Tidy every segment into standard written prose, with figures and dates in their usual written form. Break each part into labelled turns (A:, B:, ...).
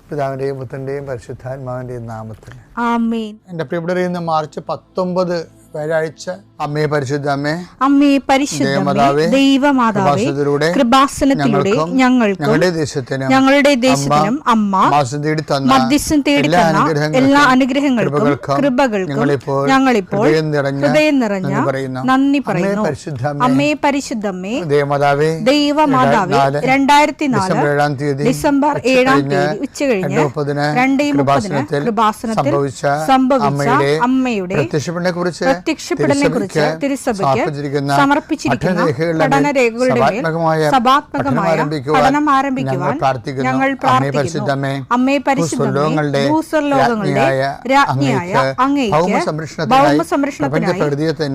A: പിതാവിൻ്റെയും പുത്രൻ്റെയും പരിശുദ്ധാത്മാവിൻ്റെയും നാമത്തിൽ
B: ആമേൻ.
A: എൻ്റെ പ്രിയപ്പെട്ടവരെ, ഇന്ന് മാർച്ച് 19 വ്യാഴാഴ്ച. അമ്മേ പരിശുദ്ധ അമ്മേ,
B: അമ്മേ പരിശുദ്ധമേ, ദൈവമാതാവേ, കൃപാസനത്തിലൂടെ ഞങ്ങൾക്കും ഞങ്ങളുടെ ദേശത്തിനും അമ്മ മധ്യസ്ഥം തേടി തന്ന എല്ലാ അനുഗ്രഹങ്ങൾക്കും കൃപകൾക്കും ഞങ്ങളിപ്പോൾ ഹൃദയം നിറഞ്ഞ നന്ദി പറയുന്നു. അമ്മേ പരിശുദ്ധമേ, ദൈവമാതാവേ, 2004 ഡിസംബർ 7 ഉച്ചകഴിഞ്ഞ് 2:30 കൃപാസനത്തിൽ സംഭവിച്ച അമ്മയുടെ പ്രത്യക്ഷപ്പെടലിനെ കുറിച്ച് തിരുസഭയ്ക്ക് സമർപ്പിച്ചിരിക്കുന്ന പഠനരേഖകളുടെ മേൽ സഭാത്മകമായ പഠനം ആരംഭിക്കുവാൻ ഞങ്ങൾ പ്രാർത്ഥിക്കുന്നു. അമ്മേ പരിശുദ്ധമേ, ഭൂസ്വർലോകങ്ങളുടെ രാജ്ഞിയായ അങ്ങേയ്ക്ക് ഭൗമസംരക്ഷണത്തിനായി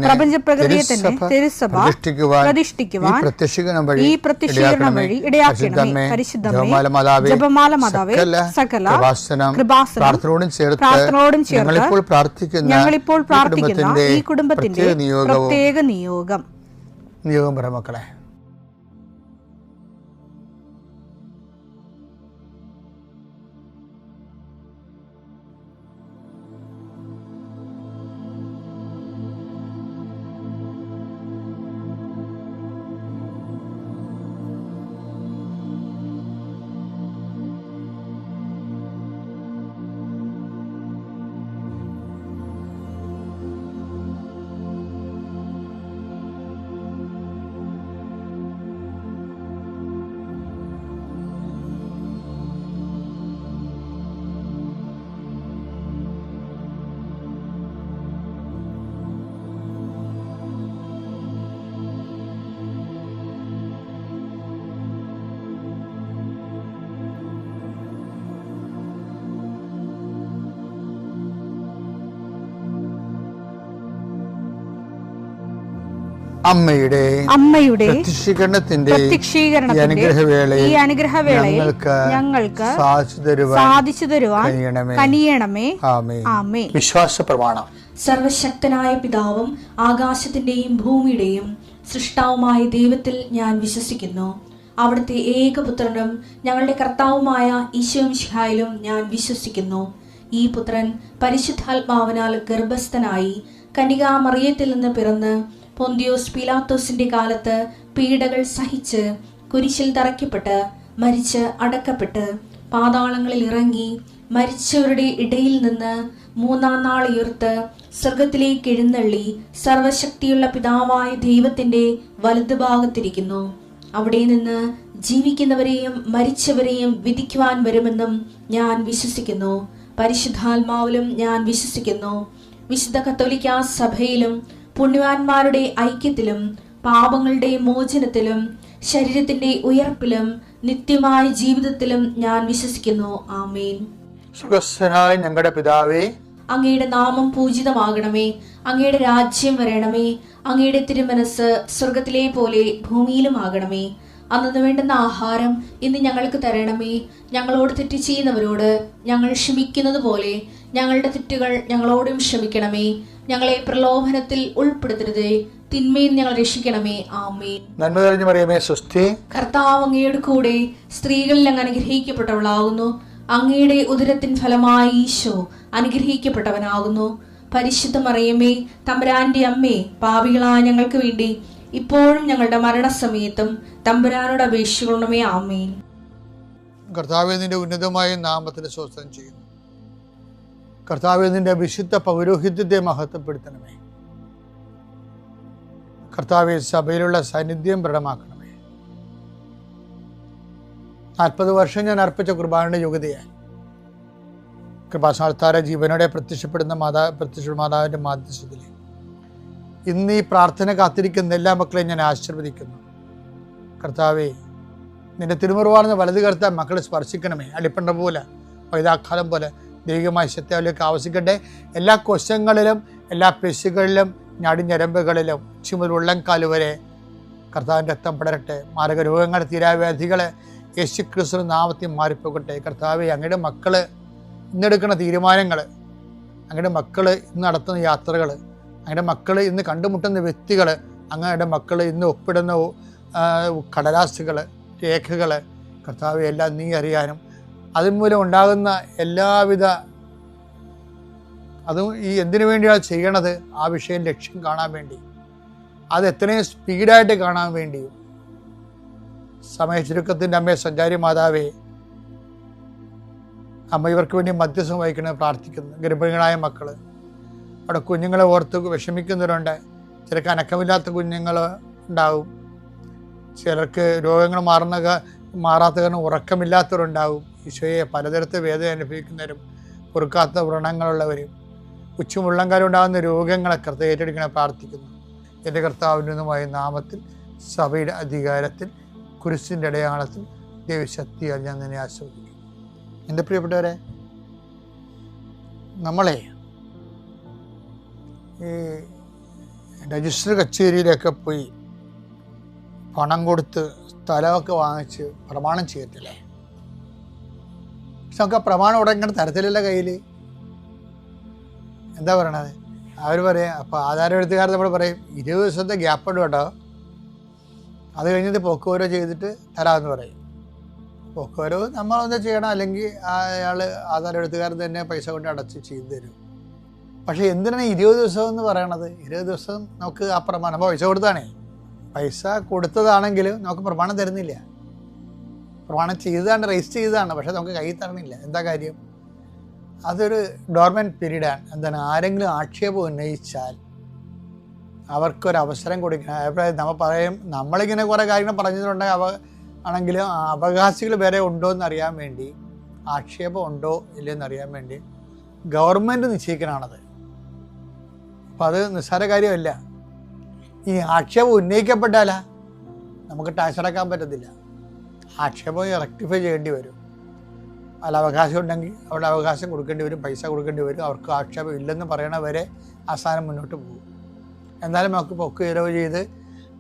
B: പ്രപഞ്ചപ്രകൃതിയെ തന്നെ തിരുസഭ പ്രതിഷ്ഠിക്കുവാൻ ഈ പ്രത്യക്ഷീകരണം വഴി ഇടയാക്കണമേ. പരിശുദ്ധമേ, ജപമാല മാതാവേ, സകല കൃപാസനം പ്രാർത്ഥനയോടും ചേർത്ത് ഞങ്ങളിപ്പോൾ പ്രാർത്ഥിക്കുന്ന ഈ കുടുംബത്തിന്റെ പ്രത്യേക നിയോഗം
A: പറ മക്കളെ.
B: അമ്മയുടെ പ്രത്യക്ഷീകരണത്തിന്റെ ഈ അനുഗ്രഹവേളയിൽ ഞങ്ങൾക്ക് സാധിച്ചു തരുവാൻ കനിയണമേ. ആമേൻ.
A: വിശ്വാസ പ്രമാണം.
C: സർവശക്തനായ പിതാവും ആകാശത്തിന്റെയും ഭൂമിയുടെയും സൃഷ്ടാവുമായ ദൈവത്തിൽ ഞാൻ വിശ്വസിക്കുന്നു. അവിടുത്തെ ഏകപുത്രനും ഞങ്ങളുടെ കർത്താവുമായ ഈശോമിശിഹായിലും ഞാൻ വിശ്വസിക്കുന്നു. ഈ പുത്രൻ പരിശുദ്ധാത്മാവിനാൽ ഗർഭസ്ഥനായി കന്യകാമറിയത്തിൽ നിന്ന് പിറന്ന് പൊന്തിയോസ് പീലാത്തോസിന്റെ കാലത്ത് പീഡകൾ സഹിച്ച് കുരിശിൽ തറയ്ക്കപ്പെട്ട് മരിച്ച് അടക്കപ്പെട്ട് പാതാളങ്ങളിൽ ഇറങ്ങി മരിച്ചവരുടെ ഇടയിൽ നിന്ന് 3-ാം നാൾ ഉയർത്ത് സ്വർഗത്തിലേക്ക് എഴുന്നള്ളി സർവശക്തിയുള്ള പിതാവായ ദൈവത്തിന്റെ വലതുഭാഗത്തിരിക്കുന്നു. അവിടെ നിന്ന് ജീവിക്കുന്നവരെയും മരിച്ചവരെയും വിധിക്കുവാൻ വരുമെന്നും ഞാൻ വിശ്വസിക്കുന്നു. പരിശുദ്ധാത്മാവിലും ഞാൻ വിശ്വസിക്കുന്നു. വിശുദ്ധ കത്തോലിക്കാ സഭയിലും പുണ്യവാന്മാരുടെ ഐക്യത്തിലും പാപങ്ങളുടെ മോചനത്തിലും ശരീരത്തിന്റെ ഉയർപ്പിലും നിത്യമായ ജീവിതത്തിലും ഞാൻ വിശ്വസിക്കുന്നു. ആമേൻ.
A: സുഖസ്ഥനായ ഞങ്ങളുടെ പിതാവേ,
C: അങ്ങയുടെ നാമം പൂജിതമാകണമേ. അങ്ങയുടെ രാജ്യം വരണമേ. അങ്ങയുടെ തിരുമനസ് സ്വർഗത്തിലെ പോലെ ഭൂമിയിലും ആകണമേ. അന്നു വേണ്ടുന്ന ആഹാരം ഇന്ന് ഞങ്ങൾക്ക് തരണമേ. ഞങ്ങളോട് തെറ്റ് ചെയ്യുന്നവരോട് ഞങ്ങൾ ക്ഷമിക്കുന്നത് പോലെ ഞങ്ങളുടെ തെറ്റുകൾ ഞങ്ങളോടും ക്ഷമിക്കണമേ. ഞങ്ങളെ പ്രലോഭനത്തിൽ ഉൾപ്പെടുത്തരുതേ, തിന്മയിൽ ഞങ്ങൾ രക്ഷിക്കണമേ. ആമേൻ.
A: നന്മ നിറഞ്ഞ മറിയമേ, സ്വസ്തി.
C: കർത്താവ് അങ്ങയുടെ കൂടെ സ്ത്രീകളിൽ അങ്ങ് അനുഗ്രഹിക്കപ്പെട്ടവളാകുന്നു. അങ്ങയുടെ ഉദരത്തിൻ ഫലമായി ഈശോ അനുഗ്രഹിക്കപ്പെട്ടവനാകുന്നു. പരിശുദ്ധ മറിയമേ, തമ്പുരാന്റെ അമ്മേ, പാപികളായ ഞങ്ങൾക്ക് വേണ്ടി ഇപ്പോഴും ഞങ്ങളുടെ മരണസമയത്തും തമ്പുരാനോട് അപേക്ഷിക്കണമേ. ആമേൻ.
A: കർത്താവേ, നിന്റെ ഉന്നതമായ നാമത്തിന് സ്തോത്രം ചെയ്യുന്നു. കർത്താവേ, നിന്റെ വിശുദ്ധ പൗരോഹിത്യത്തെ മഹത്വപ്പെടുത്തണമേ. കർത്താവേ, സഭയിലുള്ള സാന്നിധ്യം ദൃഢമാക്കണമേ. 40 വർഷം ഞാൻ അർപ്പിച്ച കുർബാനയുടെ യോഗ്യതയാൽ കൃപാസാൽത്താര ജീവനോടെ പ്രത്യക്ഷപ്പെടുന്ന മാതാവിന്റെ മാധ്യസ്ഥതയിൽ ഇന്ന് ഈ പ്രാർത്ഥന കാത്തിരിക്കുന്ന എല്ലാ മക്കളെയും ഞാൻ ആശീർവദിക്കുന്നു. കർത്താവേ, നിന്റെ തിരുമുറിവാർന്ന് വലത് കർത്താൻ മക്കളെ സ്പർശിക്കണമേ. അടിപ്പണ്ട പോലെ പൈതാക്കാലം പോലെ ദൈവികമായ ശക്തിയിലേക്ക് ആവശ്യിക്കട്ടെ. എല്ലാ കൊശങ്ങളിലും എല്ലാ പെശുകളിലും ഞരമ്പുകളിലും ചുമൽ ഉള്ളംകാല് വരെ കർത്താവിൻ്റെ രക്തം പടരട്ടെ. മാരക രോഗങ്ങൾ, തീരാവ്യാധികൾ യേശുക്രിസ്തുവിന്റെ നാമത്തിൽ മാറിപ്പോകട്ടെ. കർത്താവേ, അങ്ങയുടെ മക്കൾ ഇന്നെടുക്കുന്ന തീരുമാനങ്ങൾ, അങ്ങയുടെ മക്കൾ ഇന്ന് നടത്തുന്ന യാത്രകൾ, അങ്ങയുടെ മക്കൾ ഇന്ന് കണ്ടുമുട്ടുന്ന വ്യക്തികൾ, അങ്ങയുടെ മക്കൾ ഇന്ന് ഒപ്പിടുന്ന കടലാസുകൾ, രേഖകൾ, കർത്താവെ എല്ലാം നീ അറിയാനും അതുമൂലം ഉണ്ടാകുന്ന എല്ലാവിധ അതും ഈ എന്തിനു വേണ്ടിയാണ് ചെയ്യണത്? ആ വിഷയം ലക്ഷ്യം കാണാൻ വേണ്ടി, അത് എത്രയും സ്പീഡായിട്ട് കാണാൻ വേണ്ടിയും. സമയ ചുരുക്കത്തിൻ്റെ അമ്മയെ സഞ്ചാരി മാതാവേ, അമ്മ ഇവർക്ക് വേണ്ടി മധ്യസ്ഥം വഹിക്കണമെന്ന് പ്രാർത്ഥിക്കുന്നു. ഗർഭിണികളായ മക്കൾ, അവിടെ കുഞ്ഞുങ്ങളെ ഓർത്ത് വിഷമിക്കുന്നവരുണ്ട്. ചിലർക്ക് അനക്കമില്ലാത്ത കുഞ്ഞുങ്ങൾ ഉണ്ടാവും, ചിലർക്ക് രോഗങ്ങൾ മാറാത്ത കാരണം ഉറക്കമില്ലാത്തവരുണ്ടാവും. ഈശോയെ, പലതരത്തിൽ വേദന അനുഭവിക്കുന്നവരും പൊറുക്കാത്ത വ്രണങ്ങളുള്ളവരും ഉച്ചമുള്ളങ്കാലം ഉണ്ടാകുന്ന രോഗങ്ങളെ കർത്താവ് ഏറ്റെടുക്കണേ പ്രാർത്ഥിക്കുന്നു. എൻ്റെ കർത്താവിനുമായ നാമത്തിൽ, സഭയുടെ അധികാരത്തിൽ, കുരിശിൻ്റെ അടയാളത്തിൽ, ദൈവശക്തിയാൽ ഞാൻ നിന്നെ ആസ്വദിക്കും. എൻ്റെ പ്രിയപ്പെട്ടവരെ, നമ്മളെ ഈ രജിസ്റ്റർ കച്ചേരിയിലൊക്കെ പോയി പണം കൊടുത്ത് സ്ഥലമൊക്കെ വാങ്ങിച്ച് പ്രമാണം ചെയ്യത്തില്ലേ? പക്ഷെ നമുക്ക് ആ പ്രമാണം ഉടങ്ങനെ തരത്തിലല്ല കയ്യിൽ. എന്താ പറയണത്? അവർ പറയാം, അപ്പോൾ ആധാരം എഴുത്തുകാർ നമ്മൾ പറയും 20 ദിവസത്തെ ഗ്യാപ്പ് ഉണ്ട് കേട്ടോ, അത് കഴിഞ്ഞിട്ട് പോക്കുവരവ് ചെയ്തിട്ട് തരാമെന്ന് പറയും. പോക്കുവരവ് നമ്മളൊന്ന് ചെയ്യണം, അല്ലെങ്കിൽ അയാൾ ആധാരം എഴുത്തുകാരൻ തന്നെ പൈസ കൊണ്ട് അടച്ച് ചെയ്തു തരും. പക്ഷേ എന്തിനാണ് 20 ദിവസം എന്ന് പറയണത്? 20 ദിവസം നമുക്ക് ആ പ്രമാണം, അപ്പോൾ പൈസ കൊടുത്താണേ, പൈസ കൊടുത്തതാണെങ്കിലും നമുക്ക് പ്രമാണം തരുന്നില്ല. പ്രമാണം ചെയ്തതാണ്, രജിസ്റ്റർ ചെയ്തതാണ്, പക്ഷെ നമുക്ക് കയ്യിൽ തരണില്ല. എന്താ കാര്യം? അതൊരു ഡോർമെൻറ്റ് പീരീഡാണ്. എന്താണ്? ആരെങ്കിലും ആക്ഷേപം ഉന്നയിച്ചാൽ അവർക്കൊരവസരം കൊടുക്കണം. അഭിപ്രായം നമ്മൾ പറയും, നമ്മളിങ്ങനെ കുറേ കാര്യങ്ങൾ പറഞ്ഞിട്ടുണ്ടെങ്കിൽ ആണെങ്കിലും അവകാശികൾ വേറെ ഉണ്ടോ എന്നറിയാൻ വേണ്ടി, ആക്ഷേപം ഉണ്ടോ ഇല്ലെന്നറിയാൻ വേണ്ടി ഗവൺമെൻറ് നിശ്ചയിക്കണമാണത്. അപ്പം അത് നിസ്സാര കാര്യമല്ല. ഈ ആക്ഷേപം ഉന്നയിക്കപ്പെട്ടാലാ നമുക്ക് ടാക്സ് അടക്കാൻ പറ്റത്തില്ല. ആക്ഷേപം റെക്ടിഫൈ ചെയ്യേണ്ടി വരും. അല്ല, അവകാശം ഉണ്ടെങ്കിൽ അവിടെ അവകാശം കൊടുക്കേണ്ടി വരും, പൈസ കൊടുക്കേണ്ടി വരും. അവർക്ക് ആക്ഷേപം ഇല്ലെന്ന് പറയണ വരെ ആ സാധനം മുന്നോട്ട് പോകും. എന്നാലും നമുക്ക് പൊക്ക് ഇരവ് ചെയ്ത്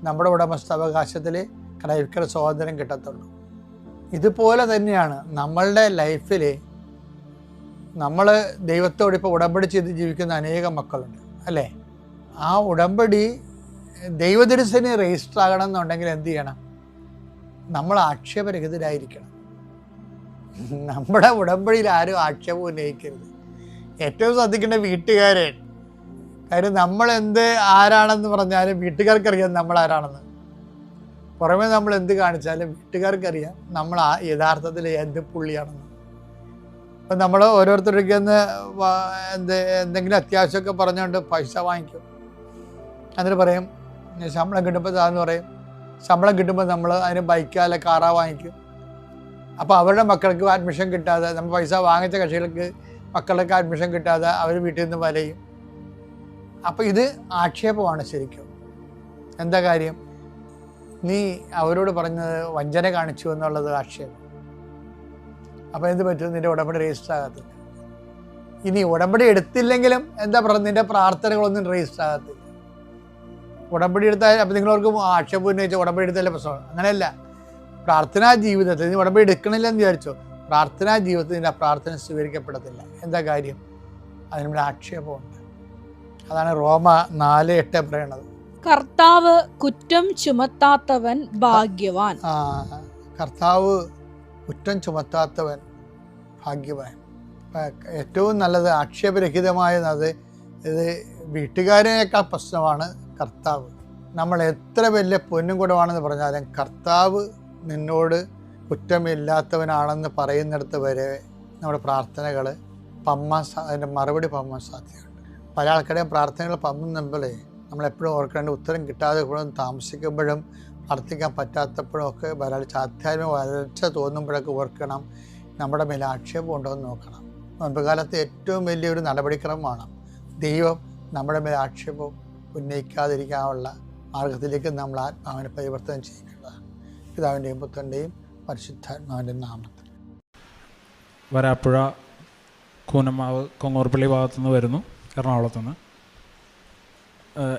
A: നമ്മുടെ ഉടമസ്ഥാവകാശത്തിൽ ക്രയവിക്രയ സ്വാതന്ത്ര്യം കിട്ടത്തുള്ളൂ. ഇതുപോലെ തന്നെയാണ് നമ്മളുടെ ലൈഫിൽ നമ്മൾ ദൈവത്തോട് ഇപ്പോൾ ഉടമ്പടി ചെയ്ത് ജീവിക്കുന്ന അനേകം മക്കളുണ്ട്, അല്ലേ? ആ ഉടമ്പടി ദൈവദർശന് രജിസ്റ്റർ ആകണം എന്നുണ്ടെങ്കിൽ എന്ത് ചെയ്യണം? നമ്മൾ ആക്ഷേപരഹിതരായിരിക്കണം. നമ്മുടെ ഉടമ്പടിയിൽ ആരും ആക്ഷേപം ഉന്നയിക്കരുത്. ഏറ്റവും ശ്രദ്ധിക്കേണ്ട വീട്ടുകാരെ. കാര്യം നമ്മളെന്ത് ആരാണെന്ന് പറഞ്ഞാലും വീട്ടുകാർക്കറിയാം നമ്മൾ ആരാണെന്ന്. പുറമേ നമ്മൾ എന്ത് കാണിച്ചാലും വീട്ടുകാർക്കറിയാം നമ്മൾ യഥാർത്ഥത്തിൽ എന്ത് പുള്ളിയാണെന്ന്. അപ്പം നമ്മൾ ഓരോരുത്തർക്ക് എന്തെങ്കിലും അത്യാവശ്യമൊക്കെ പറഞ്ഞുകൊണ്ട് പൈസ വാങ്ങിക്കും. എന്നിട്ട് പറയും ശമ്പളം കിട്ടുമ്പോൾ താന്ന് പറയും. ശമ്പളം കിട്ടുമ്പോൾ നമ്മൾ അതിന് ബൈക്കാ അല്ല കാറാ വാങ്ങിക്കും. അപ്പോൾ അവരുടെ മക്കൾക്ക് അഡ്മിഷൻ കിട്ടാതെ, നമ്മൾ പൈസ വാങ്ങിച്ച കക്ഷികൾക്ക് മക്കൾക്ക് അഡ്മിഷൻ കിട്ടാതെ അവർ വീട്ടിൽ നിന്ന് വലയും. അപ്പോൾ ഇത് ആക്ഷേപമാണ് ശരിക്കും. എന്താ കാര്യം? നീ അവരോട് പറഞ്ഞത് വഞ്ചന കാണിച്ചു എന്നുള്ളത് ആക്ഷേപം. അപ്പോൾ എന്ത് പറ്റും? നിൻ്റെ ഉടമ്പടി രജിസ്റ്റർ ആകത്തില്ല. ഇനി ഉടമ്പടി എടുത്തില്ലെങ്കിലും എന്താ പറയുക, നിൻ്റെ പ്രാർത്ഥനകളൊന്നും രജിസ്റ്റർ ആകത്തില്ല. ഉടമ്പടി എടുത്താൽ അപ്പം നിങ്ങളവർക്ക് ആക്ഷേപം ഉന്നയിച്ച ഉടമ്പടി എടുത്താലേ പ്രശ്നമാണ്. അങ്ങനെയല്ല. പ്രാർത്ഥനാ ജീവിതത്തിൽ നീ ഉടമ്പടി എടുക്കണില്ലെന്ന് വിചാരിച്ചോ, പ്രാർത്ഥനാ ജീവിതത്തിൽ നിൻ്റെ പ്രാർത്ഥന സ്വീകരിക്കപ്പെടത്തില്ല. എന്താ കാര്യം? അതിനുള്ള ആക്ഷേപമുണ്ട്. അതാണ് റോമ 4:8 പറയണത്.
B: കർത്താവ് കുറ്റം ചുമത്താത്തവൻ ഭാഗ്യവാൻ.
A: കർത്താവ് കുറ്റം ചുമത്താത്തവൻ ഭാഗ്യവാൻ. ഏറ്റവും നല്ലത് ആക്ഷേപരഹിതമായത് ഇത് വീട്ടുകാരനേക്കാൾ പ്രശ്നമാണ് കർത്താവ്. നമ്മൾ എത്ര വലിയ പൊന്നും കൂടമാണെന്ന് പറഞ്ഞാലും കർത്താവ് നിന്നോട് കുറ്റമില്ലാത്തവനാണെന്ന് പറയുന്നിടത്ത് വരെ നമ്മുടെ പ്രാർത്ഥനകൾ അതിൻ്റെ മറുപടി പമ്മാൻ സാധ്യതയുണ്ട്. പല ആൾക്കാരുടെയും പ്രാർത്ഥനകൾ പമ്മുമ്പോഴേ നമ്മളെപ്പോഴും ഓർക്കേണ്ട, ഉത്തരം കിട്ടാതെ താമസിക്കുമ്പോഴും പ്രാർത്ഥിക്കാൻ പറ്റാത്തപ്പോഴും ഒക്കെ ആധ്യാത്മിക വരൾച്ച തോന്നുമ്പോഴൊക്കെ ഓർക്കണം, നമ്മുടെ മേലെ ആക്ഷേപം ഉണ്ടോ എന്ന് നോക്കണം. മുൻപുകാലത്ത് ഏറ്റവും വലിയൊരു നടപടിക്രമമാണ് ദൈവം നമ്മുടെ മേലെ ആക്ഷേപം ഉന്നയിക്കാതിരിക്കാനുള്ള മാർഗത്തിലേക്ക് നമ്മൾ ആത്മാവിനെ പരിവർത്തനം ചെയ്യേണ്ടതാണ്. പിതാവിൻ്റെയും പുത്രൻ്റെയും പരിശുദ്ധാത്മാവിൻ്റെ നാമത്തിൽ.
D: വരാപ്പുഴ കൂനമാവ് കൊങ്ങോർപ്പള്ളി ഭാഗത്തുനിന്ന് വരുന്നു, എറണാകുളത്തുനിന്ന്.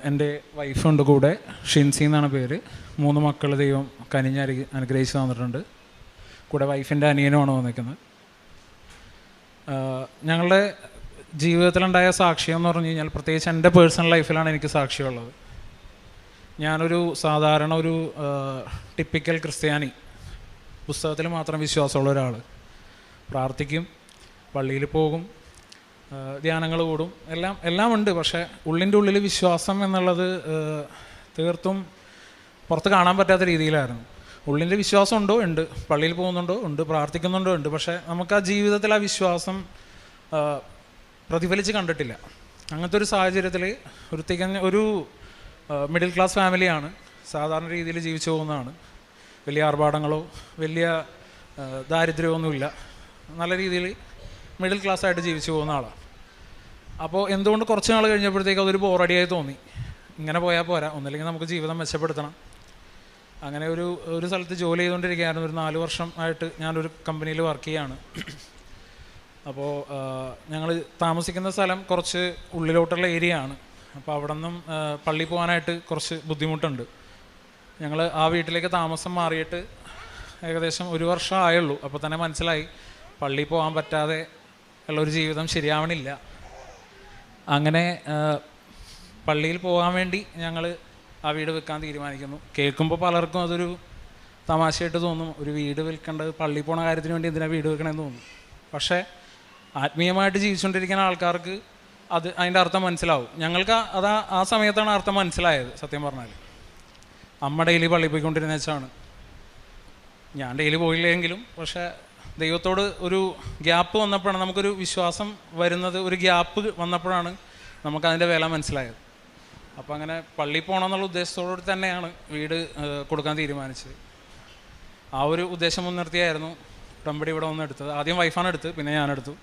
D: എൻ്റെ വൈഫുണ്ട് കൂടെ, ഷിൻസി എന്നാണ് പേര്. 3 മക്കൾ ദൈവം കനിഞ്ഞ് അനുഗ്രഹിച്ച് തന്നിട്ടുണ്ട്. കൂടെ വൈഫിൻ്റെ അനിയനുമാണ് വന്നിരിക്കുന്നത്. ഞങ്ങളുടെ ജീവിതത്തിലുണ്ടായ സാക്ഷ്യം എന്ന് പറഞ്ഞു കഴിഞ്ഞാൽ, പ്രത്യേകിച്ച് എൻ്റെ പേഴ്സണൽ ലൈഫിലാണ് എനിക്ക് സാക്ഷ്യമുള്ളത്. ഞാനൊരു സാധാരണ ഒരു ടിപ്പിക്കൽ ക്രിസ്ത്യാനി, പുസ്തകത്തിൽ മാത്രം വിശ്വാസമുള്ള ഒരാൾ. പ്രാർത്ഥിക്കും, പള്ളിയിൽ പോകും, ധ്യാനങ്ങൾ കൂടും, എല്ലാം ഉണ്ട്. പക്ഷേ ഉള്ളിൻ്റെ ഉള്ളിൽ വിശ്വാസം എന്നുള്ളത് തീർത്തും പുറത്ത് കാണാൻ പറ്റാത്ത രീതിയിലായിരുന്നു. ഉള്ളിൻ്റെ വിശ്വാസം ഉണ്ടോ? ഉണ്ട്. പള്ളിയിൽ പോകുന്നുണ്ടോ? ഉണ്ട്. പ്രാർത്ഥിക്കുന്നുണ്ടോ? ഉണ്ട്. പക്ഷേ നമുക്ക് ആ ജീവിതത്തിൽ ആ വിശ്വാസം പ്രതിഫലിച്ച് കണ്ടിട്ടില്ല. അങ്ങനത്തെ ഒരു സാഹചര്യത്തിൽ ഒരു മിഡിൽ ക്ലാസ് ഫാമിലിയാണ്, സാധാരണ രീതിയിൽ ജീവിച്ചു പോകുന്നതാണ്. വലിയ ആർഭാടങ്ങളോ വലിയ ദാരിദ്ര്യമൊന്നുമില്ല, നല്ല രീതിയിൽ മിഡിൽ ക്ലാസ് ആയിട്ട് ജീവിച്ചു പോകുന്ന ആളാണ്. അപ്പോൾ എന്തുകൊണ്ട് കുറച്ച് നാൾ കഴിഞ്ഞപ്പോഴത്തേക്ക് അതൊരു ബോറടിയായി തോന്നി. ഇങ്ങനെ പോയാൽ പോരാ, ഒന്നില്ലെങ്കിൽ നമുക്ക് ജീവിതം മെച്ചപ്പെടുത്തണം. അങ്ങനെ ഒരു സ്ഥലത്ത് ജോലി ചെയ്തുകൊണ്ടിരിക്കുകയായിരുന്നു. ഒരു 4 വർഷം ആയിട്ട് ഞാനൊരു കമ്പനിയിൽ വർക്ക് ചെയ്യാണ്. അപ്പോൾ ഞങ്ങൾ താമസിക്കുന്ന സ്ഥലം കുറച്ച് ഉള്ളിലോട്ടുള്ള ഏരിയ ആണ്. അപ്പോൾ അവിടെ നിന്നും പള്ളിയിൽ പോകാനായിട്ട് കുറച്ച് ബുദ്ധിമുട്ടുണ്ട്. ഞങ്ങൾ ആ വീട്ടിലേക്ക് താമസം മാറിയിട്ട് ഏകദേശം 1 വർഷം ആയുള്ളൂ. അപ്പോൾ തന്നെ മനസ്സിലായി പള്ളിയിൽ പോകാൻ പറ്റാതെ ഉള്ളൊരു ജീവിതം ശരിയാവണില്ല. അങ്ങനെ പള്ളിയിൽ പോകാൻ വേണ്ടി ഞങ്ങൾ ആ വീട് വിൽക്കാൻ തീരുമാനിക്കുന്നു. കേൾക്കുമ്പോൾ പലർക്കും അതൊരു തമാശയായിട്ട് തോന്നും. ഒരു വീട് വിൽക്കേണ്ടത് പള്ളിയിൽ പോണ കാര്യത്തിന് വേണ്ടി എന്തിനാണ് വീട് വിൽക്കണമെന്ന് തോന്നും. പക്ഷേ ആത്മീയമായിട്ട് ജീവിച്ചുകൊണ്ടിരിക്കുന്ന ആൾക്കാർക്ക് അതിൻ്റെ അർത്ഥം മനസ്സിലാവും. ഞങ്ങൾക്ക് ആ സമയത്താണ് അർത്ഥം മനസ്സിലായത്. സത്യം പറഞ്ഞാൽ അമ്മ ഡെയിലി പള്ളിയിൽ പോയിക്കൊണ്ടിരുന്ന വെച്ചാണ്, ഞാൻ ഡെയിലി പോയില്ലെങ്കിലും പക്ഷേ ദൈവത്തോട് ഒരു ഗ്യാപ്പ് വന്നപ്പോഴാണ്, നമുക്കൊരു വിശ്വാസം വരുന്നത്, ഒരു ഗ്യാപ്പ് വന്നപ്പോഴാണ് നമുക്കതിൻ്റെ വില മനസ്സിലായത്. അപ്പോൾ അങ്ങനെ പള്ളിയിൽ പോകണമെന്നുള്ള ഉദ്ദേശത്തോടു തന്നെയാണ് വീട് കൊടുക്കാൻ തീരുമാനിച്ചത്. ആ ഒരു ഉദ്ദേശം മുൻനിർത്തിയായിരുന്നു ഉടമ്പടി ഇവിടെ വന്ന് എടുത്തത്. ആദ്യം വൈഫാണ് എടുത്തത്, പിന്നെ ഞാനെടുത്തു.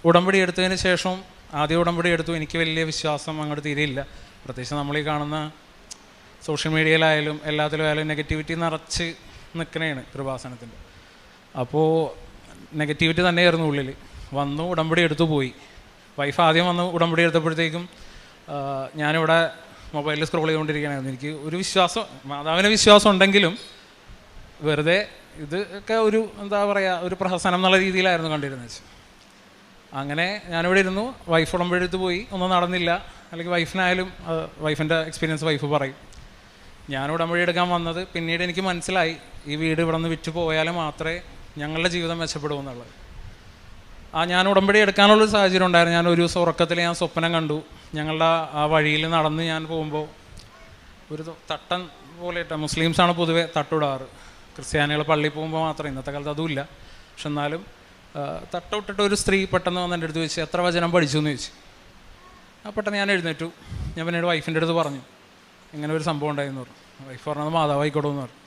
D: ഉടമ്പടി എടുത്തതിന് ശേഷം ആദ്യം ഉടമ്പടി എടുത്തു. എനിക്ക് വലിയ വിശ്വാസം അങ്ങോട്ട് തീരെയില്ല. പ്രത്യേകിച്ച് നമ്മളീ കാണുന്ന സോഷ്യൽ മീഡിയയിലായാലും എല്ലാത്തിലും നെഗറ്റിവിറ്റി നിറച്ച് നിൽക്കണേണ് കൃപാസനത്തിൻ്റെ. അപ്പോൾ നെഗറ്റിവിറ്റി തന്നെയായിരുന്നു ഉള്ളിൽ. വന്നു, ഉടമ്പടി എടുത്തു, പോയി. വൈഫ് ആദ്യം വന്ന് ഉടമ്പടി എടുത്തപ്പോഴത്തേക്കും ഞാനിവിടെ മൊബൈലിൽ സ്ക്രോൾ ചെയ്തുകൊണ്ടിരിക്കുകയായിരുന്നു. എനിക്ക് ഒരു വിശ്വാസം, മാതാവിന് വിശ്വാസം ഉണ്ടെങ്കിലും വെറുതെ ഇതൊക്കെ ഒരു എന്താ പറയുക, ഒരു പ്രഹസനം എന്നുള്ള രീതിയിലായിരുന്നു കണ്ടിരുന്നത്. അങ്ങനെ ഞാനിവിടെ ഇരുന്നു. വൈഫ് ഉടമ്പടി എടുത്ത് പോയി, ഒന്നും നടന്നില്ല. അല്ലെങ്കിൽ വൈഫിനായാലും വൈഫിൻ്റെ എക്സ്പീരിയൻസ് വൈഫ് പറയും. ഞാൻ ഉടമ്പടി എടുക്കാൻ വന്നത് പിന്നീട് എനിക്ക് മനസ്സിലായി ഈ വീട് ഇവിടെ നിന്ന് വിറ്റ് പോയാൽ മാത്രമേ ഞങ്ങളുടെ ജീവിതം മെച്ചപ്പെടൂ എന്നുള്ളത്. ഞാൻ ഉടമ്പടി എടുക്കാനുള്ളൊരു സാഹചര്യം ഉണ്ടായിരുന്നു. ഞാൻ ഒരു ദിവസം ഉറക്കത്തിൽ ഞാൻ സ്വപ്നം കണ്ടു. ഞങ്ങളുടെ ആ വഴിയിൽ നടന്ന് ഞാൻ പോകുമ്പോൾ ഒരു തട്ടൻ പോലെ ഇട്ട, മുസ്ലിംസാണ് പൊതുവെ തട്ടിടാറ്, ക്രിസ്ത്യാനികൾ പള്ളിയിൽ പോകുമ്പോൾ മാത്രം, ഇന്നത്തെ കാലത്ത് അതുമില്ല. പക്ഷെ എന്നാലും തട്ടമിട്ടിട്ട് ഒരു സ്ത്രീ പെട്ടെന്ന് വന്ന് എൻ്റെ അടുത്ത് ചോദിച്ചു, എത്ര വചനം പഠിച്ചു എന്ന് ചോദിച്ചു. പെട്ടെന്ന് ഞാൻ എഴുന്നേറ്റു. ഞാൻ പിന്നീട് വൈഫിൻ്റെ അടുത്ത് പറഞ്ഞു, ഇങ്ങനെ ഒരു സംഭവം ഉണ്ടായിരുന്നു പറഞ്ഞു. വൈഫ് പറഞ്ഞത് മാതാവ് ആയിക്കോട്ടെ എന്ന് പറഞ്ഞു.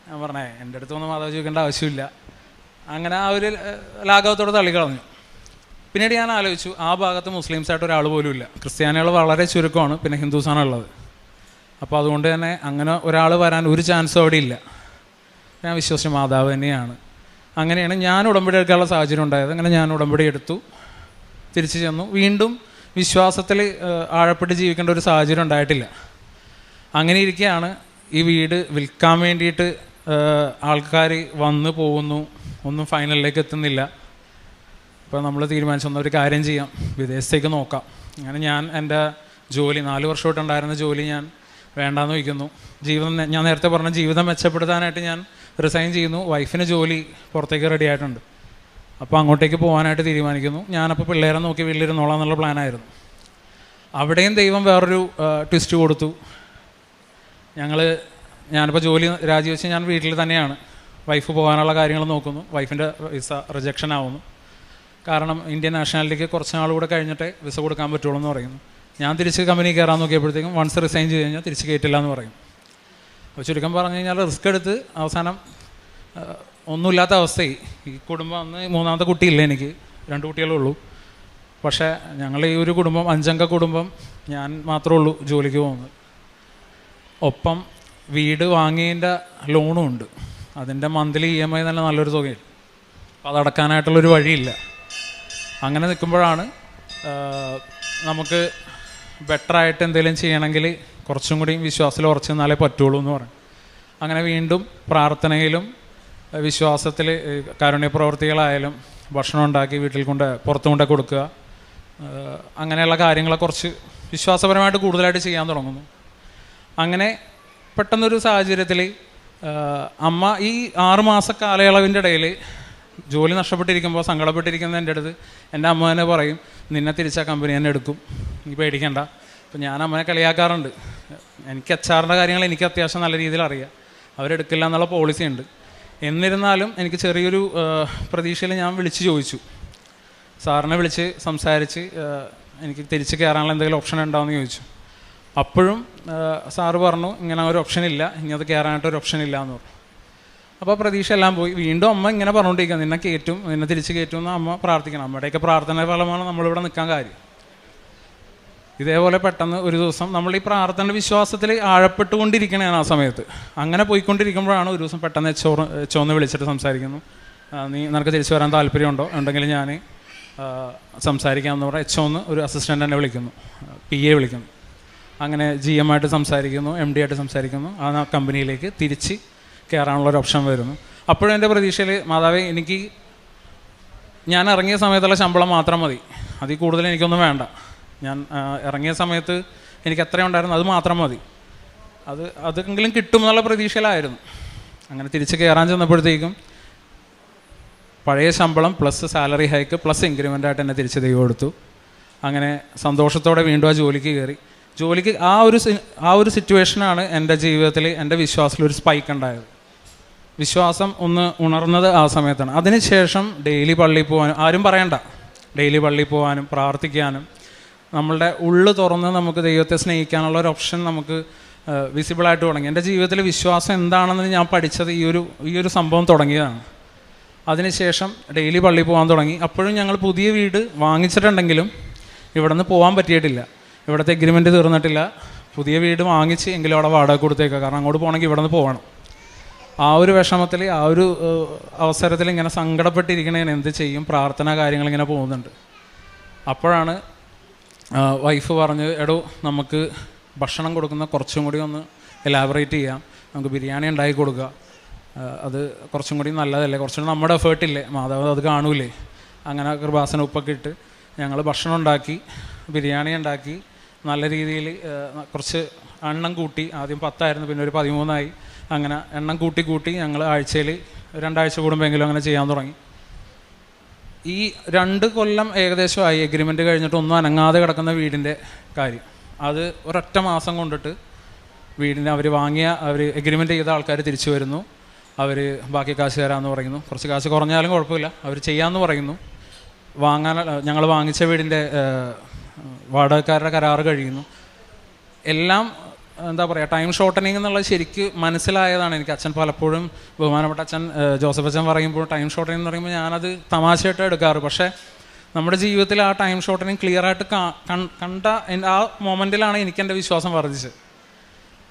D: ഞാൻ പറഞ്ഞേ, എൻ്റെ അടുത്ത് വന്ന് മാതാവ് ചോദിക്കേണ്ട ആവശ്യമില്ല. അങ്ങനെ ആ ഒരു ലാഘവത്തോടെ തള്ളിക്കളഞ്ഞു. പിന്നീട് ഞാൻ ആലോചിച്ചു, ആ ഭാഗത്ത് മുസ്ലിംസായിട്ട് ഒരാൾ പോലും ഇല്ല. ക്രിസ്ത്യാനികൾ വളരെ ചുരുക്കമാണ്, പിന്നെ ഹിന്ദുസാണ് ഉള്ളത്. അപ്പോൾ അതുകൊണ്ട് തന്നെ അങ്ങനെ ഒരാൾ വരാൻ ഒരു ചാൻസും അവിടെ ഇല്ല. ഞാൻ വിശ്വസിച്ച മാതാവ് തന്നെയാണ്. അങ്ങനെയാണ് ഞാൻ ഉടമ്പടി എടുക്കാനുള്ള സാഹചര്യം ഉണ്ടായത്. അങ്ങനെ ഞാൻ ഉടമ്പടി എടുത്തു, തിരിച്ചു ചെന്നു. വീണ്ടും വിശ്വാസത്തിൽ ആഴപ്പെട്ട് ജീവിക്കേണ്ട ഒരു സാഹചര്യം ഉണ്ടായിട്ടില്ല. അങ്ങനെ ഇരിക്കുകയാണ് ഈ വീട് വിൽക്കാൻ വേണ്ടിയിട്ട് ആൾക്കാർ വന്നു പോകുന്നു, ഒന്നും ഫൈനലിലേക്ക് എത്തുന്നില്ല. അപ്പോൾ നമ്മൾ തീരുമാനിച്ചൊന്നും ഒരു കാര്യം ചെയ്യാം, വിദേശത്തേക്ക് നോക്കാം. അങ്ങനെ ഞാൻ എൻ്റെ ജോലി 4 വർഷമായിട്ടുണ്ടായിരുന്ന ജോലി ഞാൻ വേണ്ടാന്ന് വയ്ക്കുന്നു. ഞാൻ നേരത്തെ പറഞ്ഞ ജീവിതം മെച്ചപ്പെടുത്താനായിട്ട് ഞാൻ റിസൈൻ ചെയ്യുന്നു. വൈഫിന് ജോലി പുറത്തേക്ക് റെഡി ആയിട്ടുണ്ട്. അപ്പോൾ അങ്ങോട്ടേക്ക് പോകാനായിട്ട് തീരുമാനിക്കുന്നു. ഞാനപ്പോൾ പിള്ളേരെ നോക്കി വീട്ടിലിരുന്നോളാം എന്നുള്ള പ്ലാനായിരുന്നു. അവിടെയും ദൈവം വേറൊരു ട്വിസ്റ്റ് കൊടുത്തു. ഞാനിപ്പോൾ ജോലി രാജിവെച്ച് ഞാൻ വീട്ടിൽ തന്നെയാണ്. വൈഫ് പോകാനുള്ള കാര്യങ്ങൾ നോക്കുന്നു. വൈഫിൻ്റെ വിസ റിജക്ഷൻ ആവുന്നു. കാരണം ഇന്ത്യൻ നാഷണാലിറ്റിക്ക് കുറച്ച് നാൾ കൂടെ കഴിഞ്ഞിട്ടേ വിസ കൊടുക്കാൻ പറ്റുള്ളൂ എന്ന് പറയുന്നു. ഞാൻ തിരിച്ച് കമ്പനി കയറാൻ നോക്കിയപ്പോഴത്തേക്കും വൺസ് റിസൈൻ ചെയ്ത് കഴിഞ്ഞാൽ തിരിച്ച് കയറ്റില്ല എന്ന് പറയും. അപ്പോൾ ചുരുക്കം പറഞ്ഞു കഴിഞ്ഞാൽ റിസ്ക് എടുത്ത് അവസാനം ഒന്നുമില്ലാത്ത അവസ്ഥയായി. ഈ കുടുംബം അന്ന് 3ാമത്തെ കുട്ടിയില്ല, എനിക്ക് 2 കുട്ടികളേ ഉള്ളൂ. പക്ഷേ ഞങ്ങൾ ഈ ഒരു കുടുംബം 5-അംഗ കുടുംബം, ഞാൻ മാത്രമേ ഉള്ളൂ ജോലിക്ക് പോകുന്നത്. ഒപ്പം വീട് വാങ്ങിയതിൻ്റെ ലോണും ഉണ്ട്. അതിൻ്റെ മന്ത്ലി EMI തന്നെ നല്ലൊരു തുകയിൽ. അപ്പോൾ അതടക്കാനായിട്ടുള്ളൊരു വഴിയില്ല. അങ്ങനെ നിൽക്കുമ്പോഴാണ് നമുക്ക് ബെറ്ററായിട്ട് എന്തെങ്കിലും ചെയ്യണമെങ്കിൽ കുറച്ചും കൂടി വിശ്വാസത്തിൽ ഉറച്ചു നിന്നാലേ പറ്റുള്ളൂ എന്ന് പറയും. അങ്ങനെ വീണ്ടും പ്രാർത്ഥനയിലും വിശ്വാസത്തിൽ കാരുണ്യ പ്രവർത്തികളായാലും ഭക്ഷണം ഉണ്ടാക്കി വീട്ടിൽ പുറത്തു കൊണ്ടേ കൊടുക്കുക, അങ്ങനെയുള്ള കാര്യങ്ങളെ കുറച്ച് വിശ്വാസപരമായിട്ട് കൂടുതലായിട്ട് ചെയ്യാൻ തുടങ്ങുന്നു. അങ്ങനെ പെട്ടെന്നൊരു സാഹചര്യത്തിൽ അമ്മ ഈ 6 മാസ കാലയളവിൻ്റെ ഇടയിൽ ജോലി നഷ്ടപ്പെട്ടിരിക്കുമ്പോൾ സങ്കടപ്പെട്ടിരിക്കുന്ന എൻ്റെ അടുത്ത് എൻ്റെ അമ്മ തന്നെ പറയും, നിന്നെ തിരിച്ചാൽ കമ്പനി തന്നെ എടുക്കും, നീ പേടിക്കണ്ട. അപ്പോൾ ഞാൻ അമ്മനെ കളിയാക്കാറുണ്ട്. എനിക്ക് HR-ൻ്റെ കാര്യങ്ങൾ എനിക്ക് അത്യാവശ്യം നല്ല രീതിയിൽ അറിയാം, അവരെടുക്കില്ല എന്നുള്ള പോളിസി ഉണ്ട്. എന്നിരുന്നാലും എനിക്ക് ചെറിയൊരു പ്രതീക്ഷയിൽ ഞാൻ വിളിച്ച് ചോദിച്ചു, സാറിനെ വിളിച്ച് സംസാരിച്ച് എനിക്ക് തിരിച്ച് കയറാനുള്ള എന്തെങ്കിലും ഓപ്ഷൻ ഉണ്ടാവുമെന്ന് ചോദിച്ചു. അപ്പോഴും സാറ് പറഞ്ഞു, ഇങ്ങനെ ഒരു ഓപ്ഷൻ ഇല്ല, ഇനി അത് കയറാനായിട്ടൊരു ഓപ്ഷൻ ഇല്ല എന്ന് പറഞ്ഞു. അപ്പോൾ പ്രതീക്ഷ എല്ലാം പോയി. വീണ്ടും അമ്മ ഇങ്ങനെ പറഞ്ഞുകൊണ്ടിരിക്കുക, നിന്നെ കയറ്റും, നിന്നെ തിരിച്ച് കയറ്റും എന്ന് അമ്മ പ്രാർത്ഥിക്കണം. അമ്മയുടെയൊക്കെ പ്രാർത്ഥന ഫലമാണ് നമ്മളിവിടെ നിൽക്കാൻ കാര്യം. ഇതേപോലെ പെട്ടെന്ന് ഒരു ദിവസം നമ്മൾ ഈ പ്രാർത്ഥന വിശ്വാസത്തിൽ ആഴപ്പെട്ടുകൊണ്ടിരിക്കണതാണ് ആ സമയത്ത്. അങ്ങനെ പോയിക്കൊണ്ടിരിക്കുമ്പോഴാണ് ഒരു ദിവസം പെട്ടെന്ന് എച്ച് വിളിച്ചിട്ട് സംസാരിക്കുന്നു, നിനക്ക് തിരിച്ചു വരാൻ താല്പര്യമുണ്ടോ, ഉണ്ടെങ്കിൽ ഞാൻ സംസാരിക്കാമെന്ന് പറഞ്ഞാൽ എച്ച് ഒരു അസിസ്റ്റൻ്റ് എന്നെ വിളിക്കുന്നു, PA വിളിക്കുന്നു. അങ്ങനെ GM ആയിട്ട് സംസാരിക്കുന്നു, MD ആയിട്ട് സംസാരിക്കുന്നു. ആ കമ്പനിയിലേക്ക് തിരിച്ച് കയറാനുള്ളൊരു ഓപ്ഷൻ വരുന്നു. അപ്പോഴും എൻ്റെ പ്രതീക്ഷയിൽ, മാതാവേ എനിക്ക് ഞാൻ ഇറങ്ങിയ സമയത്തുള്ള ശമ്പളം മാത്രം മതി, അതിൽ കൂടുതൽ എനിക്കൊന്നും വേണ്ട. ഞാൻ ഇറങ്ങിയ സമയത്ത് എനിക്ക് എത്രയും ഉണ്ടായിരുന്നു അത് മാത്രം മതി, അതെങ്കിലും കിട്ടുമെന്നുള്ള പ്രതീക്ഷയിലായിരുന്നു. അങ്ങനെ തിരിച്ച് കയറാൻ ചെന്നപ്പോഴത്തേക്കും പഴയ ശമ്പളം പ്ലസ് സാലറി ഹൈക്ക് പ്ലസ് ഇൻക്രിമെൻ്റായിട്ട് എന്നെ തിരിച്ച് ദൈവം കൊടുത്തു. അങ്ങനെ സന്തോഷത്തോടെ വീണ്ടും ആ ജോലിക്ക് കയറി. ജോലിക്ക് ആ ഒരു സിറ്റുവേഷനാണ് എൻ്റെ ജീവിതത്തിൽ എൻ്റെ വിശ്വാസത്തിലൊരു സ്പൈക്ക് ഉണ്ടായത്. വിശ്വാസം ഒന്ന് ഉണർന്നത് ആ സമയത്താണ്. അതിനുശേഷം ഡെയിലി പള്ളിയിൽ പോകാനും, ആരും പറയണ്ട, ഡെയിലി പള്ളിയിൽ പോകാനും പ്രാർത്ഥിക്കാനും നമ്മളുടെ ഉള്ളു തുറന്ന് നമുക്ക് ദൈവത്തെ സ്നേഹിക്കാനുള്ള ഒരു ഓപ്ഷൻ നമുക്ക് വിസിബിളായിട്ട് തുടങ്ങി. എൻ്റെ ജീവിതത്തിൽ വിശ്വാസം എന്താണെന്ന് ഞാൻ പഠിച്ചത് ഈ ഒരു സംഭവം തുടങ്ങിയതാണ്. അതിനുശേഷം ഡെയിലി പള്ളിയിൽ പോകാൻ തുടങ്ങി. അപ്പോഴും ഞങ്ങൾ പുതിയ വീട് വാങ്ങിച്ചിട്ടുണ്ടെങ്കിലും ഇവിടെ നിന്ന് പോകാൻ പറ്റിയിട്ടില്ല. ഇവിടുത്തെ എഗ്രിമെൻറ്റ് തീർന്നിട്ടില്ല. പുതിയ വീട് വാങ്ങിച്ച് എങ്കിലും അവിടെ വാടക കൊടുത്തേക്കുക, കാരണം അങ്ങോട്ട് പോകണമെങ്കിൽ ഇവിടെ നിന്ന് പോകണം. ആ ഒരു വിഷമത്തിൽ, ആ ഒരു അവസരത്തിൽ ഇങ്ങനെ സങ്കടപ്പെട്ടിരിക്കണേന് എന്ത് ചെയ്യും, പ്രാർത്ഥനാ കാര്യങ്ങളിങ്ങനെ പോകുന്നുണ്ട്. അപ്പോഴാണ് വൈഫ് പറഞ്ഞ്, എടോ നമുക്ക് ഭക്ഷണം കൊടുക്കുന്ന കുറച്ചും കൂടി ഒന്ന് എലാബറേറ്റ് ചെയ്യാം, നമുക്ക് ബിരിയാണി ഉണ്ടാക്കി കൊടുക്കുക, അത് കുറച്ചും കൂടി നല്ലതല്ലേ, കുറച്ചും കൂടി നമ്മുടെ എഫേർട്ടില്ലേ, മാതാവ് അത് കാണൂലേ. അങ്ങനെ കൃപാസന ഉപ്പൊക്കെ ഇട്ട് ഞങ്ങൾ ഭക്ഷണം ഉണ്ടാക്കി, ബിരിയാണി ഉണ്ടാക്കി, നല്ല രീതിയിൽ കുറച്ച് എണ്ണം കൂട്ടി. ആദ്യം 10 ആയിരുന്നു, പിന്നെ ഒരു 13 ആയി. അങ്ങനെ എണ്ണം കൂട്ടി ഞങ്ങൾ ആഴ്ചയിൽ 2 ആഴ്ച കൂടുമ്പോഴെങ്കിലും അങ്ങനെ ചെയ്യാൻ തുടങ്ങി. ഈ 2 കൊല്ലം ഏകദേശമായി എഗ്രിമെൻറ്റ് കഴിഞ്ഞിട്ട് ഒന്നും അനങ്ങാതെ കിടക്കുന്ന വീടിൻ്റെ കാര്യം. അത് ഒരൊറ്റ മാസം കൊണ്ടിട്ട് വീടിന് അവർ എഗ്രിമെൻറ്റ് ചെയ്ത ആൾക്കാർ തിരിച്ചു വരുന്നു. അവർ ബാക്കി കാശ് തരാമെന്ന് പറയുന്നു. കുറച്ച് കാശ് കുറഞ്ഞാലും കുഴപ്പമില്ല, അവർ ചെയ്യാമെന്ന് പറയുന്നു. ഞങ്ങൾ വാങ്ങിച്ച വീടിൻ്റെ വാടകക്കാരുടെ കരാറ് കഴിയുന്നു. എല്ലാം എന്താ പറയുക, ടൈം ഷോർട്ടനിങ് എന്നുള്ളത് ശരിക്ക് മനസ്സിലായതാണ് എനിക്ക്. അച്ഛൻ പലപ്പോഴും, ബഹുമാനപ്പെട്ട അച്ഛൻ ജോസഫ് അച്ഛൻ പറയുമ്പോൾ ടൈം ഷോർട്ടനിങ് എന്ന് പറയുമ്പോൾ ഞാനത് തമാശയായിട്ട് എടുക്കാറ്. പക്ഷേ നമ്മുടെ ജീവിതത്തിൽ ആ ടൈം ഷോർട്ടനിങ് ക്ലിയറായിട്ട് കണ്ട ആ മൊമെൻറ്റിലാണ് എനിക്ക് എൻ്റെ വിശ്വാസം വർദ്ധിച്ചത്.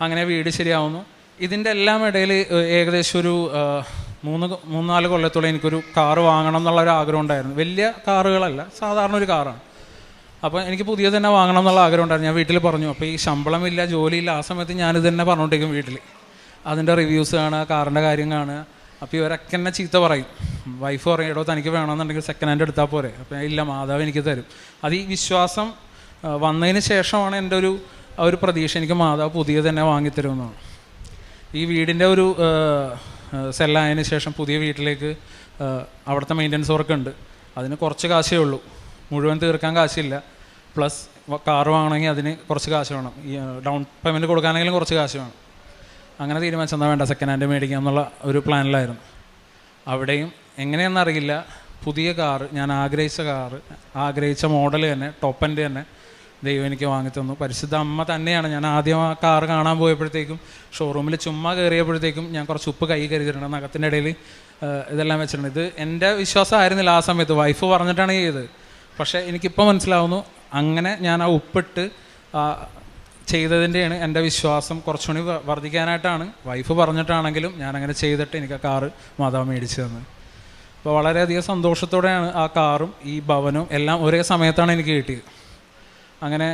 D: അങ്ങനെ വീട് ശരിയാവുന്നു. ഇതിൻ്റെ എല്ലാം ഇടയിൽ ഏകദേശം ഒരു 3-4 കൊല്ലത്തോളം എനിക്കൊരു കാറ് വാങ്ങണം എന്നുള്ളൊരു ആഗ്രഹം ഉണ്ടായിരുന്നു. വലിയ കാറുകളല്ല, സാധാരണ ഒരു കാറാണ്. അപ്പോൾ എനിക്ക് പുതിയത് തന്നെ വാങ്ങണം എന്നുള്ള ആഗ്രഹം ഉണ്ടായിരുന്നു. ഞാൻ വീട്ടിൽ പറഞ്ഞു. അപ്പോൾ ഈ ശമ്പളമില്ല, ജോലിയില്ല, ആ സമയത്ത് ഞാനിത് തന്നെ പറഞ്ഞുകൊണ്ടിരിക്കും വീട്ടിൽ. അതിൻ്റെ റിവ്യൂസ് കാണുക, കാറിൻ്റെ കാര്യം കാണുക. അപ്പോൾ ഇവരൊക്കെ എന്നെ ചീത്ത പറയും. വൈഫ് പറയും, എടോ തനിക്ക് വേണമെന്നുണ്ടെങ്കിൽ സെക്കൻഡ് ഹാൻഡ് എടുത്താൽ പോരെ. അപ്പോൾ ഇല്ല, മാതാവ് എനിക്ക് തരും. അത് ഈ വിശ്വാസം വന്നതിന് ശേഷമാണ് എൻ്റെ ഒരു പ്രതീക്ഷ, എനിക്ക് മാതാവ് പുതിയത് തന്നെ വാങ്ങിത്തരുമെന്നാണ്. ഈ വീടിൻ്റെ ഒരു സെല്ലായതിനു ശേഷം പുതിയ വീട്ടിലേക്ക് അവിടുത്തെ മെയിൻ്റനൻസ് വർക്ക് ഉണ്ട്. അതിന് കുറച്ച് കാശേ ഉള്ളൂ, മുഴുവൻ തീർക്കാൻ കാശില്ല. പ്ലസ് കാർ വാങ്ങണമെങ്കിൽ അതിന് കുറച്ച് കാശ് വേണം, ഈ ഡൗൺ പേയ്മെൻറ്റ് കൊടുക്കാനെങ്കിലും കുറച്ച് കാശ് വേണം. അങ്ങനെ തീരുമാനിച്ചെന്നാൽ വേണ്ട, സെക്കൻഡ് ഹാൻഡ് മേടിക്കാം എന്നുള്ള ഒരു പ്ലാനിലായിരുന്നു. അവിടെയും എങ്ങനെയെന്നറിയില്ല, പുതിയ കാറ്, ഞാൻ ആഗ്രഹിച്ച മോഡൽ തന്നെ, ടോപ്പ് എൻഡ് തന്നെ ദൈവം എനിക്ക് വാങ്ങിത്തന്നു. പരിശുദ്ധ അമ്മ തന്നെയാണ്. ഞാൻ ആദ്യം ആ കാറ് കാണാൻ പോയപ്പോഴത്തേക്കും ഷോറൂമിൽ ചുമ്മാ കയറിയപ്പോഴത്തേക്കും ഞാൻ കുറച്ച് ഉപ്പ് കൈ കരുതിയിട്ടുണ്ട്, നഖത്തിൻ്റെ ഇടയിൽ ഇതെല്ലാം വെച്ചിട്ടുണ്ട്. ഇത് എൻ്റെ വിശ്വാസമായിരുന്നില്ല ആ സമയത്ത്, വൈഫ് പറഞ്ഞിട്ടാണ് ചെയ്തത്. പക്ഷേ എനിക്കിപ്പോൾ മനസ്സിലാവുന്നു, അങ്ങനെ ഞാൻ ആ ഉപ്പിട്ട് ചെയ്തതിൻ്റെയാണ് എൻ്റെ വിശ്വാസം കുറച്ചുകൂടി വർദ്ധിക്കാനായിട്ടാണ്. വൈഫ് പറഞ്ഞിട്ടാണെങ്കിലും ഞാനങ്ങനെ ചെയ്തിട്ട് എനിക്ക് ആ കാറ് മാതാവ് മേടിച്ചു തന്നത്. അപ്പോൾ വളരെയധികം സന്തോഷത്തോടെയാണ് ആ കാറും ഈ ഭവനവും എല്ലാം ഒരേ സമയത്താണ് എനിക്ക് കിട്ടിയത്. അങ്ങനെ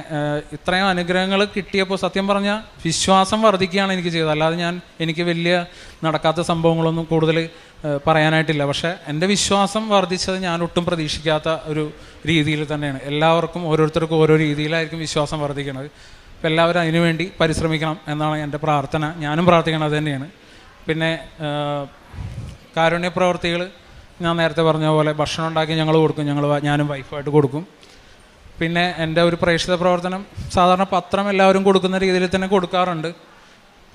D: ഇത്രയും അനുഗ്രഹങ്ങൾ കിട്ടിയപ്പോൾ സത്യം പറഞ്ഞാൽ വിശ്വാസം വർദ്ധിക്കുകയാണ് എനിക്ക് ചെയ്തത്. അല്ലാതെ എനിക്ക് വലിയ നടക്കാത്ത സംഭവങ്ങളൊന്നും കൂടുതൽ പറയാനായിട്ടില്ല. പക്ഷേ എൻ്റെ വിശ്വാസം വർദ്ധിച്ചത് ഞാൻ ഒട്ടും പ്രതീക്ഷിക്കാത്ത ഒരു രീതിയിൽ തന്നെയാണ്. എല്ലാവർക്കും ഓരോരുത്തർക്കും ഓരോ രീതിയിലായിരിക്കും വിശ്വാസം വർദ്ധിക്കുന്നത്. അപ്പോൾ എല്ലാവരും അതിനുവേണ്ടി പരിശ്രമിക്കണം എന്നാണ് എൻ്റെ പ്രാർത്ഥന. ഞാനും പ്രാർത്ഥിക്കണം അത് തന്നെയാണ്. പിന്നെ കാരുണ്യ പ്രവർത്തികൾ ഞാൻ നേരത്തെ പറഞ്ഞ പോലെ ഭക്ഷണം ഉണ്ടാക്കി ഞങ്ങൾ കൊടുക്കും, ഞാനും വൈഫായിട്ട് കൊടുക്കും. പിന്നെ എൻ്റെ ഒരു പ്രേക്ഷിത പ്രവർത്തനം സാധാരണ പത്രം എല്ലാവരും കൊടുക്കുന്ന രീതിയിൽ തന്നെ കൊടുക്കാറുണ്ട്.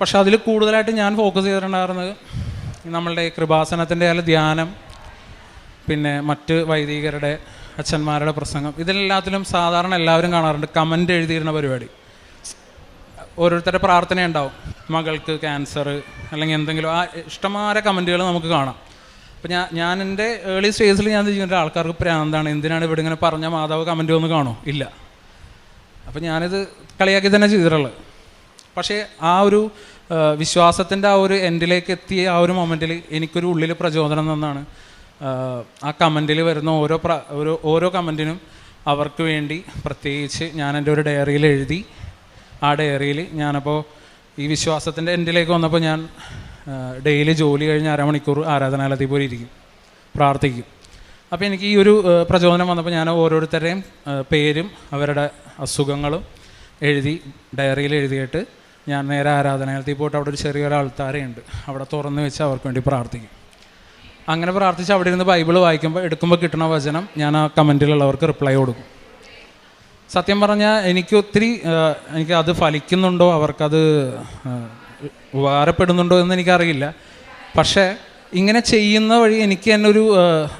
D: പക്ഷെ അതിൽ കൂടുതലായിട്ട് ഞാൻ ഫോക്കസ് ചെയ്തിട്ടുണ്ടായിരുന്നത് നമ്മളുടെ കൃപാസനത്തിൻ്റെ ധ്യാനം, പിന്നെ മറ്റ് വൈദികരുടെ അച്ഛന്മാരുടെ പ്രസംഗം, ഇതിലെല്ലാത്തിലും സാധാരണ എല്ലാവരും കാണാറുണ്ട് കമൻ്റ് എഴുതിയിരുന്ന പരിപാടി. ഓരോരുത്തരുടെ പ്രാർത്ഥന ഉണ്ടാവും, മകൾക്ക് ക്യാൻസർ അല്ലെങ്കിൽ എന്തെങ്കിലും, ആ ഇഷ്ടംമാരെ കമൻറ്റുകൾ നമുക്ക് കാണാം. അപ്പോൾ ഞാൻ എൻ്റെ ഏർലി സ്റ്റേജിൽ ഞാൻ ചെയ്യുന്ന ആൾക്കാർക്ക് പ്രാന്താണ്, എന്തിനാണ് ഇവിടെ ഇങ്ങനെ പറഞ്ഞ മാതാവ് കമൻറ്റ് ഒന്ന് കാണോ? ഇല്ല. അപ്പോൾ ഞാനിത് കളിയാക്കി തന്നെ ചെയ്തിട്ടുള്ളത്. പക്ഷേ ആ ഒരു വിശ്വാസത്തിൻ്റെ ആ ഒരു എൻഡിലേക്ക് എത്തിയ ആ ഒരു മൊമെൻറ്റിൽ എനിക്കൊരു ഉള്ളിൽ പ്രചോദനം തന്നാണ് ആ കമൻറ്റിൽ വരുന്ന ഓരോ കമൻറ്റിനും അവർക്ക് വേണ്ടി പ്രത്യേകിച്ച് ഞാൻ എൻ്റെ ഒരു ഡയറിയിൽ എഴുതി. ആ ഡയറിയിൽ ഞാനപ്പോൾ ഈ വിശ്വാസത്തിൻ്റെ എൻഡിലേക്ക് വന്നപ്പോൾ ഞാൻ ഡെയിലി ജോലി കഴിഞ്ഞ് അരമണിക്കൂർ ആരാധനാലയത്തിൽ പോയി ഇരിക്കും, പ്രാർത്ഥിക്കും. അപ്പോൾ എനിക്ക് ഈ ഒരു പ്രചോദനം വന്നപ്പോൾ ഞാൻ ഓരോരുത്തരുടെയും പേരും അവരുടെ അസുഖങ്ങളും ഡയറിയിൽ എഴുതിയിട്ട് ഞാൻ നേരെ ആരാധനാലയത്തിൽ പോയിട്ട് അവിടെ ഒരു ചെറിയൊരു ആൾത്താരയുണ്ട്, അവിടെ തുറന്ന് വെച്ച് അവർക്ക് വേണ്ടി പ്രാർത്ഥിക്കും. അങ്ങനെ പ്രാർത്ഥിച്ച് അവിടെ ഇരുന്ന് ബൈബിൾ എടുക്കുമ്പോൾ കിട്ടുന്ന വചനം ഞാൻ ആ കമൻറ്റിലുള്ളവർക്ക് റിപ്ലൈ കൊടുക്കും. സത്യം പറഞ്ഞാൽ എനിക്ക് അത് ഫലിക്കുന്നുണ്ടോ, അവർക്കത് ഉപകാരപ്പെടുന്നുണ്ടോ എന്ന് എനിക്കറിയില്ല. പക്ഷേ ഇങ്ങനെ ചെയ്യുന്ന വഴി എനിക്ക് തന്നെ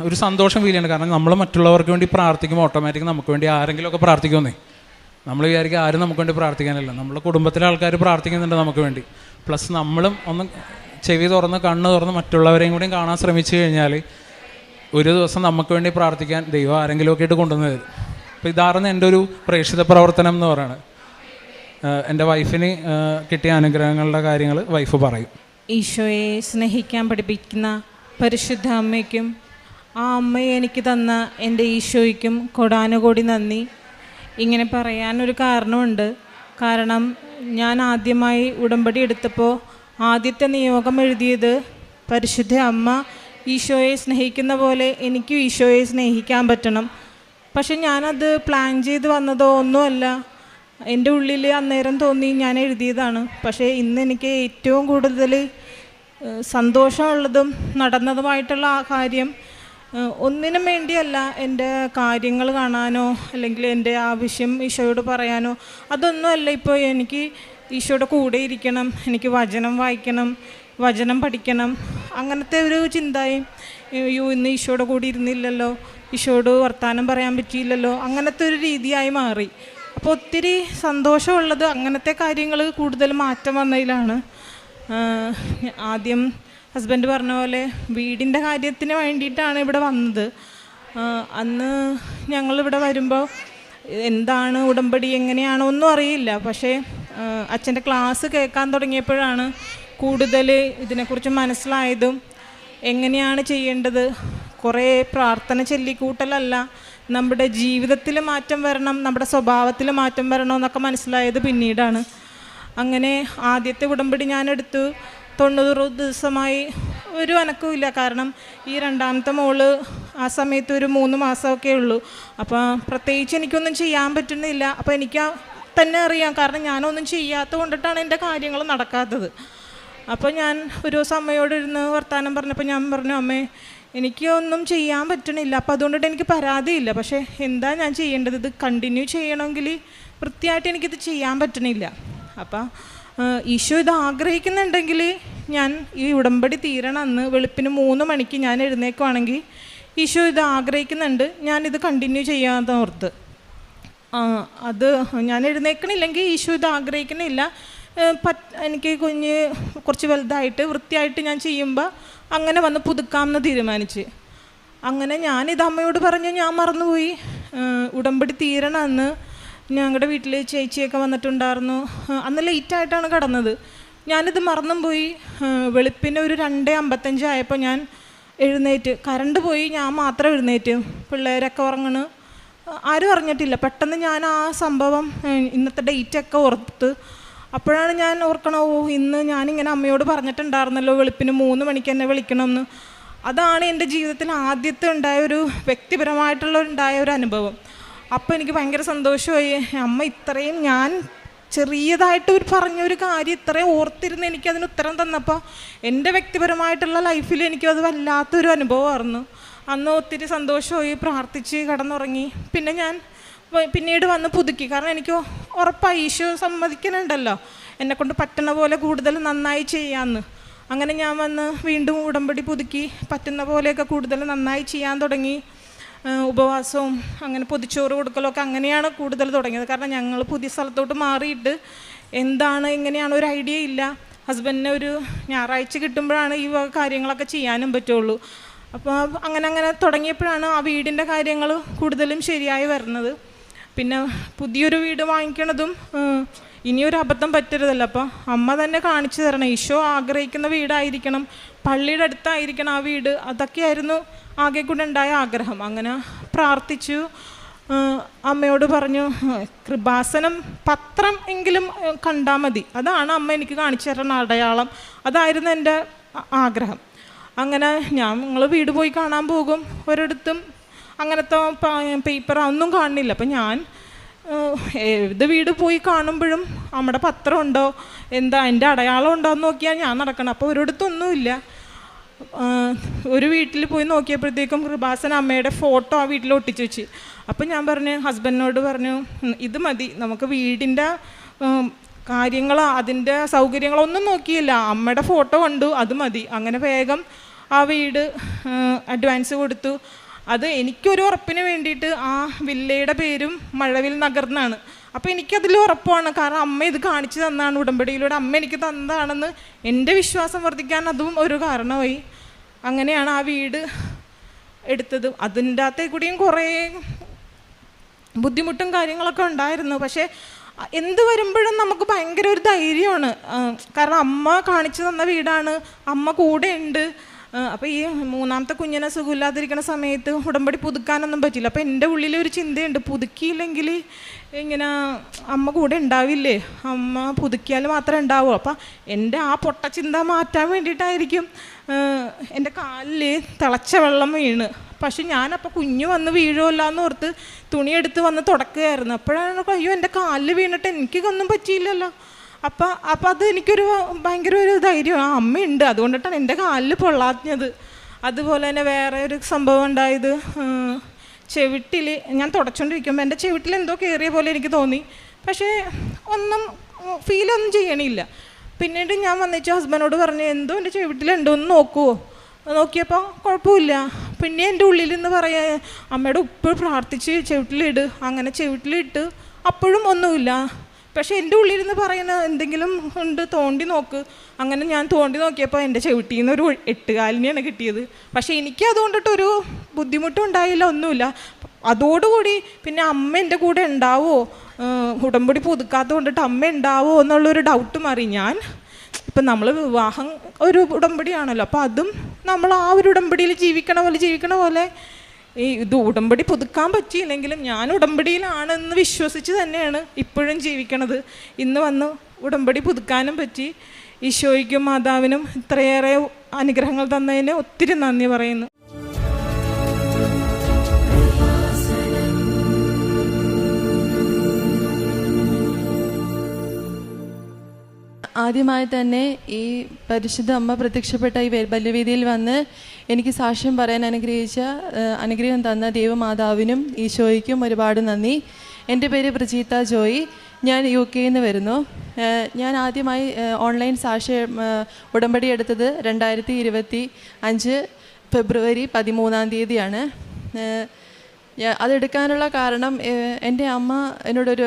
D: ഒരു സന്തോഷം ഫീൽ ചെയ്യുന്നുണ്ട്. കാരണം നമ്മൾ മറ്റുള്ളവർക്ക് വേണ്ടി പ്രാർത്ഥിക്കുമ്പോൾ ഓട്ടോമാറ്റിക് നമുക്ക് വേണ്ടി ആരെങ്കിലുമൊക്കെ പ്രാർത്ഥിക്കുമെന്നേ. നമ്മൾ വിചാരിക്കും ആരും നമുക്ക് വേണ്ടി പ്രാർത്ഥിക്കാനില്ല, നമ്മളെ കുടുംബത്തിലെ ആൾക്കാർ പ്രാർത്ഥിക്കുന്നുണ്ട് നമുക്ക് വേണ്ടി. പ്ലസ് നമ്മളും ഒന്ന് ചെവി തുറന്ന് കണ്ണ് തുറന്ന് മറ്റുള്ളവരെയും കൂടിയും കാണാൻ ശ്രമിച്ചു കഴിഞ്ഞാൽ ഒരു ദിവസം നമുക്ക് വേണ്ടി പ്രാർത്ഥിക്കാൻ ദൈവം ആരെങ്കിലുമൊക്കെ ആയിട്ട് കൊണ്ടുവന്ന് തരും. അപ്പോൾ ഇതായിരുന്നു എൻ്റെ ഒരു പ്രേക്ഷിത പ്രവർത്തനം എന്ന് പറയുന്നത്. എൻ്റെ വൈഫിന് കിട്ടിയ അനുഗ്രഹങ്ങളുടെ കാര്യങ്ങൾ വൈഫ് പറയും.
E: ഈശോയെ സ്നേഹിക്കാൻ പഠിപ്പിക്കുന്ന പരിശുദ്ധ അമ്മയ്ക്കും ആ അമ്മയെ എനിക്ക് തന്ന എൻ്റെ ഈശോയ്ക്കും കോടാനുകോടി നന്ദി. ഇങ്ങനെ പറയാനൊരു കാരണമുണ്ട്. കാരണം ഞാൻ ആദ്യമായി ഉടമ്പടി എടുത്തപ്പോൾ ആദ്യത്തെ നിയോഗം എഴുതിയത് പരിശുദ്ധ അമ്മ ഈശോയെ സ്നേഹിക്കുന്ന പോലെ എനിക്കും ഈശോയെ സ്നേഹിക്കാൻ പറ്റണം. പക്ഷെ ഞാനത് പ്ലാൻ ചെയ്ത് വന്നതോ ഒന്നുമല്ല, എൻ്റെ ഉള്ളിൽ അന്നേരം തോന്നി ഞാൻ എഴുതിയതാണ്. പക്ഷേ ഇന്ന് എനിക്ക് ഏറ്റവും കൂടുതൽ സന്തോഷമുള്ളതും നടന്നതുമായിട്ടുള്ള ആ കാര്യം ഒന്നിനും വേണ്ടിയല്ല, എൻ്റെ കാര്യങ്ങൾ കാണാനോ അല്ലെങ്കിൽ എൻ്റെ ആവശ്യം ഈശോയോട് പറയാനോ അതൊന്നുമല്ല. ഇപ്പോൾ എനിക്ക് ഈശോയുടെ കൂടെ ഇരിക്കണം, എനിക്ക് വചനം വായിക്കണം, വചനം പഠിക്കണം, അങ്ങനത്തെ ഒരു ചിന്തയും ഇന്ന് ഈശോയുടെ കൂടെ ഇരുന്നില്ലല്ലോ, ഈശോയോട് വർത്താനം പറയാൻ പറ്റിയില്ലല്ലോ, അങ്ങനത്തെ ഒരു രീതിയായി മാറി. അപ്പോൾ ഒത്തിരി സന്തോഷമുള്ളത് അങ്ങനത്തെ കാര്യങ്ങൾ കൂടുതൽ മാറ്റം വന്നതിലാണ്. ആദ്യം ഹസ്ബൻഡ് പറഞ്ഞ പോലെ വീടിൻ്റെ കാര്യത്തിന് വേണ്ടിയിട്ടാണ് ഇവിടെ വന്നത്. അന്ന് ഞങ്ങളിവിടെ വരുമ്പോൾ എന്താണ് ഉടമ്പടി എങ്ങനെയാണോ ഒന്നും അറിയില്ല. പക്ഷേ അച്ഛൻ്റെ ക്ലാസ് കേൾക്കാൻ തുടങ്ങിയപ്പോഴാണ് കൂടുതൽ ഇതിനെക്കുറിച്ച് മനസ്സിലായതും എങ്ങനെയാണ് ചെയ്യേണ്ടത്. കുറേ പ്രാർത്ഥന ചൊല്ലിക്കൂട്ടലല്ല, നമ്മുടെ ജീവിതത്തിൽ മാറ്റം വരണം, നമ്മുടെ സ്വഭാവത്തിൽ മാറ്റം വരണം എന്നൊക്കെ മനസ്സിലായത് പിന്നീടാണ്. അങ്ങനെ ആദ്യത്തെ ഉടമ്പടി ഞാനെടുത്തു. 90 ദിവസമായി ഒരു അനക്കമില്ല. കാരണം ഈ രണ്ടാമത്തെ മോള് ആ സമയത്ത് ഒരു 3 മാസമൊക്കെ ഉള്ളൂ. അപ്പോൾ പ്രത്യേകിച്ച് എനിക്കൊന്നും ചെയ്യാൻ പറ്റുന്നില്ല. അപ്പോൾ എനിക്ക് തന്നെ അറിയാം, കാരണം ഞാനൊന്നും ചെയ്യാത്ത കൊണ്ടിട്ടാണ് എൻ്റെ കാര്യങ്ങൾ നടക്കാത്തത്. അപ്പോൾ ഞാൻ ഒരു ദിവസം അമ്മയോടിരുന്ന് വർത്താനം പറഞ്ഞപ്പോൾ ഞാൻ പറഞ്ഞു, അമ്മേ എനിക്കൊന്നും ചെയ്യാൻ പറ്റണില്ല, അപ്പോൾ അതുകൊണ്ടിട്ട് എനിക്ക് പരാതിയില്ല. പക്ഷേ എന്താ ഞാൻ ചെയ്യേണ്ടത്? ഇത് കണ്ടിന്യൂ ചെയ്യണമെങ്കിൽ വൃത്തിയായിട്ട് എനിക്കിത് ചെയ്യാൻ പറ്റണില്ല. അപ്പം ഈശോ ഇത് ആഗ്രഹിക്കുന്നുണ്ടെങ്കിൽ ഞാൻ ഈ ഉടമ്പടി തീരണം അന്ന് വെളുപ്പിന് 3 മണിക്ക് ഞാൻ എഴുന്നേക്കുവാണെങ്കിൽ ഈശോ ഇത് ആഗ്രഹിക്കുന്നുണ്ട്, ഞാനിത് കണ്ടിന്യൂ ചെയ്യാമെന്ന് ഓർത്ത്. അത് ഞാൻ എഴുന്നേക്കണില്ലെങ്കിൽ ഈശോ ഇത് ആഗ്രഹിക്കണില്ല, എനിക്ക് കുറച്ച് വലുതായിട്ട് വൃത്തിയായിട്ട് ഞാൻ ചെയ്യുമ്പോൾ അങ്ങനെ വന്ന് പുതുക്കാമെന്ന് തീരുമാനിച്ച്. അങ്ങനെ ഞാനിത് അമ്മയോട് പറഞ്ഞു, ഞാൻ മറന്നുപോയി. ഉടമ്പടി തീരണം അന്ന് ഞങ്ങളുടെ വീട്ടിൽ ചേച്ചിയൊക്കെ വന്നിട്ടുണ്ടായിരുന്നു. അന്ന് ലേറ്റായിട്ടാണ് കിടന്നത്. ഞാനിത് മറന്നും പോയി. വെളുപ്പിന് ഒരു 2:55 ആയപ്പോൾ ഞാൻ എഴുന്നേറ്റ്. കറണ്ട് പോയി, ഞാൻ മാത്രം എഴുന്നേറ്റ്. പിള്ളേരൊക്കെ ഉറങ്ങണ്, ആരും അറിഞ്ഞിട്ടില്ല. പെട്ടെന്ന് ഞാൻ ആ സംഭവം ഇന്നത്തെ ഡേറ്റൊക്കെ ഓർത്ത് അപ്പോഴാണ് ഞാൻ ഓർക്കണോ, ഇന്ന് ഞാനിങ്ങനെ അമ്മയോട് പറഞ്ഞിട്ടുണ്ടായിരുന്നല്ലോ വെളുപ്പിന് 3 മണിക്ക് എന്നെ വിളിക്കണമെന്ന്. അതാണ് എൻ്റെ ജീവിതത്തിൽ ആദ്യത്തെ ഉണ്ടായൊരു വ്യക്തിപരമായിട്ടുള്ള ഒരു അനുഭവം. അപ്പോൾ എനിക്ക് ഭയങ്കര സന്തോഷമായി. അമ്മ ഇത്രയും ഞാൻ ചെറിയതായിട്ട് പറഞ്ഞൊരു കാര്യം ഇത്രയും ഓർത്തിരുന്ന് എനിക്കതിന് ഉത്തരം തന്നപ്പോൾ എൻ്റെ വ്യക്തിപരമായിട്ടുള്ള ലൈഫിൽ എനിക്കത് വല്ലാത്തൊരു അനുഭവമായിരുന്നു. അന്ന് ഒത്തിരി സന്തോഷമായി, പ്രാർത്ഥിച്ച് കിടന്നുറങ്ങി. പിന്നെ ഞാൻ പിന്നീട് വന്ന് പുതുക്കി. കാരണം എനിക്ക് ഉറപ്പായി ഈശോ സമ്മതിക്കുന്നുണ്ടല്ലോ എന്നെക്കൊണ്ട് പറ്റുന്ന പോലെ കൂടുതൽ നന്നായി ചെയ്യാമെന്ന്. അങ്ങനെ ഞാൻ വന്ന് വീണ്ടും ഉടമ്പടി പുതുക്കി പറ്റുന്ന പോലെയൊക്കെ കൂടുതൽ നന്നായി ചെയ്യാൻ തുടങ്ങി. ഉപവാസവും അങ്ങനെ പൊതിച്ചോറ് കൊടുക്കലൊക്കെ അങ്ങനെയാണ് കൂടുതൽ തുടങ്ങിയത്. കാരണം ഞങ്ങൾ പുതിയ സ്ഥലത്തോട്ട് മാറിയിട്ട് എങ്ങനെയാണ് ഒരു ഐഡിയ ഇല്ല. ഹസ്ബൻഡിനെ ഒരു ഞായറാഴ്ച കിട്ടുമ്പോഴാണ് ഈ കാര്യങ്ങളൊക്കെ ചെയ്യാനും പറ്റുള്ളൂ. അപ്പോൾ അങ്ങനെ തുടങ്ങിയപ്പോഴാണ് ആ വീടിൻ്റെ കാര്യങ്ങൾ കൂടുതലും ശരിയായി വരുന്നത്. പിന്നെ പുതിയൊരു വീട് വാങ്ങിക്കണതും ഇനിയൊരു അബദ്ധം പറ്റരുതല്ലോ. അപ്പോൾ അമ്മ തന്നെ കാണിച്ചു തരണം, ഈശോ ആഗ്രഹിക്കുന്ന വീടായിരിക്കണം, പള്ളിയുടെ അടുത്തായിരിക്കണം ആ വീട്. അതൊക്കെയായിരുന്നു ആകെ കൂടെ ഉണ്ടായ ആഗ്രഹം. അങ്ങനെ പ്രാർത്ഥിച്ചു, അമ്മയോട് പറഞ്ഞു കൃപാസനം പത്രം എങ്കിലും കണ്ടാൽ മതി, അതാണ് അമ്മ എനിക്ക് കാണിച്ചു തരുന്ന അടയാളം. അതായിരുന്നു എൻ്റെ ആഗ്രഹം. അങ്ങനെ ഞങ്ങൾ വീട് പോയി കാണാൻ പോകും, ഒരിടത്തും അങ്ങനത്തെ പേപ്പർ ഒന്നും കാണുന്നില്ല. അപ്പം ഞാൻ ഏത് വീട് പോയി കാണുമ്പോഴും നമ്മുടെ പത്രം ഉണ്ടോ, എൻ്റെ അടയാളം ഉണ്ടോ എന്ന് നോക്കിയാൽ ഞാൻ നടക്കണം. അപ്പോൾ ഒരിടത്തൊന്നുമില്ല. ഒരു വീട്ടിൽ പോയി നോക്കിയപ്പോഴത്തേക്കും കൃപാസന അമ്മയുടെ ഫോട്ടോ ആ വീട്ടിൽ ഒട്ടിച്ച് വെച്ച്. അപ്പം ഞാൻ പറഞ്ഞു, ഹസ്ബൻഡിനോട് പറഞ്ഞു, ഇത് മതി, നമുക്ക് വീടിൻ്റെ കാര്യങ്ങൾ അതിൻ്റെ സൗകര്യങ്ങളൊന്നും നോക്കിയില്ല, അമ്മയുടെ ഫോട്ടോ കണ്ടു, അത് മതി. അങ്ങനെ വേഗം ആ വീട് അഡ്വാൻസ് കൊടുത്തു. അത് എനിക്കൊരു ഉറപ്പിന് വേണ്ടിയിട്ട് ആ വില്ലയുടെ പേരും മഴവിൽ നഗർ എന്നാണ്. അപ്പോൾ എനിക്കതിൽ ഉറപ്പാണ്, കാരണം അമ്മ ഇത് കാണിച്ചു തന്നാണ്, ഉടമ്പടിയിലൂടെ അമ്മ എനിക്ക് തന്നതാണെന്ന് എൻ്റെ വിശ്വാസം വർദ്ധിക്കാൻ അതും ഒരു കാരണമായി. അങ്ങനെയാണ് ആ വീട് എടുത്തത്. അതിൻ്റെ അകത്തേ കൂടിയും കുറേ ബുദ്ധിമുട്ടും കാര്യങ്ങളൊക്കെ ഉണ്ടായിരുന്നു. പക്ഷേ എന്ത് വരുമ്പോഴും നമുക്ക് ഭയങ്കര ഒരു ധൈര്യമാണ്. കാരണം അമ്മ കാണിച്ചു തന്ന വീടാണ്, അമ്മ കൂടെ ഉണ്ട്. അപ്പോൾ ഈ മൂന്നാമത്തെ കുഞ്ഞിനെ സുഖമില്ലാതിരിക്കുന്ന സമയത്ത് ഉടമ്പടി പുതുക്കാനൊന്നും പറ്റില്ല. അപ്പോൾ എൻ്റെ ഉള്ളിലൊരു ചിന്തയുണ്ട്, പുതുക്കിയില്ലെങ്കിൽ ഇങ്ങനെ അമ്മ കൂടെ ഉണ്ടാവില്ലേ, അമ്മ പുതുക്കിയാൽ മാത്രമേ ഉണ്ടാവൂ. അപ്പം എൻ്റെ ആ പൊട്ടച്ചിന്ത മാറ്റാൻ വേണ്ടിയിട്ടായിരിക്കും എൻ്റെ കാലിൽ തിളച്ച വെള്ളം വീണ്. പക്ഷെ ഞാനപ്പോൾ കുഞ്ഞ് വന്ന് വീഴുമല്ല എന്നോർത്ത് തുണിയെടുത്ത് വന്ന് തുടക്കുകയായിരുന്നു. അപ്പോഴാണ് അയ്യോ എൻ്റെ കാലിൽ വീണിട്ട് എനിക്കൊന്നും പറ്റിയില്ലല്ലോ. അപ്പം അത് എനിക്കൊരു ഭയങ്കര ഒരു ധൈര്യം, ആ അമ്മയുണ്ട്, അതുകൊണ്ടിട്ടാണ് എൻ്റെ കാലിൽ പൊള്ളാഞ്ഞത്. അതുപോലെ തന്നെ വേറെ ഒരു സംഭവം ഉണ്ടായത്, ചെവിട്ടിൽ ഞാൻ തുടച്ചുകൊണ്ടിരിക്കുമ്പോൾ എൻ്റെ ചെവിട്ടിൽ എന്തോ കയറിയ പോലെ എനിക്ക് തോന്നി. പക്ഷേ ഒന്നും ഫീലൊന്നും ചെയ്യണില്ല. പിന്നീട് ഞാൻ വന്നിട്ട് ഹസ്ബൻഡിനോട് പറഞ്ഞു, എന്തോ എൻ്റെ ചെവിട്ടിലുണ്ടോ ഒന്ന് നോക്കുമോ. നോക്കിയപ്പോൾ കുഴപ്പമില്ല. പിന്നെ എൻ്റെ ഉള്ളിൽ നിന്ന് പറയാ, അമ്മയുടെ ഉപ്പ് പ്രാർത്ഥിച്ച് ചെവിട്ടിലിട്. അങ്ങനെ ചെവിട്ടിലിട്ട് അപ്പോഴും ഒന്നുമില്ല. പക്ഷേ എൻ്റെ ഉള്ളിലിരുന്ന് പറയുന്ന എന്തെങ്കിലും ഉണ്ട്, തോണ്ടി നോക്ക്. അങ്ങനെ ഞാൻ തോണ്ടി നോക്കിയപ്പോൾ എൻ്റെ ചെവിട്ടിൽ നിന്ന് ഒരു 8 കാലിനെയാണ് കിട്ടിയത്. പക്ഷേ എനിക്ക് അതുകൊണ്ടിട്ടൊരു ബുദ്ധിമുട്ടും ഉണ്ടായില്ല, ഒന്നുമില്ല. അതോടുകൂടി പിന്നെ അമ്മ എൻ്റെ കൂടെ ഉണ്ടാവുമോ, ഉടമ്പടി പുതുക്കാത്തത് കൊണ്ടിട്ട് അമ്മ ഉണ്ടാവുമോ എന്നുള്ളൊരു ഡൗട്ട് മാറി. ഞാൻ ഇപ്പം നമ്മൾ വിവാഹം ഒരു ഉടമ്പടിയാണല്ലോ, അപ്പോൾ അതും നമ്മൾ ആ ഒരു ഉടമ്പടിയിൽ ജീവിക്കണ പോലെ ഇത് ഉടമ്പടി പുതുക്കാൻ പറ്റിയില്ലെങ്കിലും ഞാൻ ഉടമ്പടിയിലാണെന്ന് വിശ്വസിച്ച് തന്നെയാണ് ഇപ്പോഴും ജീവിക്കണത്. ഇന്ന് വന്ന് ഉടമ്പടി പുതുക്കാനും പറ്റി. ഈശോയ്ക്കും മാതാവിനും ഇത്രയേറെ അനുഗ്രഹങ്ങൾ തന്നതിന് ഒത്തിരി നന്ദി പറയുന്നു.
F: ആദ്യമായി തന്നെ ഈ പരിശുദ്ധ അമ്മ പ്രത്യക്ഷപ്പെട്ട ഈ ബലിവേദിയിൽ വന്ന് എനിക്ക് സാക്ഷ്യം പറയാൻ അനുഗ്രഹം തന്ന ദൈവമാതാവിനും ഈശോയ്ക്കും ഒരുപാട് നന്ദി. എൻ്റെ പേര് പ്രജീത ജോയി, ഞാൻ UK നിന്ന് വരുന്നു. ഞാൻ ആദ്യമായി ഓൺലൈൻ ഉടമ്പടി എടുത്തത് 2025 ഫെബ്രുവരി 13 അതെടുക്കാനുള്ള കാരണം എൻ്റെ അമ്മ എന്നോടൊരു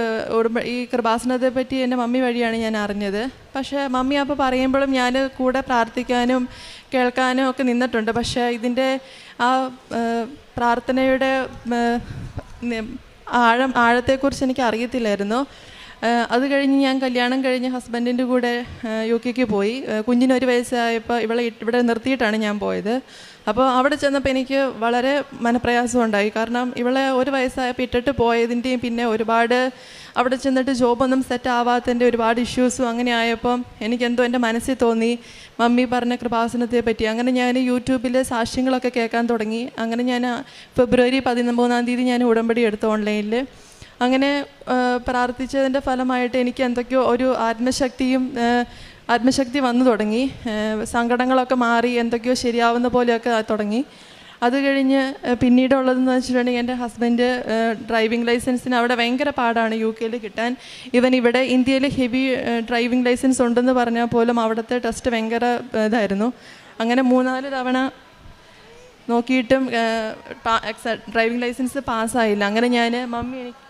F: ഈ കൃപാസനത്തെ പറ്റി എൻ്റെ മമ്മി വഴിയാണ് ഞാൻ അറിഞ്ഞത്. പക്ഷേ മമ്മി അപ്പോൾ പറയുമ്പോഴും ഞാൻ കൂടെ പ്രാർത്ഥിക്കാനും കേൾക്കാനും ഒക്കെ നിന്നിട്ടുണ്ട്. പക്ഷേ ഇതിൻ്റെ ആ പ്രാർത്ഥനയുടെ ആഴത്തെക്കുറിച്ച് എനിക്ക് അറിയത്തില്ലായിരുന്നു. അത് കഴിഞ്ഞ് ഞാൻ കല്യാണം കഴിഞ്ഞ് ഹസ്ബൻഡിൻ്റെ കൂടെ UK പോയി. കുഞ്ഞിന് 1 വയസ്സായപ്പോൾ ഇവിടെ നിർത്തിയിട്ടാണ് ഞാൻ പോയത്. അപ്പോൾ അവിടെ ചെന്നപ്പോൾ എനിക്ക് വളരെ മനപ്രയാസം ഉണ്ടായി. കാരണം ഇവളെ 1 വയസ്സായപ്പോൾ ഇട്ടിട്ട് പോയതിൻ്റെയും പിന്നെ ഒരുപാട് അവിടെ ചെന്നിട്ട് ജോബൊന്നും സെറ്റ് ആവാത്തതിൻ്റെ ഒരുപാട് ഇഷ്യൂസും അങ്ങനെ ആയപ്പം എനിക്കെന്തോ എൻ്റെ മനസ്സിൽ തോന്നി മമ്മി പറഞ്ഞ കൃപാസനത്തെ പറ്റി. അങ്ങനെ ഞാൻ യൂട്യൂബിൽ സാക്ഷ്യങ്ങളൊക്കെ കേൾക്കാൻ തുടങ്ങി. അങ്ങനെ ഞാൻ ഫെബ്രുവരി 13 ഞാൻ ഉടമ്പടി എടുത്തു ഓൺലൈനിൽ. അങ്ങനെ പ്രാർത്ഥിച്ചതിൻ്റെ ഫലമായിട്ട് എനിക്ക് എന്തൊക്കെയോ ഒരു ആത്മശക്തി വന്നു തുടങ്ങി. സങ്കടങ്ങളൊക്കെ മാറി എന്തൊക്കെയോ ശരിയാവുന്ന പോലെയൊക്കെ തുടങ്ങി. അത് കഴിഞ്ഞ് പിന്നീടുള്ളതെന്ന് വെച്ചിട്ടുണ്ടെങ്കിൽ എൻ്റെ ഹസ്ബൻഡ് ഡ്രൈവിംഗ് ലൈസൻസിന് അവിടെ ഭയങ്കര പാടാണ് UK കിട്ടാൻ. ഇവൻ ഇവിടെ ഇന്ത്യയിൽ ഹെവി ഡ്രൈവിംഗ് ലൈസൻസ് ഉണ്ടെന്ന് പറഞ്ഞാൽ പോലും അവിടുത്തെ ടെസ്റ്റ് ഭയങ്കര ഇതായിരുന്നു. അങ്ങനെ 3-4 തവണ നോക്കിയിട്ടും ഡ്രൈവിംഗ് ലൈസൻസ് പാസ്സായില്ല. അങ്ങനെ ഞാൻ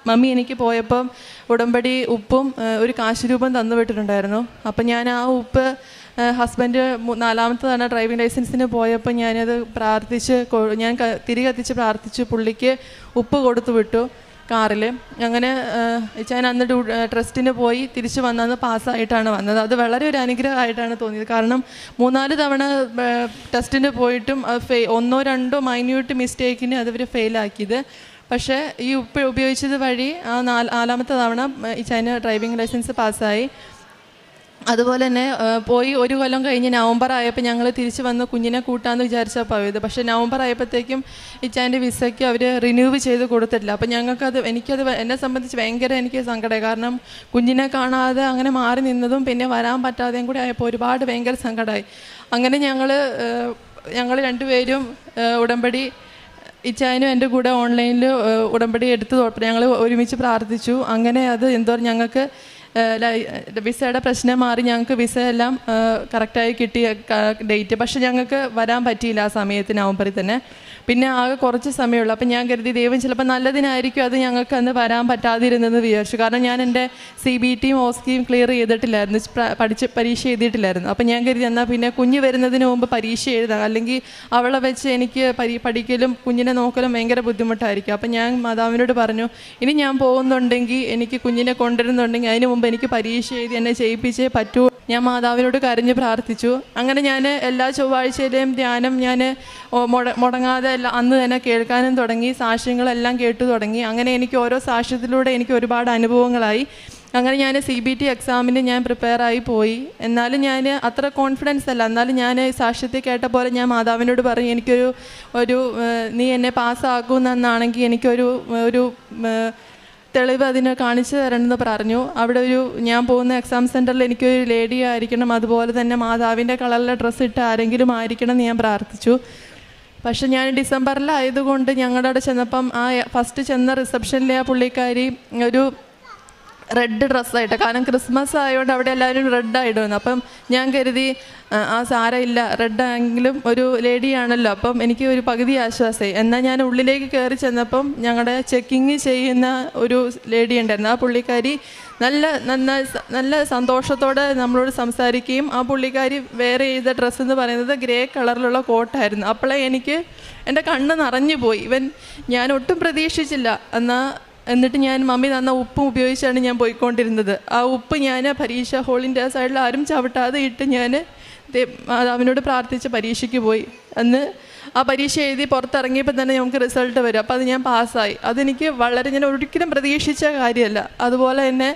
F: മമ്മി എനിക്ക് പോയപ്പം ഉടമ്പടി ഉപ്പും ഒരു കാശ് രൂപം തന്നു വിട്ടിട്ടുണ്ടായിരുന്നു. അപ്പം ഞാൻ ആ ഉപ്പ് ഹസ്ബൻഡ് 4ാമത്തെ തവണ ഡ്രൈവിംഗ് ലൈസൻസിന് പോയപ്പോൾ ഞാനത് പ്രാർത്ഥിച്ച് ഞാൻ തിരി കത്തിച്ച് പ്രാർത്ഥിച്ചു. പുള്ളിക്ക് ഉപ്പ് കൊടുത്തു വിട്ടു കാറിൽ. അങ്ങനെ ഞാൻ അന്ന് ട്രസ്റ്റിന് പോയി തിരിച്ച് വന്നത് പാസ്സായിട്ടാണ് വന്നത്. അത് വളരെ ഒരു അനുഗ്രഹമായിട്ടാണ് തോന്നിയത്. കാരണം 3-4 തവണ ടെസ്റ്റിന് പോയിട്ടും 1-2 മൈന്യൂട്ട് മിസ്റ്റേക്കിന് അതവർ ഫെയിലാക്കിയത്. പക്ഷേ ഈ ഉപ്പ് ഉപയോഗിച്ചത് വഴി ആ 4ാമത്തെ തവണ ചൈന ഡ്രൈവിംഗ് ലൈസൻസ് പാസ്സായി. അതുപോലെ തന്നെ പോയി 1 കൊല്ലം കഴിഞ്ഞ് നവംബർ ആയപ്പോൾ ഞങ്ങൾ തിരിച്ച് വന്ന് കുഞ്ഞിനെ കൂട്ടാമെന്ന് വിചാരിച്ചാൽ പോയത്. പക്ഷേ നവംബർ ആയപ്പോഴത്തേക്കും ഇച്ചാൻ്റെ വിസയ്ക്ക് അവർ റിന്യൂവ് ചെയ്ത് കൊടുത്തിട്ടില്ല. അപ്പോൾ എനിക്കത് എന്നെ സംബന്ധിച്ച് ഭയങ്കര എനിക്ക് സങ്കടമായി. കാരണം കുഞ്ഞിനെ കാണാതെ അങ്ങനെ മാറി നിന്നതും പിന്നെ വരാൻ പറ്റാതെയും കൂടി ആയപ്പോൾ ഒരുപാട് ഭയങ്കര സങ്കടമായി. അങ്ങനെ ഞങ്ങൾ 2 പേരും ഉടമ്പടി ഇച്ചാനും എൻ്റെ കൂടെ ഓൺലൈനിൽ ഉടമ്പടി എടുത്ത് ഞങ്ങൾ ഒരുമിച്ച് പ്രാർത്ഥിച്ചു. അങ്ങനെ അത് എന്തോ ഞങ്ങൾക്ക് വിസയുടെ പ്രശ്നം മാറി ഞങ്ങൾക്ക് വിസ എല്ലാം കറക്റ്റായി കിട്ടിയ ഡേറ്റ്. പക്ഷെ ഞങ്ങൾക്ക് വരാൻ പറ്റിയില്ല ആ സമയത്ത് നവംബറിൽ തന്നെ. പിന്നെ ആകെ കുറച്ച് സമയമുള്ളൂ. അപ്പം ഞാൻ കരുതി ദൈവം ചിലപ്പോൾ നല്ലതിനായിരിക്കും അത് ഞങ്ങൾക്ക് അന്ന് വരാൻ പറ്റാതിരുന്നെന്ന് വിചാരിച്ചു. കാരണം ഞാൻ എൻ്റെ CBTയും OSCEയും ക്ലിയർ ചെയ്തിട്ടില്ലായിരുന്നു, പരീക്ഷ എഴുതിയിട്ടില്ലായിരുന്നു. അപ്പം ഞാൻ കരുതി എന്നാൽ പിന്നെ കുഞ്ഞ് വരുന്നതിന് മുമ്പ് പരീക്ഷ എഴുതാം, അല്ലെങ്കിൽ അവളെ വെച്ച് എനിക്ക് പഠിക്കലും കുഞ്ഞിനെ നോക്കലും ഭയങ്കര ബുദ്ധിമുട്ടായിരിക്കും. അപ്പം ഞാൻ മാതാവിനോട് പറഞ്ഞു, ഇനി ഞാൻ പോകുന്നുണ്ടെങ്കിൽ എനിക്ക് കുഞ്ഞിനെ കൊണ്ടുവരുന്നുണ്ടെങ്കിൽ അതിന് മുമ്പ് എനിക്ക് പരീക്ഷ എഴുതി എന്നെ ചെയ്യിപ്പിച്ചേ പറ്റൂ. ഞാൻ മാതാവിനോട് കരഞ്ഞ് പ്രാർത്ഥിച്ചു. അങ്ങനെ ഞാൻ എല്ലാ ചൊവ്വാഴ്ചയിലെയും ധ്യാനം ഞാൻ മുടങ്ങാതെ അന്ന് തന്നെ കേൾക്കാനും തുടങ്ങി. സാക്ഷ്യങ്ങളെല്ലാം കേട്ടു തുടങ്ങി. അങ്ങനെ എനിക്ക് ഓരോ സാക്ഷ്യത്തിലൂടെ എനിക്ക് ഒരുപാട് അനുഭവങ്ങളായി. അങ്ങനെ ഞാൻ CBT എക്സാമിന് ഞാൻ പ്രിപ്പയർ ആയി പോയി. എന്നാലും ഞാൻ അത്ര കോൺഫിഡൻസ് അല്ല. എന്നാലും ഞാൻ സാക്ഷ്യത്തിൽ കേട്ട പോലെ ഞാൻ മാതാവിനോട് പറയും, എനിക്കൊരു നീ എന്നെ പാസ്സാക്കുമെന്നാണെങ്കിൽ എനിക്കൊരു തെളിവ് അതിന് കാണിച്ചു തരണമെന്ന് പറഞ്ഞു. അവിടെ ഞാൻ പോകുന്ന എക്സാം സെൻറ്ററിൽ എനിക്കൊരു ലേഡി ആയിരിക്കണം, അതുപോലെ തന്നെ മാതാവിൻ്റെ കളറിലെ ഡ്രസ്സ് ഇട്ട് ആരെങ്കിലും ആയിരിക്കണം എന്ന് ഞാൻ പ്രാർത്ഥിച്ചു. പക്ഷെ ഞാൻ ഡിസംബറിലായതുകൊണ്ട് ഞങ്ങളുടെ അവിടെ ചെന്നപ്പം ആ ഫസ്റ്റ് ചെന്ന റിസപ്ഷനിലെ ആ പുള്ളിക്കാരി ഒരു റെഡ് ഡ്രസ്സായിട്ട്, കാരണം ക്രിസ്മസ് ആയതുകൊണ്ട് അവിടെ എല്ലാവരും റെഡായിടുന്നു. അപ്പം ഞാൻ കരുതി സാരമില്ല, റെഡാണെങ്കിലും ഒരു ലേഡിയാണല്ലോ, അപ്പം എനിക്ക് ഒരു പകുതി ആശ്വാസമായി. എന്നാൽ ഞാൻ ഉള്ളിലേക്ക് കയറി ചെന്നപ്പം ഞങ്ങളുടെ ചെക്കിങ് ചെയ്യുന്ന ഒരു ലേഡി ഉണ്ടായിരുന്നു. ആ പുള്ളിക്കാരി നല്ല സന്തോഷത്തോടെ നമ്മളോട് സംസാരിക്കുകയും ആ പുള്ളിക്കാരി വേറെ ചെയ്ത ഡ്രസ്സ് എന്ന് പറയുന്നത് ഗ്രേ കളറിലുള്ള കോട്ടായിരുന്നു. അപ്പോഴേ എനിക്ക് എൻ്റെ കണ്ണ് നിറഞ്ഞു പോയി. ഞാൻ ഒട്ടും പ്രതീക്ഷിച്ചില്ല. എന്നിട്ട് ഞാൻ മമ്മി തന്ന ഉപ്പും ഉപയോഗിച്ചാണ് ഞാൻ പോയിക്കൊണ്ടിരുന്നത്. ആ ഉപ്പ് ഞാൻ പരീക്ഷ ഹോളിൻ്റെ സൈഡിൽ ആരും ചവിട്ടാതെ ഇട്ട് ഞാൻ അവനോട് പ്രാർത്ഥിച്ച് പരീക്ഷയ്ക്ക് പോയി. അന്ന് ആ പരീക്ഷ എഴുതി പുറത്തിറങ്ങിയപ്പോൾ തന്നെ നമുക്ക് റിസൾട്ട് വരും. അപ്പോൾ അത് ഞാൻ പാസ്സായി. അതെനിക്ക് ഞാൻ ഒരിക്കലും പ്രതീക്ഷിച്ച കാര്യമല്ല. അതുപോലെ തന്നെ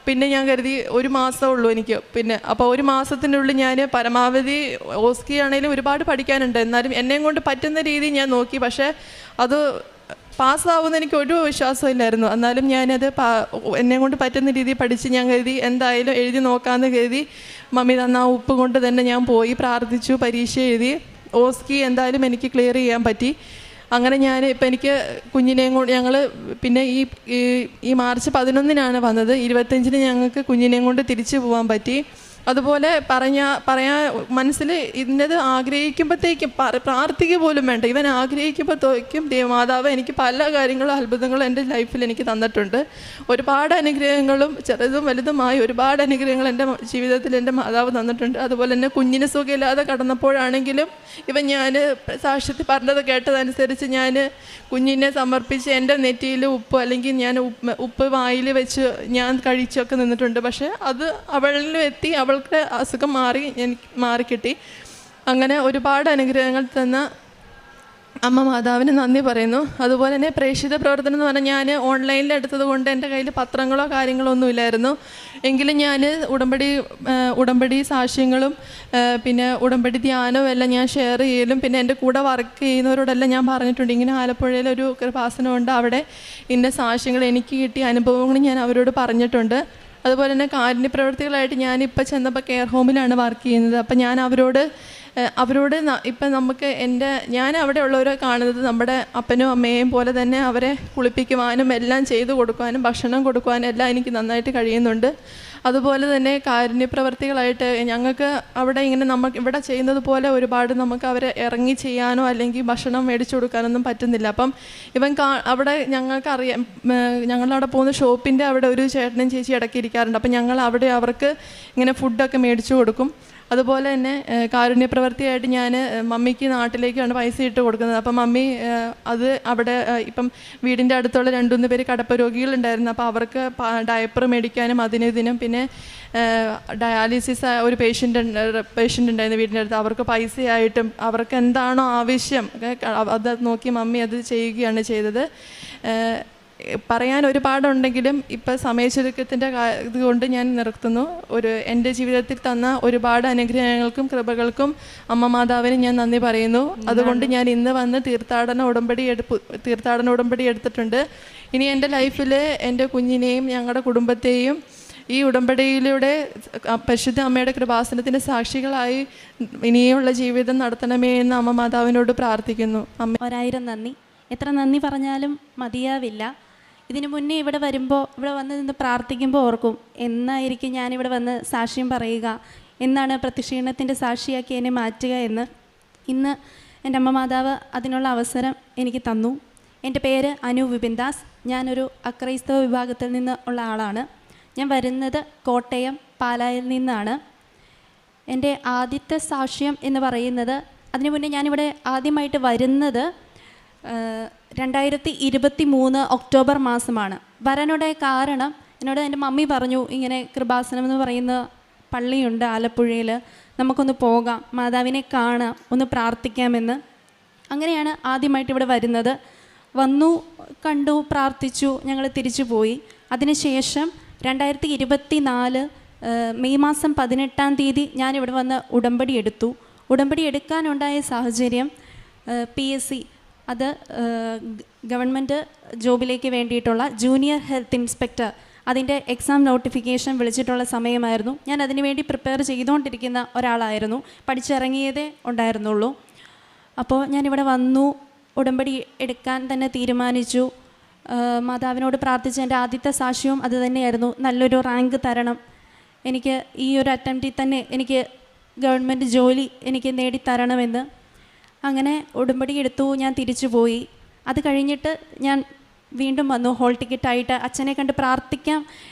F: പിന്നെ ഞാൻ കരുതി 1 മാസമേ ഉള്ളൂ എനിക്ക്. അപ്പോൾ 1 മാസത്തിനുള്ളിൽ ഞാൻ പരമാവധി OSCE ആണെങ്കിലും ഒരുപാട് പഠിക്കാനുണ്ട്. എന്നാലും എന്നെയും കൊണ്ട് പറ്റുന്ന രീതി ഞാൻ നോക്കി. പക്ഷേ അത് പാസ്സാവുമെന്ന് എനിക്ക് ഒരു വിശ്വാസമില്ലായിരുന്നു. എന്നാലും ഞാനത് എന്നെ കൊണ്ട് പറ്റുന്ന രീതിയിൽ പഠിച്ച് ഞാൻ കരുതി എന്തായാലും എഴുതി നോക്കാമെന്ന് കരുതി മമ്മി തന്ന ആ ഉപ്പ് കൊണ്ട് തന്നെ ഞാൻ പോയി പ്രാർത്ഥിച്ചു, പരീക്ഷ എഴുതി. OSCE എന്തായാലും എനിക്ക് ക്ലിയർ ചെയ്യാൻ പറ്റി. അങ്ങനെ ഇപ്പം എനിക്ക് കുഞ്ഞിനെയും കൊണ്ട് ഞങ്ങൾ പിന്നെ ഈ മാർച്ച് 11-നാണ് വന്നത്. 25-ന് ഞങ്ങൾക്ക് കുഞ്ഞിനെയും കൊണ്ട് തിരിച്ചു പോകാൻ പറ്റി. അതുപോലെ പറയാൻ മനസ്സിൽ ഇന്നത് ആഗ്രഹിക്കുമ്പോഴത്തേക്കും പ്രാർത്ഥിക്കുക പോലും വേണ്ട. ഇവൻ ആഗ്രഹിക്കുമ്പോഴത്തേക്കും മാതാവ് എനിക്ക് പല കാര്യങ്ങളും അത്ഭുതങ്ങളും എൻ്റെ ലൈഫിൽ എനിക്ക് തന്നിട്ടുണ്ട്. ഒരുപാട് അനുഗ്രഹങ്ങളും ചെറുതും വലുതുമായ ഒരുപാട് അനുഗ്രഹങ്ങൾ എൻ്റെ ജീവിതത്തിൽ എൻ്റെ മാതാവ് തന്നിട്ടുണ്ട്. അതുപോലെ തന്നെ കുഞ്ഞിന് സുഖമില്ലാതെ കടന്നപ്പോഴാണെങ്കിലും ഞാൻ സാക്ഷ്യത്തിൽ പറഞ്ഞത് കേട്ടതനുസരിച്ച് ഞാൻ കുഞ്ഞിനെ സമർപ്പിച്ച് എൻ്റെ നെറ്റിയിൽ ഉപ്പ് അല്ലെങ്കിൽ ഞാൻ ഉപ്പ് വായിൽ വെച്ച് ഞാൻ കഴിച്ചൊക്കെ നിന്നിട്ടുണ്ട്. പക്ഷേ അത് അവളിലും എത്തി, അവൾക്ക് അസുഖം എനിക്ക് മാറിക്കിട്ടി. അങ്ങനെ ഒരുപാട് അനുഗ്രഹങ്ങൾ തന്ന അമ്മ മാതാവിന് നന്ദി പറയുന്നു. അതുപോലെ തന്നെ പ്രേക്ഷിത പ്രവർത്തനം എന്ന് പറഞ്ഞാൽ ഞാൻ ഓൺലൈനിൽ എടുത്തത് കൊണ്ട് എൻ്റെ കയ്യിൽ പത്രങ്ങളോ കാര്യങ്ങളോ ഒന്നും ഇല്ലായിരുന്നു. എങ്കിലും ഞാൻ ഉടമ്പടി സാക്ഷ്യങ്ങളും പിന്നെ ഉടമ്പടി ധ്യാനവും എല്ലാം ഞാൻ ഷെയർ ചെയ്യലും പിന്നെ എൻ്റെ കൂടെ വർക്ക് ചെയ്യുന്നവരോടെല്ലാം ഞാൻ പറഞ്ഞിട്ടുണ്ട്. ഇങ്ങനെ ആലപ്പുഴയിലൊരു കൃപാസനമുണ്ട്, അവിടെ ഇന്ന സാക്ഷ്യങ്ങൾ എനിക്ക് കിട്ടിയ അനുഭവങ്ങൾ ഞാൻ അവരോട് പറഞ്ഞിട്ടുണ്ട്. അതുപോലെ തന്നെ കാരുണ്യ പ്രവൃത്തികളായിട്ട് ഞാനിപ്പോൾ ചെന്നപ്പോൾ കെയർ ഹോമിലാണ് വർക്ക് ചെയ്യുന്നത്. അപ്പം ഞാൻ അവരോട് അവരോട് ഇപ്പം നമുക്ക് ഞാൻ അവിടെ ഉള്ളവരെ കാണുന്നത് നമ്മുടെ അപ്പനും അമ്മയെയും പോലെ തന്നെ അവരെ കുളിപ്പിക്കുവാനും എല്ലാം ചെയ്തു കൊടുക്കുവാനും ഭക്ഷണം കൊടുക്കുവാനും എല്ലാം എനിക്ക് നന്നായിട്ട് കഴിയുന്നുണ്ട്. അതുപോലെ തന്നെ കാരുണ്യപ്രവർത്തികളായിട്ട് ഞങ്ങൾക്ക് അവിടെ ഇങ്ങനെ ഇവിടെ ചെയ്യുന്നത് പോലെ ഒരുപാട് നമുക്ക് അവരെ ഇറങ്ങി ചെയ്യാനോ അല്ലെങ്കിൽ ഭക്ഷണം മേടിച്ചു കൊടുക്കാനൊന്നും പറ്റുന്നില്ല. അപ്പം അവിടെ ഞങ്ങൾക്കറിയാം, ഞങ്ങളവിടെ പോകുന്ന ഷോപ്പിൻ്റെ അവിടെ ഒരു ചേട്ടനും ചേച്ചി ഇടയ്ക്ക് ഇരിക്കാറുണ്ട്. അപ്പം ഞങ്ങൾ അവിടെ അവർക്ക് ഇങ്ങനെ ഫുഡൊക്കെ മേടിച്ചു കൊടുക്കും. അതുപോലെ തന്നെ കാരുണ്യപ്രവർത്തിയായിട്ട് ഞാൻ മമ്മിക്ക് നാട്ടിലേക്കാണ് പൈസ ഇട്ട് കൊടുക്കുന്നത്. അപ്പം മമ്മി അത് അവിടെ ഇപ്പം വീടിൻ്റെ അടുത്തുള്ള 2-3 പേര് കടപ്പ രോഗികളുണ്ടായിരുന്നു. അപ്പോൾ അവർക്ക് ഡയപ്പർ മേടിക്കാനും ഇതിനും പിന്നെ ഡയാലിസിസ് ഒരു പേഷ്യൻ്റ് ഉണ്ടായിരുന്നു വീടിൻ്റെ അടുത്ത്. അവർക്ക് പൈസയായിട്ടും അവർക്ക് എന്താണോ ആവശ്യം അത് നോക്കി മമ്മി അത് ചെയ്യുകയാണ് ചെയ്തത്. പറയാൻ ഒരുപാടുണ്ടെങ്കിലും ഇപ്പം സമയചുരുക്കത്തിൻ്റെ ഇതുകൊണ്ട് ഞാൻ നിർത്തുന്നു. എൻ്റെ ജീവിതത്തിൽ തന്ന ഒരുപാട് അനുഗ്രഹങ്ങൾക്കും കൃപകൾക്കും അമ്മ മാതാവിന് ഞാൻ നന്ദി പറയുന്നു. അതുകൊണ്ട് ഞാൻ ഇന്ന് വന്ന് തീർത്ഥാടന ഉടമ്പടി എടുത്തിട്ടുണ്ട്. ഇനി എൻ്റെ ലൈഫിൽ എൻ്റെ കുഞ്ഞിനെയും ഞങ്ങളുടെ കുടുംബത്തെയും ഈ ഉടമ്പടിയിലൂടെ പരിശുദ്ധ അമ്മയുടെ കൃപാസനത്തിൻ്റെ സാക്ഷികളായി ഇനിയുള്ള ജീവിതം നടത്തണമേ എന്ന് അമ്മ മാതാവിനോട് പ്രാർത്ഥിക്കുന്നു. അമ്മ
G: 1000 നന്ദി. എത്ര നന്ദി പറഞ്ഞാലും മതിയാവില്ല. ഇതിനു മുന്നേ ഇവിടെ വരുമ്പോൾ ഇവിടെ വന്ന് നിന്ന് പ്രാർത്ഥിക്കുമ്പോൾ ഓർക്കും, എന്നായിരിക്കും ഞാനിവിടെ വന്ന് സാക്ഷ്യം പറയുക, എന്നാണ് പ്രത്യക്ഷീണത്തിൻ്റെ സാക്ഷിയാക്കി എന്നെ മാറ്റുക എന്ന്. ഇന്ന് എൻ്റെ അമ്മ മാതാവ് അതിനുള്ള അവസരം എനിക്ക് തന്നു. എൻ്റെ പേര് അനു വിപിൻദാസ്. ഞാനൊരു അക്രൈസ്തവ വിഭാഗത്തിൽ നിന്ന് ഉള്ള ആളാണ്. ഞാൻ വരുന്നത് കോട്ടയം പാലായിൽ നിന്നാണ്. എൻ്റെ ആദ്യത്തെ സാക്ഷ്യം എന്ന് പറയുന്നത്, അതിനു മുന്നേ ഞാനിവിടെ ആദ്യമായിട്ട് വരുന്നത് 2023 ഒക്ടോബർ മാസമാണ്. വരാനുള്ള കാരണം എന്നോട് എൻ്റെ മമ്മി പറഞ്ഞു, ഇങ്ങനെ കൃപാസനം എന്ന് പറയുന്ന പള്ളിയുണ്ട് ആലപ്പുഴയിൽ, നമുക്കൊന്ന് പോകാം, മാതാവിനെ കാണാം, ഒന്ന് പ്രാർത്ഥിക്കാമെന്ന്. അങ്ങനെയാണ് ആദ്യമായിട്ട് ഇവിടെ വരുന്നത്. വന്നു, കണ്ടു, പ്രാർത്ഥിച്ചു, ഞങ്ങൾ തിരിച്ചു പോയി. അതിനുശേഷം 2024 മെയ് മാസം 18-ാം തീയതി ഞാനിവിടെ വന്ന് ഉടമ്പടി എടുത്തു. ഉടമ്പടി എടുക്കാനുണ്ടായ സാഹചര്യം PSC, അത് ഗവൺമെൻറ് ജോബിലേക്ക് വേണ്ടിയിട്ടുള്ള ജൂനിയർ ഹെൽത്ത് ഇൻസ്പെക്ടർ, അതിൻ്റെ എക്സാം നോട്ടിഫിക്കേഷൻ വിളിച്ചിട്ടുള്ള സമയമായിരുന്നു. ഞാൻ അതിനു വേണ്ടി പ്രിപ്പയർ ചെയ്തുകൊണ്ടിരിക്കുന്ന ഒരാളായിരുന്നു. പഠിച്ചിറങ്ങിയതേ ഉണ്ടായിരുന്നുള്ളൂ. അപ്പോൾ ഞാനിവിടെ വന്നു, ഉടമ്പടി എടുക്കാൻ തന്നെ തീരുമാനിച്ചു. മാതാവിനോട് പ്രാർത്ഥിച്ച എൻ്റെ ആദ്യത്തെ സാക്ഷ്യവും അത് തന്നെയായിരുന്നു, നല്ലൊരു റാങ്ക് തരണം, എനിക്ക് ഈ ഒരു അറ്റംപ്റ്റിൽ തന്നെ എനിക്ക് ഗവൺമെൻറ് ജോലി എനിക്ക് നേടിത്തരണമെന്ന്. അങ്ങനെ ഉടമ്പടി എടുത്തു, ഞാൻ തിരിച്ചു പോയി. അത് കഴിഞ്ഞിട്ട് ഞാൻ വീണ്ടും വന്നു ഹോൾ ടിക്കറ്റായിട്ട്. അച്ഛനെ കണ്ട് പ്രാർത്ഥിക്കാം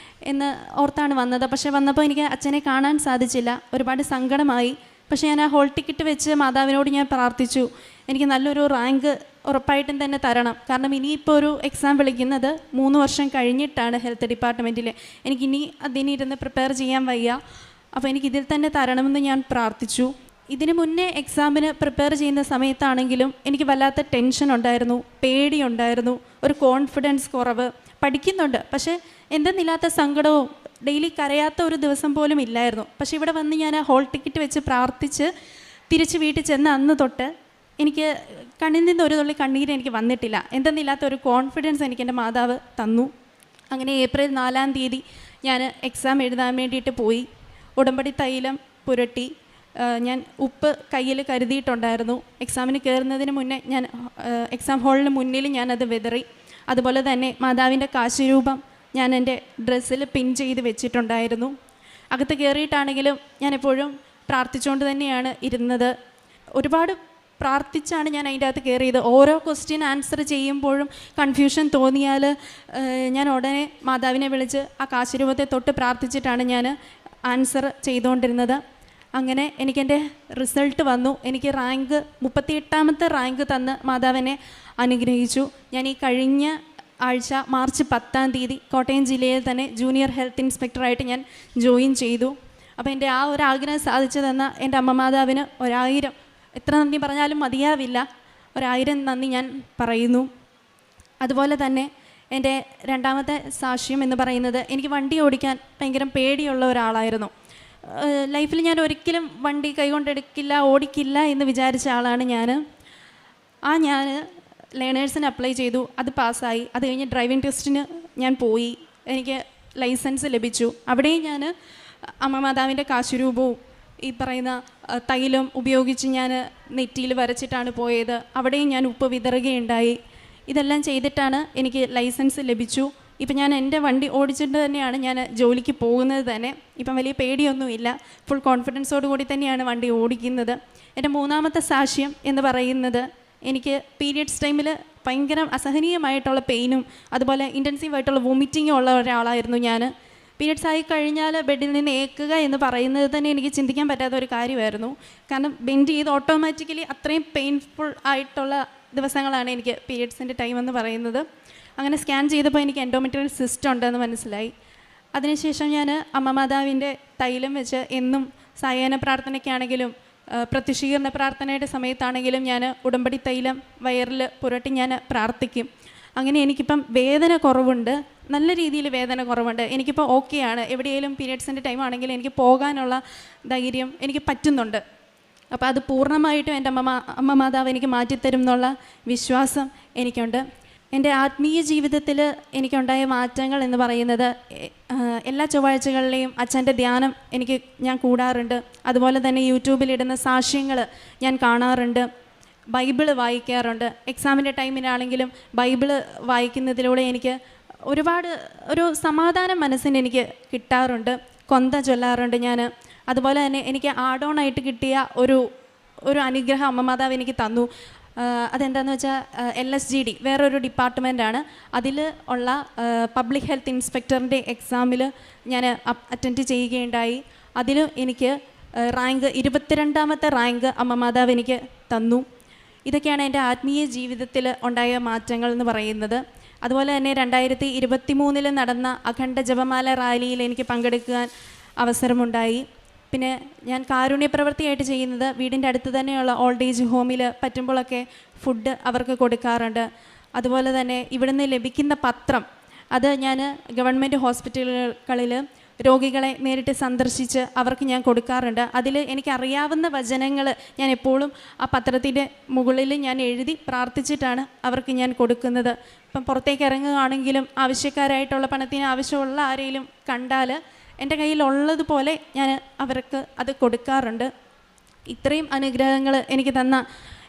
G: എന്ന് ഓർത്താണ് വന്നത്. പക്ഷേ വന്നപ്പോൾ എനിക്ക് അച്ഛനെ കാണാൻ സാധിച്ചില്ല. ഒരുപാട് സങ്കടമായി. പക്ഷേ ഞാൻ ആ ഹോൾ ടിക്കറ്റ് വെച്ച് മാതാവിനോട് ഞാൻ പ്രാർത്ഥിച്ചു, എനിക്ക് നല്ലൊരു റാങ്ക് ഉറപ്പായിട്ടും തന്നെ തരണം. കാരണം ഇനിയിപ്പോൾ ഒരു എക്സാം വിളിക്കുന്നത് 3 വർഷം കഴിഞ്ഞിട്ടാണ് ഹെൽത്ത് ഡിപ്പാർട്ട്മെൻറ്റിൽ. എനിക്കിനി അതിനിരുന്ന് പ്രിപ്പയർ ചെയ്യാൻ വയ്യ. അപ്പോൾ എനിക്കിതിൽ തന്നെ തരണമെന്ന് ഞാൻ പ്രാർത്ഥിച്ചു. ഇതിനു മുന്നേ എക്സാമിന് പ്രിപ്പയർ ചെയ്യുന്ന സമയത്താണെങ്കിലും എനിക്ക് വല്ലാത്ത ടെൻഷൻ ഉണ്ടായിരുന്നു, പേടിയുണ്ടായിരുന്നു, ഒരു കോൺഫിഡൻസ് കുറവ്. പഠിക്കുന്നുണ്ട്, പക്ഷേ എന്തെന്നില്ലാത്ത സങ്കടവും, ഡെയിലി കരയാത്ത ഒരു ദിവസം പോലും ഇല്ലായിരുന്നു. പക്ഷേ ഇവിടെ വന്ന് ഞാൻ ആ ഹോൾ ടിക്കറ്റ് വെച്ച് പ്രാർത്ഥിച്ച് തിരിച്ച് വീട്ടിൽ ചെന്ന് അന്ന് തൊട്ട് എനിക്ക് കണ്ണിൽ നിന്ന് ഒരു തുള്ളി കണ്ണീര് എനിക്ക് വന്നിട്ടില്ല. എന്തെന്നില്ലാത്ത ഒരു കോൺഫിഡൻസ് എനിക്ക് എൻ്റെ മാതാവ് തന്നു. അങ്ങനെ ഏപ്രിൽ 4-ാം തീയതി ഞാൻ എക്സാം എഴുതാൻ വേണ്ടിയിട്ട് പോയി. ഉടമ്പടി തൈലം പുരട്ടി, ഞാൻ ഉപ്പ് കയ്യിൽ കരുതിയിട്ടുണ്ടായിരുന്നു. എക്സാമിന് കയറുന്നതിന് മുന്നേ ഞാൻ എക്സാം ഹാളിന് മുന്നിൽ ഞാനത് വിതറി. അതുപോലെ തന്നെ മാതാവിൻ്റെ കാശുരൂപം ഞാൻ എൻ്റെ ഡ്രസ്സിൽ പിൻ ചെയ്ത് വെച്ചിട്ടുണ്ടായിരുന്നു. അകത്ത് കയറിയിട്ടാണെങ്കിലും ഞാൻ എപ്പോഴും പ്രാർത്ഥിച്ചുകൊണ്ട് തന്നെയാണ് ഇരുന്നത്. ഒരുപാട് പ്രാർത്ഥിച്ചാണ് ഞാൻ അതിൻ്റെ അകത്ത് കയറിയത്. ഓരോ ക്വസ്റ്റ്യൻ ആൻസർ ചെയ്യുമ്പോഴും കൺഫ്യൂഷൻ തോന്നിയാൽ ഞാൻ ഉടനെ മാതാവിനെ വിളിച്ച് ആ കാശുരൂപത്തെ തൊട്ട് പ്രാർത്ഥിച്ചിട്ടാണ് ഞാൻ ആൻസർ ചെയ്തുകൊണ്ടിരുന്നത്. അങ്ങനെ എനിക്കെൻ്റെ റിസൾട്ട് വന്നു. എനിക്ക് റാങ്ക് 38-ാമത്തെ റാങ്ക് തന്ന് മാതാവിനെ അനുഗ്രഹിച്ചു. ഞാൻ ഈ കഴിഞ്ഞ ആഴ്ച മാർച്ച് 10-ാം തീയതി കോട്ടയം ജില്ലയിൽ തന്നെ ജൂനിയർ ഹെൽത്ത് ഇൻസ്പെക്ടറായിട്ട് ഞാൻ ജോയിൻ ചെയ്തു. അപ്പോൾ എൻ്റെ ആ ഒരു ആഗ്രഹം സാധിച്ചു തന്ന എൻ്റെ അമ്മ മാതാവിന് 1000 എത്ര നന്ദി പറഞ്ഞാലും മതിയാവില്ല. 1000 നന്ദി ഞാൻ പറയുന്നു. അതുപോലെ തന്നെ എൻ്റെ രണ്ടാമത്തെ സാക്ഷ്യം എന്ന് പറയുന്നത്, എനിക്ക് വണ്ടി ഓടിക്കാൻ ഭയങ്കര പേടിയുള്ള ഒരാളായിരുന്നു. ലൈഫിൽ ഞാൻ ഒരിക്കലും വണ്ടി കൈകൊണ്ടെടുക്കില്ല, ഓടിക്കില്ല എന്ന് വിചാരിച്ച ആളാണ് ഞാൻ. ഞാൻ ലേണേഴ്സിന് അപ്ലൈ ചെയ്തു, അത് പാസ്സായി. അത് കഴിഞ്ഞ് ഡ്രൈവിംഗ് ടെസ്റ്റിന് ഞാൻ പോയി, എനിക്ക് ലൈസൻസ് ലഭിച്ചു. അവിടെയും ഞാൻ അമ്മ മാതാവിൻ്റെ കാശുരൂപവും ഈ പറയുന്ന തൈലം ഉപയോഗിച്ച് ഞാൻ നെറ്റിയിൽ വരച്ചിട്ടാണ് പോയത്. അവിടെയും ഞാൻ ഉപ്പ് വിതറുകയുണ്ടായി. ഇതെല്ലാം ചെയ്തിട്ടാണ് എനിക്ക് ലൈസൻസ് ലഭിച്ചു. ഇപ്പം ഞാൻ എൻ്റെ വണ്ടി ഓടിച്ചിട്ട് തന്നെയാണ് ഞാൻ ജോലിക്ക് പോകുന്നത് തന്നെ. ഇപ്പം വലിയ പേടിയൊന്നുമില്ല, ഫുൾ കോൺഫിഡൻസോട് കൂടി തന്നെയാണ് വണ്ടി ഓടിക്കുന്നത്. എൻ്റെ മൂന്നാമത്തെ സാക്ഷ്യം എന്ന് പറയുന്നത്, എനിക്ക് പീരിയഡ്സ് ടൈമിൽ ഭയങ്കര അസഹനീയമായിട്ടുള്ള പെയിനും അതുപോലെ ഇൻറ്റൻസീവായിട്ടുള്ള വൊമിറ്റിങ്ങും ഉള്ള ഒരാളായിരുന്നു ഞാൻ. പീരിയഡ്സ് ആയി കഴിഞ്ഞാൽ ബെഡിൽ നിന്ന് ഏക്കുക എന്ന് പറയുന്നത് തന്നെ എനിക്ക് ചിന്തിക്കാൻ പറ്റാത്ത ഒരു കാര്യമായിരുന്നു. കാരണം ബെൻഡ് ചെയ്ത് ഓട്ടോമാറ്റിക്കലി അത്രയും പെയിൻഫുൾ ആയിട്ടുള്ള ദിവസങ്ങളാണ് എനിക്ക് പീരിയഡ്സിൻ്റെ ടൈം എന്ന് പറയുന്നത്. അങ്ങനെ സ്കാൻ ചെയ്തപ്പോൾ എനിക്ക് എൻഡോമെട്രിയൽ സിസ്റ്റ് ഉണ്ടെന്ന് മനസ്സിലായി. അതിനുശേഷം ഞാൻ അമ്മ മാതാവിൻ്റെ തൈലം വെച്ച് എന്നും സായാഹ്ന പ്രാർത്ഥനയ്ക്കാണെങ്കിലും പ്രത്യക്ഷീകരണ പ്രാർത്ഥനയുടെ സമയത്താണെങ്കിലും ഞാൻ ഉടമ്പടി തൈലം വയറിൽ പുരട്ടി ഞാൻ പ്രാർത്ഥിക്കും. അങ്ങനെ എനിക്കിപ്പം വേദന കുറവുണ്ട്, നല്ല രീതിയിൽ വേദന കുറവുണ്ട്. എനിക്കിപ്പോൾ ഓക്കെയാണ്. എവിടെയെങ്കിലും പീരിയഡ്സിൻ്റെ ടൈം ആണെങ്കിലും എനിക്ക് പോകാനുള്ള ധൈര്യം എനിക്ക് പറ്റുന്നുണ്ട്. അപ്പോൾ അത് പൂർണ്ണമായിട്ടും എൻ്റെ അമ്മ മാതാവ് എനിക്ക് മാറ്റിത്തരും എന്നുള്ള വിശ്വാസം എനിക്കുണ്ട്. എൻ്റെ ആത്മീയ ജീവിതത്തിൽ എനിക്കുണ്ടായ മാറ്റങ്ങൾ എന്ന് പറയുന്നത്, എല്ലാ ചൊവ്വാഴ്ചകളിലെയും അച്ഛൻ്റെ ധ്യാനം ഞാൻ കൂടാറുണ്ട്. അതുപോലെ തന്നെ യൂട്യൂബിലിടുന്ന സാക്ഷ്യങ്ങൾ ഞാൻ കാണാറുണ്ട്. ബൈബിള് വായിക്കാറുണ്ട്. എക്സാമിൻ്റെ ടൈമിനാണെങ്കിലും ബൈബിള് വായിക്കുന്നതിലൂടെ എനിക്ക് ഒരുപാട് ഒരു സമാധാനം മനസ്സിന് എനിക്ക് കിട്ടാറുണ്ട്. കൊന്ത ചൊല്ലാറുണ്ട് ഞാൻ. അതുപോലെ തന്നെ എനിക്ക് ആഡോണായിട്ട് കിട്ടിയ ഒരു അനുഗ്രഹം അമ്മ മാതാവ് എനിക്ക് തന്നു. അതെന്താണെന്ന് വെച്ചാൽ LSGD വേറൊരു ഡിപ്പാർട്ട്മെൻറ്റാണ്. അതിൽ ഉള്ള പബ്ലിക് ഹെൽത്ത് ഇൻസ്പെക്ടറിൻ്റെ എക്സാമിൽ ഞാൻ അറ്റൻഡ് ചെയ്യുകയുണ്ടായി. അതിൽ എനിക്ക് റാങ്ക് 22ാമത്തെ റാങ്ക് അമ്മ മാതാവ് എനിക്ക് തന്നു. ഇതൊക്കെയാണ് എൻ്റെ ആത്മീയ ജീവിതത്തിൽ ഉണ്ടായ മാറ്റങ്ങൾ എന്ന് പറയുന്നത്. അതുപോലെ തന്നെ 2023 നടന്ന അഖണ്ഡ ജപമാല റാലിയിൽ എനിക്ക് പങ്കെടുക്കാൻ അവസരമുണ്ടായി. പിന്നെ ഞാൻ കാരുണ്യപ്രവൃത്തിയായിട്ട് ചെയ്യുന്നത്, വീടിൻ്റെ അടുത്ത് തന്നെയുള്ള ഓൾഡ് ഏജ് ഹോമിൽ പറ്റുമ്പോഴൊക്കെ ഫുഡ് അവർക്ക് കൊടുക്കാറുണ്ട്. അതുപോലെ തന്നെ ഇവിടുന്ന് ലഭിക്കുന്ന പത്രം അത് ഞാൻ ഗവൺമെൻറ് ഹോസ്പിറ്റലുകളിൽ രോഗികളെ നേരിട്ട് സന്ദർശിച്ച് അവർക്ക് ഞാൻ കൊടുക്കാറുണ്ട്. അതിൽ എനിക്കറിയാവുന്ന വചനങ്ങൾ ഞാൻ എപ്പോഴും ആ പത്രത്തിൻ്റെ മുകളിൽ ഞാൻ എഴുതി പ്രാർത്ഥിച്ചിട്ടാണ് അവർക്ക് ഞാൻ കൊടുക്കുന്നത്. ഇപ്പം പുറത്തേക്ക് ഇറങ്ങുകയാണെങ്കിലും ആവശ്യക്കാരായിട്ടുള്ള പണത്തിന് ആവശ്യമുള്ള ആരെങ്കിലും കണ്ടാൽ എൻ്റെ കയ്യിലുള്ളതുപോലെ ഞാൻ അവർക്ക് അത് കൊടുക്കാറുണ്ട്. ഇത്രയും അനുഗ്രഹങ്ങൾ എനിക്ക് തന്ന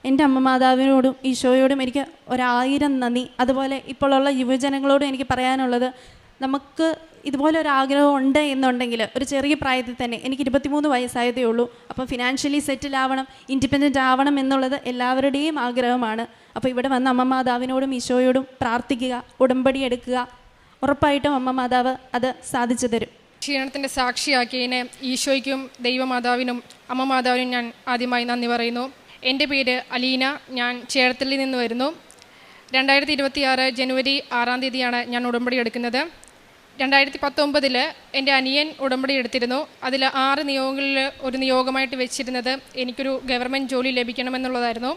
G: എൻ്റെ അമ്മ മാതാവിനോടും ഈശോയോടും എനിക്ക് 1000 നന്ദി. അതുപോലെ ഇപ്പോഴുള്ള യുവജനങ്ങളോടും എനിക്ക് പറയാനുള്ളത്, നമുക്ക് ഇതുപോലെ ഒരു ആഗ്രഹം ഉണ്ട് എന്നുണ്ടെങ്കിൽ ഒരു ചെറിയ പ്രായത്തിൽ തന്നെ, എനിക്ക് 23 വയസ്സായതേ ഉള്ളൂ, അപ്പം ഫിനാൻഷ്യലി സെറ്റിൽ ആവണം, ഇൻഡിപെൻഡൻ്റ് ആവണം എന്നുള്ളത് എല്ലാവരുടെയും ആഗ്രഹമാണ്. അപ്പോൾ ഇവിടെ വന്ന അമ്മ മാതാവിനോടും ഈശോയോടും പ്രാർത്ഥിക്കുക, ഉടമ്പടി എടുക്കുക. ഉറപ്പായിട്ടും അമ്മ മാതാവ് അത് സാധിച്ചു തരും.
H: ക്ഷീണത്തിൻ്റെ സാക്ഷിയാക്കിയതിന് ഈശോയ്ക്കും ദൈവമാതാവിനും അമ്മ മാതാവിനും ഞാൻ ആദ്യമായി നന്ദി പറയുന്നു. എൻ്റെ പേര് അലീന. ഞാൻ ചേർത്തലിൽ നിന്ന് വരുന്നു. 2026 ജനുവരി 6-ാം തീയതിയാണ് ഞാൻ ഉടമ്പടി എടുക്കുന്നത്. 2019 എൻ്റെ അനിയൻ ഉടമ്പടി എടുത്തിരുന്നു. അതിൽ 6 നിയോഗങ്ങളിൽ ഒരു നിയോഗമായിട്ട് വെച്ചിരുന്നത് എനിക്കൊരു ഗവൺമെൻറ് ജോലി ലഭിക്കണമെന്നുള്ളതായിരുന്നു.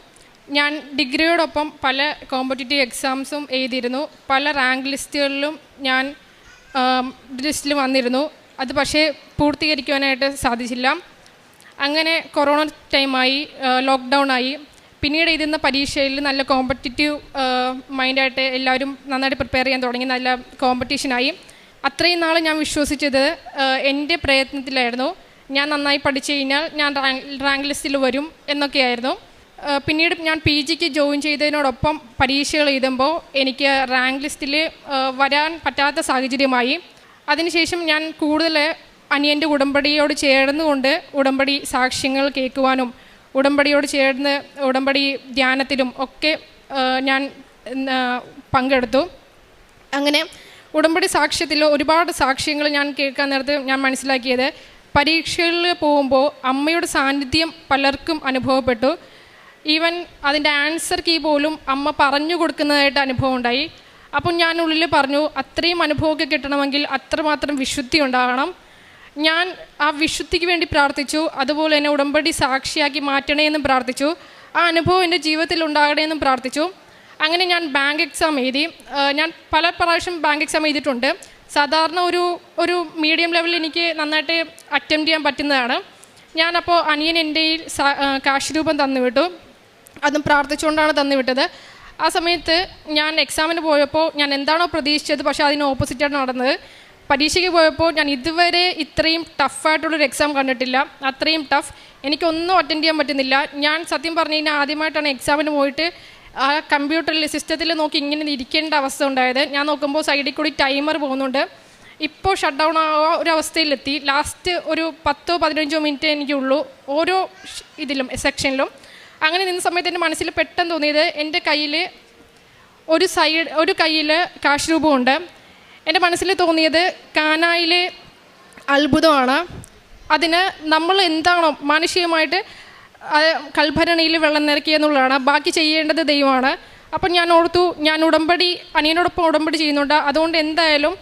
H: ഞാൻ ഡിഗ്രിയോടൊപ്പം പല കോമ്പറ്റേറ്റീവ് എക്സാംസും എഴുതിയിരുന്നു. പല റാങ്ക് ലിസ്റ്റുകളിലും ഞാൻ ലിസ്റ്റിൽ വന്നിരുന്നു. അത് പക്ഷേ പൂർത്തീകരിക്കുവാനായിട്ട് സാധിച്ചില്ല. അങ്ങനെ കൊറോണ ടൈമായി, ലോക്ക്ഡൗൺ ആയി. പിന്നീട് എഴുതുന്ന പരീക്ഷയിൽ നല്ല കോമ്പറ്റേറ്റീവ് മൈൻഡായിട്ട് എല്ലാവരും നന്നായിട്ട് പ്രിപ്പയർ ചെയ്യാൻ തുടങ്ങി. നല്ല കോമ്പറ്റീഷനായി. അത്രയും നാൾ ഞാൻ വിശ്വസിച്ചത് എൻ്റെ പ്രയത്നത്തിലായിരുന്നു. ഞാൻ നന്നായി പഠിച്ചു കഴിഞ്ഞാൽ ഞാൻ റാങ്ക് ലിസ്റ്റിൽ വരും എന്നൊക്കെയായിരുന്നു. പിന്നീട് ഞാൻ PGക്ക് ജോയിൻ ചെയ്തതിനോടൊപ്പം പരീക്ഷകൾ എഴുതുമ്പോൾ എനിക്ക് റാങ്ക് ലിസ്റ്റിൽ വരാൻ പറ്റാത്ത സാഹചര്യമായി. അതിനുശേഷം ഞാൻ കൂടുതൽ അനിയൻ്റെ ഉടമ്പടിയോട് ചേർന്നുകൊണ്ട് ഉടമ്പടി സാക്ഷ്യങ്ങൾ കേൾക്കുവാനും ഉടമ്പടിയോട് ചേർന്ന് ഉടമ്പടി ധ്യാനത്തിലും ഒക്കെ ഞാൻ പങ്കെടുത്തു. അങ്ങനെ ഉടമ്പടി സാക്ഷ്യത്തിൽ ഒരുപാട് സാക്ഷ്യങ്ങൾ ഞാൻ കേൾക്കാൻ നേരത്ത് ഞാൻ മനസ്സിലാക്കിയത്, പരീക്ഷകളിൽ പോകുമ്പോൾ അമ്മയുടെ സാന്നിധ്യം പലർക്കും അനുഭവപ്പെട്ടു. ഈവൻ അതിൻ്റെ ആൻസർ കീ പോലും അമ്മ പറഞ്ഞു കൊടുക്കുന്നതായിട്ട് അനുഭവം ഉണ്ടായി. അപ്പം ഞാൻ ഉള്ളിൽ പറഞ്ഞു, അത്രയും അനുഭവമൊക്കെ കിട്ടണമെങ്കിൽ അത്രമാത്രം വിശുദ്ധി ഉണ്ടാകണം. ഞാൻ ആ വിശുദ്ധിക്ക് വേണ്ടി പ്രാർത്ഥിച്ചു. അതുപോലെ തന്നെ ഉടമ്പടി സാക്ഷിയാക്കി മാറ്റണേ എന്നും പ്രാർത്ഥിച്ചു. ആ അനുഭവം എൻ്റെ ജീവിതത്തിൽ ഉണ്ടാകണേ എന്നും പ്രാർത്ഥിച്ചു. അങ്ങനെ ഞാൻ ബാങ്ക് എക്സാം എഴുതി. ഞാൻ പല പ്രാവശ്യം ബാങ്ക് എക്സാം എഴുതിയിട്ടുണ്ട്. സാധാരണ ഒരു മീഡിയം ലെവലിൽ എനിക്ക് നന്നായിട്ട് അറ്റംപ്റ്റ് ചെയ്യാൻ പറ്റുന്നതാണ്. ഞാനപ്പോൾ അനിയൻ എൻ്റെ കാശ് രൂപം തന്നുവിട്ടു. അതും പ്രാർത്ഥിച്ചുകൊണ്ടാണ് തന്നുവിട്ടത്. ആ സമയത്ത് ഞാൻ എക്സാമിന് പോയപ്പോൾ ഞാൻ എന്താണോ പ്രതീക്ഷിച്ചത്, പക്ഷേ അതിന് ഓപ്പോസിറ്റാണ് നടന്നത്. പരീക്ഷയ്ക്ക് പോയപ്പോൾ ഞാൻ ഇതുവരെ ഇത്രയും ടഫായിട്ടുള്ളൊരു എക്സാം കണ്ടിട്ടില്ല. അത്രയും ടഫ്, എനിക്കൊന്നും അറ്റൻഡ് ചെയ്യാൻ പറ്റുന്നില്ല. ഞാൻ സത്യം പറഞ്ഞു കഴിഞ്ഞാൽ ആദ്യമായിട്ടാണ് എക്സാമിന് പോയിട്ട് ആ കമ്പ്യൂട്ടറിൽ സിസ്റ്റത്തിൽ നോക്കി ഇങ്ങനെ ഇരിക്കേണ്ട അവസ്ഥ ഉണ്ടായത്. ഞാൻ നോക്കുമ്പോൾ സൈഡിൽ കൂടി ടൈമർ പോകുന്നുണ്ട്. ഇപ്പോൾ ഷട്ട് ഡൗൺ ആ ഒരു അവസ്ഥയിലെത്തി. ലാസ്റ്റ് ഒരു 10-15 മിനിറ്റ് എനിക്കുള്ളൂ ഓരോ ഇതിലും സെക്ഷനിലും. അങ്ങനെ നിന്ന സമയത്ത് എൻ്റെ മനസ്സിൽ പെട്ടെന്ന് തോന്നിയത്, എൻ്റെ കയ്യിൽ ഒരു കയ്യിൽ കാശ് രൂപമുണ്ട്. എൻ്റെ മനസ്സിൽ തോന്നിയത് കാനായിലെ അത്ഭുതമാണ്. അതിന് നമ്മൾ എന്താണോ മാനുഷികമായിട്ട് കൽഭരണിയിൽ വെള്ളം നിറയ്ക്കുക എന്നുള്ളതാണ്, ബാക്കി ചെയ്യേണ്ടത് ദൈവമാണ്. അപ്പം ഞാൻ ഓർത്തു, ഞാൻ അനിയനോടൊപ്പം ഉടമ്പടി ചെയ്യുന്നുണ്ട്, അതുകൊണ്ട് എന്തായാലും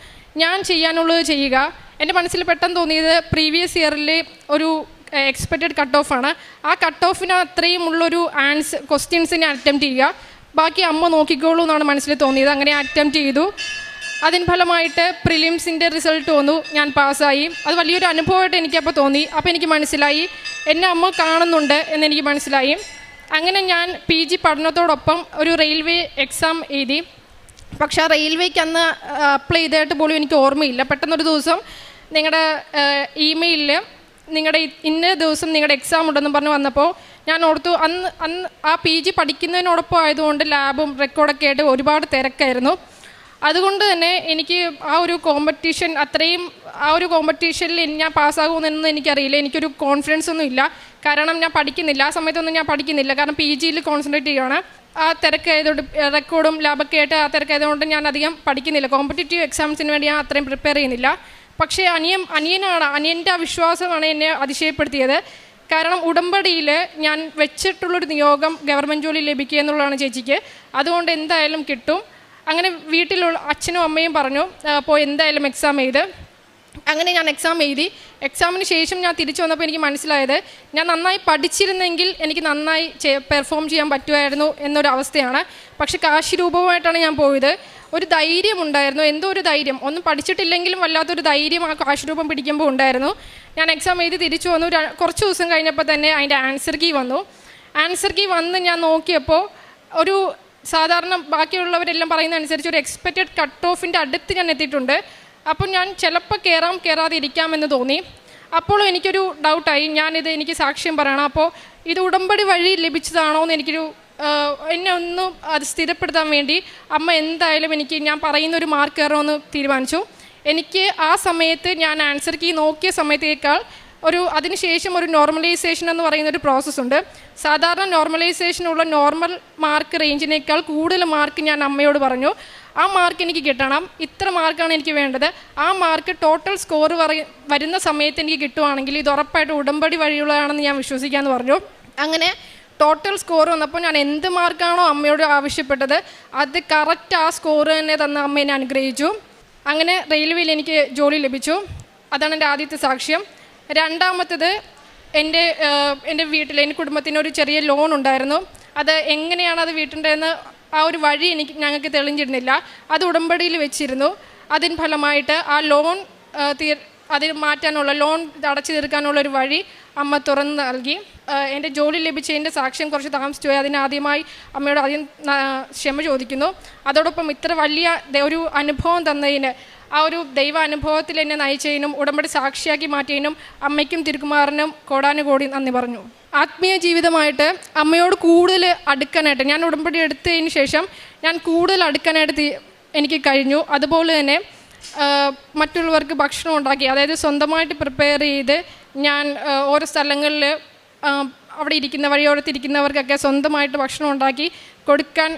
H: ഞാൻ ചെയ്യാനുള്ളത് ചെയ്യുക. എൻ്റെ മനസ്സിൽ പെട്ടെന്ന് തോന്നിയത് പ്രീവിയസ് ഇയറിൽ ഒരു എക്സ്പെക്റ്റഡ് കട്ട് ഓഫാണ്. ആ കട്ട് ഓഫിന് അത്രയും ഉള്ളൊരു ക്വസ്റ്റ്യൻസിനെ അറ്റംപ്റ്റ് ചെയ്യുക, ബാക്കി അമ്മ നോക്കിക്കോളൂ എന്നാണ് മനസ്സിൽ തോന്നിയത്. അങ്ങനെ അറ്റംപ്റ്റ് ചെയ്തു. അതിന് ഫലമായിട്ട് പ്രിലിംസിൻ്റെ റിസൾട്ട് വന്നു, ഞാൻ പാസ്സായി. അത് വലിയൊരു അനുഭവമായിട്ട് എനിക്കപ്പോൾ തോന്നി. അപ്പോൾ എനിക്ക് മനസ്സിലായി എന്നെ അമ്മ കാണുന്നുണ്ട് എന്നെനിക്ക് മനസ്സിലായി. അങ്ങനെ ഞാൻ PG പഠനത്തോടൊപ്പം ഒരു റെയിൽവേ എക്സാം എഴുതി. പക്ഷേ ആ റെയിൽവേക്ക് അന്ന് അപ്ലൈ ചെയ്തിട്ട് പോലും എനിക്ക് ഓർമ്മയില്ല. പെട്ടെന്നൊരു ദിവസം നിങ്ങളുടെ ഇമെയിലിൽ നിങ്ങളുടെ ഇന്ന ദിവസം നിങ്ങളുടെ എക്സാം ഉണ്ടെന്ന് പറഞ്ഞ് വന്നപ്പോൾ ഞാൻ ഓർത്തു, അന്ന് ആ PG പഠിക്കുന്നതിനോടൊപ്പം ആയതുകൊണ്ട് ലാബും റെക്കോർഡൊക്കെ ആയിട്ട് ഒരുപാട് തിരക്കായിരുന്നു. അതുകൊണ്ട് തന്നെ എനിക്ക് ആ ഒരു കോമ്പറ്റീഷനിൽ ഞാൻ പാസ്സാകുമെന്നൊന്നും എനിക്കറിയില്ല. എനിക്കൊരു കോൺഫിഡൻസ് ഒന്നും ഇല്ല, കാരണം ഞാൻ പഠിക്കുന്നില്ല. ആ സമയത്തൊന്നും ഞാൻ പഠിക്കുന്നില്ല, കാരണം PGയിൽ കോൺസെൻട്രേറ്റ് ചെയ്യുകയാണ്. ആ തിരക്കായതുകൊണ്ട് റെക്കോർഡും ലാബൊക്കെ ആയിട്ട് ആ തിരക്കായതുകൊണ്ട് ഞാൻ അധികം പഠിക്കുന്നില്ല. കോമ്പറ്റേറ്റീവ് എക്സാംസിന് വേണ്ടി ഞാൻ അത്രയും പ്രിപ്പയർ ചെയ്യുന്നില്ല. പക്ഷേ അനിയൻ്റെ ആ വിശ്വാസമാണ് എന്നെ അതിശയപ്പെടുത്തിയത്. കാരണം ഉടമ്പടിയിൽ ഞാൻ വെച്ചിട്ടുള്ളൊരു നിയോഗം ഗവൺമെൻറ് ജോലി ലഭിക്കുക എന്നുള്ളതാണ് ചേച്ചിക്ക്. അതുകൊണ്ട് എന്തായാലും കിട്ടും. അങ്ങനെ വീട്ടിലുള്ള അച്ഛനും അമ്മയും പറഞ്ഞു, പോയി എന്തായാലും എക്സാം എഴുത്. അങ്ങനെ ഞാൻ എക്സാം എഴുതി. എക്സാമിന് ശേഷം ഞാൻ തിരിച്ചു വന്നപ്പോൾ എനിക്ക് മനസ്സിലായത്, ഞാൻ നന്നായി പഠിച്ചിരുന്നെങ്കിൽ എനിക്ക് നന്നായി പെർഫോം ചെയ്യാൻ പറ്റുമായിരുന്നു എന്നൊരവസ്ഥയാണ്. പക്ഷെ കാശ് രൂപമായിട്ടാണ് ഞാൻ പോയത്. ഒരു ധൈര്യമുണ്ടായിരുന്നു, എന്തോ ഒരു ധൈര്യം, ഒന്നും പഠിച്ചിട്ടില്ലെങ്കിലും വല്ലാത്തൊരു ധൈര്യം ആ കാശ് രൂപം പിടിക്കുമ്പോൾ ഉണ്ടായിരുന്നു. ഞാൻ എക്സാം എഴുതി തിരിച്ചു വന്നു. കുറച്ച് ദിവസം കഴിഞ്ഞപ്പോൾ തന്നെ അതിൻ്റെ ആൻസർ കീ വന്നു. ആൻസർ കീ വന്ന് ഞാൻ നോക്കിയപ്പോൾ ഒരു സാധാരണ ബാക്കിയുള്ളവരെല്ലാം പറയുന്ന അനുസരിച്ച് ഒരു എക്സ്പെക്റ്റഡ് കട്ട് ഓഫിൻ്റെ അടുത്ത് ഞാൻ എത്തിയിട്ടുണ്ട്. അപ്പോൾ ഞാൻ ചിലപ്പോൾ കയറാതെ ഇരിക്കാമെന്ന് തോന്നി. അപ്പോഴും എനിക്കൊരു ഡൗട്ടായി, എനിക്ക് സാക്ഷ്യം പറയണം. അപ്പോൾ ഇത് ഉടമ്പടി വഴി ലഭിച്ചതാണോ എന്ന് എന്നെ ഒന്ന് അത് സ്ഥിരപ്പെടുത്താൻ വേണ്ടി അമ്മ എന്തായാലും ഞാൻ പറയുന്നൊരു മാർക്ക് കയറണമെന്ന് തീരുമാനിച്ചു. എനിക്ക് ആ സമയത്ത് ഞാൻ ആൻസർ കീ നോക്കിയ സമയത്തേക്കാൾ അതിനുശേഷം ഒരു നോർമലൈസേഷൻ എന്ന് പറയുന്നൊരു പ്രോസസ്സുണ്ട്. സാധാരണ നോർമലൈസേഷനുള്ള നോർമൽ മാർക്ക് റേഞ്ചിനേക്കാൾ കൂടുതൽ മാർക്ക് ഞാൻ അമ്മയോട് പറഞ്ഞു. ആ മാർക്ക് എനിക്ക് കിട്ടണം, ഇത്ര മാർക്കാണ് എനിക്ക് വേണ്ടത്. ആ മാർക്ക് ടോട്ടൽ സ്കോർ വരുന്ന സമയത്ത് എനിക്ക് കിട്ടുവാണെങ്കിൽ ഇത് ഉറപ്പായിട്ട് ഉടമ്പടി വഴിയുള്ളതാണെന്ന് ഞാൻ വിശ്വസിക്കാമെന്ന് പറഞ്ഞു. അങ്ങനെ ടോട്ടൽ സ്കോർ വന്നപ്പോൾ ഞാൻ എന്ത് മാർക്കാണോ അമ്മയോട് ആവശ്യപ്പെട്ടത് അത് കറക്റ്റ് ആ സ്കോർ തന്നെ തന്ന അമ്മ എന്നെ അനുഗ്രഹിച്ചു. അങ്ങനെ റെയിൽവേയിൽ എനിക്ക് ജോലി ലഭിച്ചു. അതാണ് എൻ്റെ ആദ്യത്തെ സാക്ഷ്യം. രണ്ടാമത്തേത്, എൻ്റെ എൻ്റെ കുടുംബത്തിന് ഒരു ചെറിയ ലോൺ ഉണ്ടായിരുന്നു. അത് എങ്ങനെയാണ് അത് വീട്ടേണ്ടതെന്ന് ആ ഒരു വഴി ഞങ്ങൾക്ക് തെളിഞ്ഞിരുന്നില്ല. അത് ഉടമ്പടിയിൽ വെച്ചിരുന്നു. അതിന് ഫലമായിട്ട് ആ ലോൺ ലോൺ അടച്ചു തീർക്കാനുള്ള ഒരു വഴി അമ്മ തുറന്ന് നൽകി. എൻ്റെ ജോലി ലഭിച്ചതിൻ്റെ സാക്ഷ്യം കുറച്ച് താമസിച്ചു പോയി. അതിനാദ്യമായി അമ്മയോട് ആദ്യം ക്ഷമ ചോദിക്കുന്നു. അതോടൊപ്പം ഇത്ര വലിയ ഒരു അനുഭവം തന്നതിന്, ആ ഒരു ദൈവ അനുഭവത്തിൽ എന്നെ നയിച്ചതിനും ഉടമ്പടി സാക്ഷിയാക്കി മാറ്റിയതിനും അമ്മയ്ക്കും തിരുക്കുമാറിനും കോടാനുകോടി നന്ദി പറഞ്ഞു. ആത്മീയ ജീവിതമായിട്ട് അമ്മയോട് കൂടുതൽ അടുക്കാനായിട്ട് ഞാൻ ഉടമ്പടി എടുത്തതിന് ശേഷം ഞാൻ കൂടുതൽ അടുക്കാനായിട്ട് എനിക്ക് കഴിഞ്ഞു. അതുപോലെ തന്നെ മറ്റുള്ളവർക്ക് ഭക്ഷണം ഉണ്ടാക്കി, അതായത് സ്വന്തമായിട്ട് പ്രിപ്പയർ ചെയ്ത് ഞാൻ ഓരോ സ്ഥലങ്ങളിൽ വഴിയോരത്തിരിക്കുന്നവർക്കൊക്കെ സ്വന്തമായിട്ട് ഭക്ഷണം ഉണ്ടാക്കി കൊടുക്കാൻ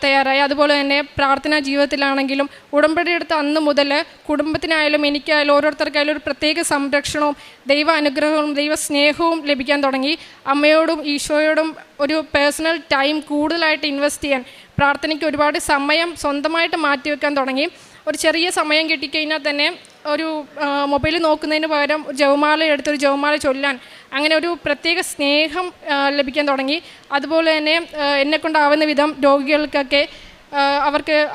H: തയ്യാറായി. അതുപോലെ തന്നെ പ്രാർത്ഥനാ ജീവിതത്തിലാണെങ്കിലും ഉടമ്പടി എടുത്ത അന്ന് മുതൽ കുടുംബത്തിനായാലും എനിക്കായാലും ഓരോരുത്തർക്കായാലും ഒരു പ്രത്യേക സംരക്ഷണവും ദൈവ അനുഗ്രഹവും ദൈവ സ്നേഹവും ലഭിക്കാൻ തുടങ്ങി. അമ്മയോടും ഈശോയോടും ഒരു പേഴ്സണൽ ടൈം കൂടുതലായിട്ട് ഇൻവെസ്റ്റ് ചെയ്യാൻ, പ്രാർത്ഥനയ്ക്ക് ഒരുപാട് സമയം സ്വന്തമായിട്ട് മാറ്റിവെക്കാൻ തുടങ്ങി. ഒരു ചെറിയ സമയം കിട്ടിക്കഴിഞ്ഞാൽ തന്നെ ഒരു മൊബൈൽ നോക്കുന്നതിന് പകരം ജപമാല എടുത്തൊരു ജപമാല ചൊല്ലാൻ, അങ്ങനെ ഒരു പ്രത്യേക സ്നേഹം ലഭിക്കാൻ തുടങ്ങി. അതുപോലെ തന്നെ എന്നെക്കൊണ്ടാവുന്ന വിധം രോഗികൾക്കൊക്കെ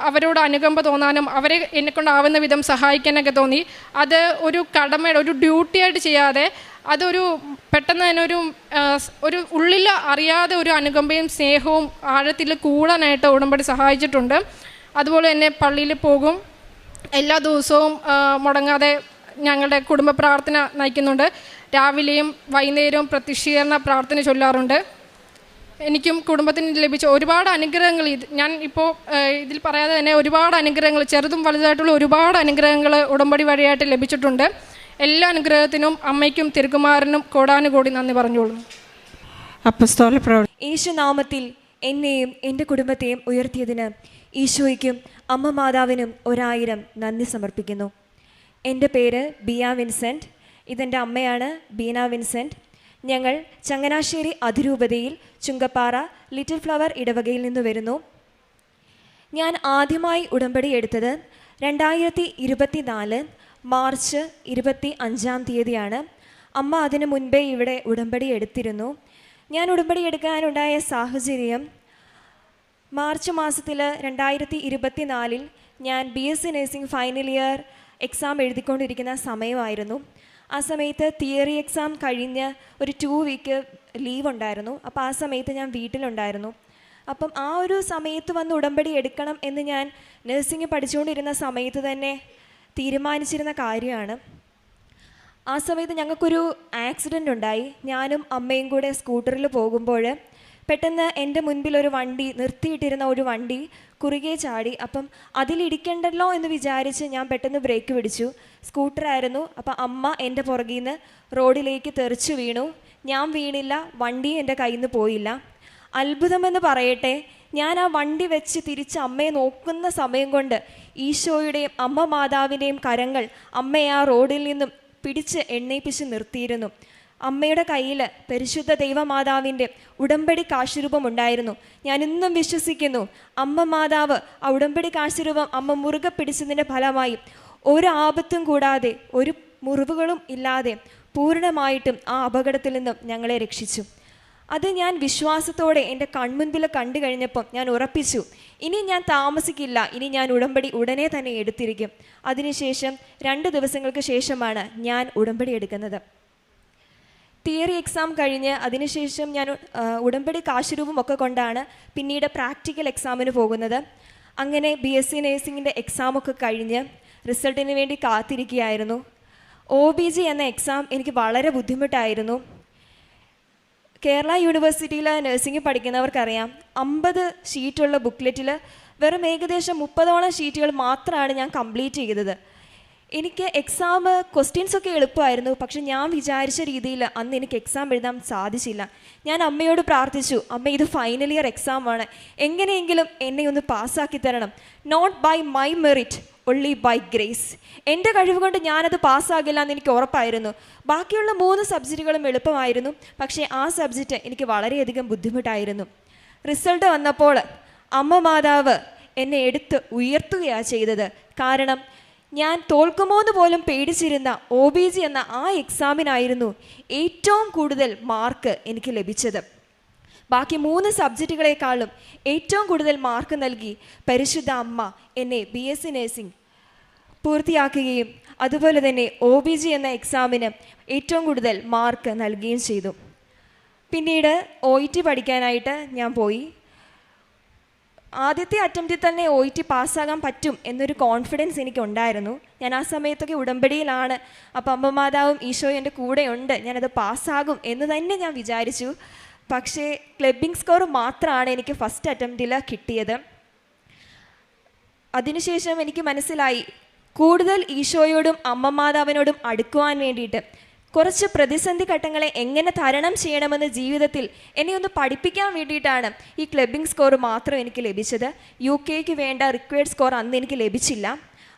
H: അവരോട് അനുകമ്പ തോന്നാനും അവരെ എന്നെക്കൊണ്ടാവുന്ന വിധം സഹായിക്കാനൊക്കെ തോന്നി. അത് ഒരു കടമയുടെ ഒരു ഡ്യൂട്ടിയായിട്ട് ചെയ്യാതെ അതൊരു പെട്ടെന്ന് തന്നെ ഒരു ഉള്ളിൽ അറിയാതെ ഒരു അനുകമ്പയും സ്നേഹവും ആഴത്തിൽ കൂടാനായിട്ട് ഉടമ്പടി സഹായിച്ചിട്ടുണ്ട്. അതുപോലെ തന്നെ പള്ളിയിൽ പോകും, എല്ലാ ദിവസവും മുടങ്ങാതെ ഞങ്ങളുടെ കുടുംബ പ്രാർത്ഥന നയിക്കുന്നുണ്ട്. രാവിലെയും വൈകുന്നേരവും പ്രത്യക്ഷീകരണ പ്രാർത്ഥന ചൊല്ലാറുണ്ട്. എനിക്കും കുടുംബത്തിന് ലഭിച്ച ഒരുപാട് അനുഗ്രഹങ്ങൾ ഞാൻ ഇപ്പോൾ ഇതിൽ പറയാതെ തന്നെ ഒരുപാട് അനുഗ്രഹങ്ങൾ, ചെറുതും വലുതായിട്ടുള്ള ഒരുപാട് അനുഗ്രഹങ്ങൾ ഉടമ്പടി വഴിയായിട്ട് ലഭിച്ചിട്ടുണ്ട്. എല്ലാ അനുഗ്രഹത്തിനും അമ്മയ്ക്കും തിരുക്കുമാരനും കോടാനുകോടി നന്ദി പറഞ്ഞോളുന്നു.
I: അപ്പസ്തോല പ്രവർത്തനം. യേശുനാമത്തിൽ എന്നെയും എൻ്റെ കുടുംബത്തെയും ഉയർത്തിയതിന് ഈശോയ്ക്കും അമ്മ മാതാവിനും 1000 നന്ദി സമർപ്പിക്കുന്നു. എൻ്റെ പേര് ബിയ വിൻസെൻ്റ്. ഇതെൻ്റെ അമ്മയാണ് ബീന വിൻസെൻ്റ്. ഞങ്ങൾ ചങ്ങനാശ്ശേരി അതിരൂപതയിൽ ചുങ്കപ്പാറ ലിറ്റിൽ ഫ്ലവർ ഇടവകയിൽ നിന്ന് വരുന്നു. ഞാൻ ആദ്യമായി ഉടമ്പടി എടുത്തത് 2024 മാർച്ച് 25-ാം തീയതിയാണ്. അമ്മ അതിനു മുൻപേ ഇവിടെ ഉടമ്പടി എടുത്തിരുന്നു. ഞാൻ ഉടമ്പടി എടുക്കാനുണ്ടായ സാഹചര്യം, മാർച്ച് മാസത്തിൽ 2024 ഞാൻ BSc nursing final year exam എഴുതിക്കൊണ്ടിരിക്കുന്ന സമയമായിരുന്നു. ആ സമയത്ത് തിയറി എക്സാം കഴിഞ്ഞ് ഒരു 2 വീക്ക് ലീവ് ഉണ്ടായിരുന്നു. അപ്പോൾ ആ സമയത്ത് ഞാൻ വീട്ടിലുണ്ടായിരുന്നു. അപ്പം ആ ഒരു സമയത്ത് വന്ന് ഉടമ്പടി എടുക്കണം എന്ന് ഞാൻ നഴ്സിംഗ് പഠിച്ചുകൊണ്ടിരുന്ന സമയത്ത് തന്നെ തീരുമാനിച്ചിരുന്ന കാര്യമാണ്. ആ സമയത്ത് ഞങ്ങൾക്കൊരു ആക്സിഡൻ്റ് ഉണ്ടായി. ഞാനും അമ്മയും കൂടെ സ്കൂട്ടറിൽ പോകുമ്പോൾ പെട്ടെന്ന് എൻ്റെ മുൻപിൽ ഒരു വണ്ടി, നിർത്തിയിട്ടിരുന്ന ഒരു വണ്ടി കുറുകെ ചാടി. അപ്പം അതിലിടിക്കണ്ടല്ലോ എന്ന് വിചാരിച്ച് ഞാൻ പെട്ടെന്ന് ബ്രേക്ക് പിടിച്ചു. സ്കൂട്ടറായിരുന്നു. അപ്പം അമ്മ എൻ്റെ പുറകിൽ നിന്ന് റോഡിലേക്ക് തെറിച്ചു വീണു. ഞാൻ വീണില്ല, വണ്ടി എൻ്റെ കയ്യിൽ നിന്ന് പോയില്ല. അത്ഭുതമെന്ന് പറയട്ടെ, ഞാൻ ആ വണ്ടി വെച്ച് തിരിച്ച് അമ്മയെ നോക്കുന്ന സമയം കൊണ്ട് ഈശോയുടെയും അമ്മ മാതാവിൻ്റെയും കരങ്ങൾ അമ്മയെ ആ റോഡിൽ നിന്നും പിടിച്ച് എണ്ണയിപ്പിച്ച് നിർത്തിയിരുന്നു. അമ്മയുടെ കയ്യിൽ പരിശുദ്ധ ദൈവമാതാവിൻ്റെ ഉടമ്പടി കാശുരൂപം ഉണ്ടായിരുന്നു. ഞാൻ ഇന്നും വിശ്വസിക്കുന്നു, അമ്മ മാതാവ് ആ ഉടമ്പടി കാശുരൂപം അമ്മ മുറുകെ പിടിച്ചതിൻ്റെ ഫലമായി ഒരു ആപത്തും കൂടാതെ, ഒരു മുറിവുകളും ഇല്ലാതെ പൂർണ്ണമായിട്ടും ആ അപകടത്തിൽ നിന്നും ഞങ്ങളെ രക്ഷിച്ചു. അത് ഞാൻ വിശ്വാസത്തോടെ എൻ്റെ കൺമുൻപിൽ കണ്ടു കഴിഞ്ഞപ്പം ഞാൻ ഉറപ്പിച്ചു, ഇനി ഞാൻ താമസിക്കില്ല, ഇനി ഞാൻ ഉടമ്പടി ഉടനെ തന്നെ എടുത്തിരിക്കും. അതിനുശേഷം 2 ദിവസങ്ങൾക്ക് ശേഷമാണ് ഞാൻ ഉടമ്പടി എടുക്കുന്നത്. തിയറി എക്സാം കഴിഞ്ഞ് അതിനുശേഷം ഞാൻ ഉടമ്പടി കാശുരൂപം ഒക്കെ കൊണ്ടാണ് പിന്നീട് പ്രാക്ടിക്കൽ എക്സാമിന് പോകുന്നത്. അങ്ങനെ BSc നഴ്സിംഗിൻ്റെ എക്സാമൊക്കെ കഴിഞ്ഞ് റിസൾട്ടിന് വേണ്ടി കാത്തിരിക്കുകയായിരുന്നു. OBG എന്ന എക്സാം എനിക്ക് വളരെ ബുദ്ധിമുട്ടായിരുന്നു. കേരള യൂണിവേഴ്സിറ്റിയിൽ നഴ്സിംഗ് പഠിക്കുന്നവർക്കറിയാം, 50 ഷീറ്റുള്ള ബുക്ക്ലെറ്റിൽ വെറും ഏകദേശം 30ഓളം ഷീറ്റുകൾ മാത്രമാണ് ഞാൻ കംപ്ലീറ്റ് ചെയ്തത്. എനിക്ക് എക്സാം ക്വസ്റ്റ്യൻസൊക്കെ എളുപ്പമായിരുന്നു. പക്ഷെ ഞാൻ വിചാരിച്ച രീതിയിൽ അന്ന് എനിക്ക് എക്സാം എഴുതാൻ സാധിച്ചില്ല. ഞാൻ അമ്മയോട് പ്രാർത്ഥിച്ചു, അമ്മ ഇത് ഫൈനൽ ഇയർ എക്സാമാണ്, എങ്ങനെയെങ്കിലും എന്നെ ഒന്ന് പാസ്സാക്കി തരണം. Not by my merit, only by grace. എൻ്റെ കഴിവ് കൊണ്ട് ഞാനത് പാസ്സാകില്ല എന്ന് എനിക്ക് ഉറപ്പായിരുന്നു. ബാക്കിയുള്ള 3 സബ്ജക്റ്റുകളും എളുപ്പമായിരുന്നു. പക്ഷേ ആ സബ്ജക്റ്റ് എനിക്ക് വളരെയധികം ബുദ്ധിമുട്ടായിരുന്നു. റിസൾട്ട് വന്നപ്പോൾ അമ്മ മാതാവ് എന്നെ എടുത്ത് ഉയർത്തുകയാണ് ചെയ്തത്. കാരണം ഞാൻ തോൽക്കുമോ എന്ന് പോലും പേടിച്ചിരുന്ന OBG എന്ന ആ എക്സാമിനായിരുന്നു ഏറ്റവും കൂടുതൽ മാർക്ക് എനിക്ക് ലഭിച്ചത്. ബാക്കി 3 സബ്ജക്റ്റുകളെക്കാളും ഏറ്റവും കൂടുതൽ മാർക്ക് നൽകി പരിശുദ്ധ അമ്മ എന്നെ BSc നഴ്സിംഗ് പൂർത്തിയാക്കുകയും അതുപോലെ തന്നെ OBG എന്ന എക്സാമിന് ഏറ്റവും കൂടുതൽ മാർക്ക് നൽകുകയും ചെയ്തു. പിന്നീട് OET പഠിക്കാനായിട്ട് ഞാൻ പോയി. ആദ്യത്തെ അറ്റംപ്റ്റിൽ തന്നെ OET പാസ്സാകാൻ പറ്റും എന്നൊരു കോൺഫിഡൻസ് എനിക്കുണ്ടായിരുന്നു. ഞാൻ ആ സമയത്തൊക്കെ ഉടമ്പടിയിലാണ്. അപ്പം അമ്മ മാതാവും ഈശോയും എൻ്റെ കൂടെയുണ്ട്, ഞാനത് പാസ്സാകും എന്ന് തന്നെ ഞാൻ വിചാരിച്ചു. പക്ഷേ ക്ലബിംഗ് സ്കോർ മാത്രമാണ് എനിക്ക് ഫസ്റ്റ് അറ്റംപ്റ്റിൽ കിട്ടിയത്. അതിനുശേഷം എനിക്ക് മനസ്സിലായി, കൂടുതൽ ഈശോയോടും അമ്മ മാതാവിനോടും അടുക്കുവാൻ വേണ്ടിയിട്ട് കുറച്ച് പ്രതിസന്ധി ഘട്ടങ്ങളെ എങ്ങനെ തരണം ചെയ്യണമെന്ന് ജീവിതത്തിൽ എന്നെ ഒന്ന് പഠിപ്പിക്കാൻ വേണ്ടിയിട്ടാണ് ഈ ക്ലബിംഗ് സ്കോർ മാത്രം എനിക്ക് ലഭിച്ചത്. UK വേണ്ട റിക്വയർഡ് സ്കോർ അന്ന് എനിക്ക് ലഭിച്ചില്ല.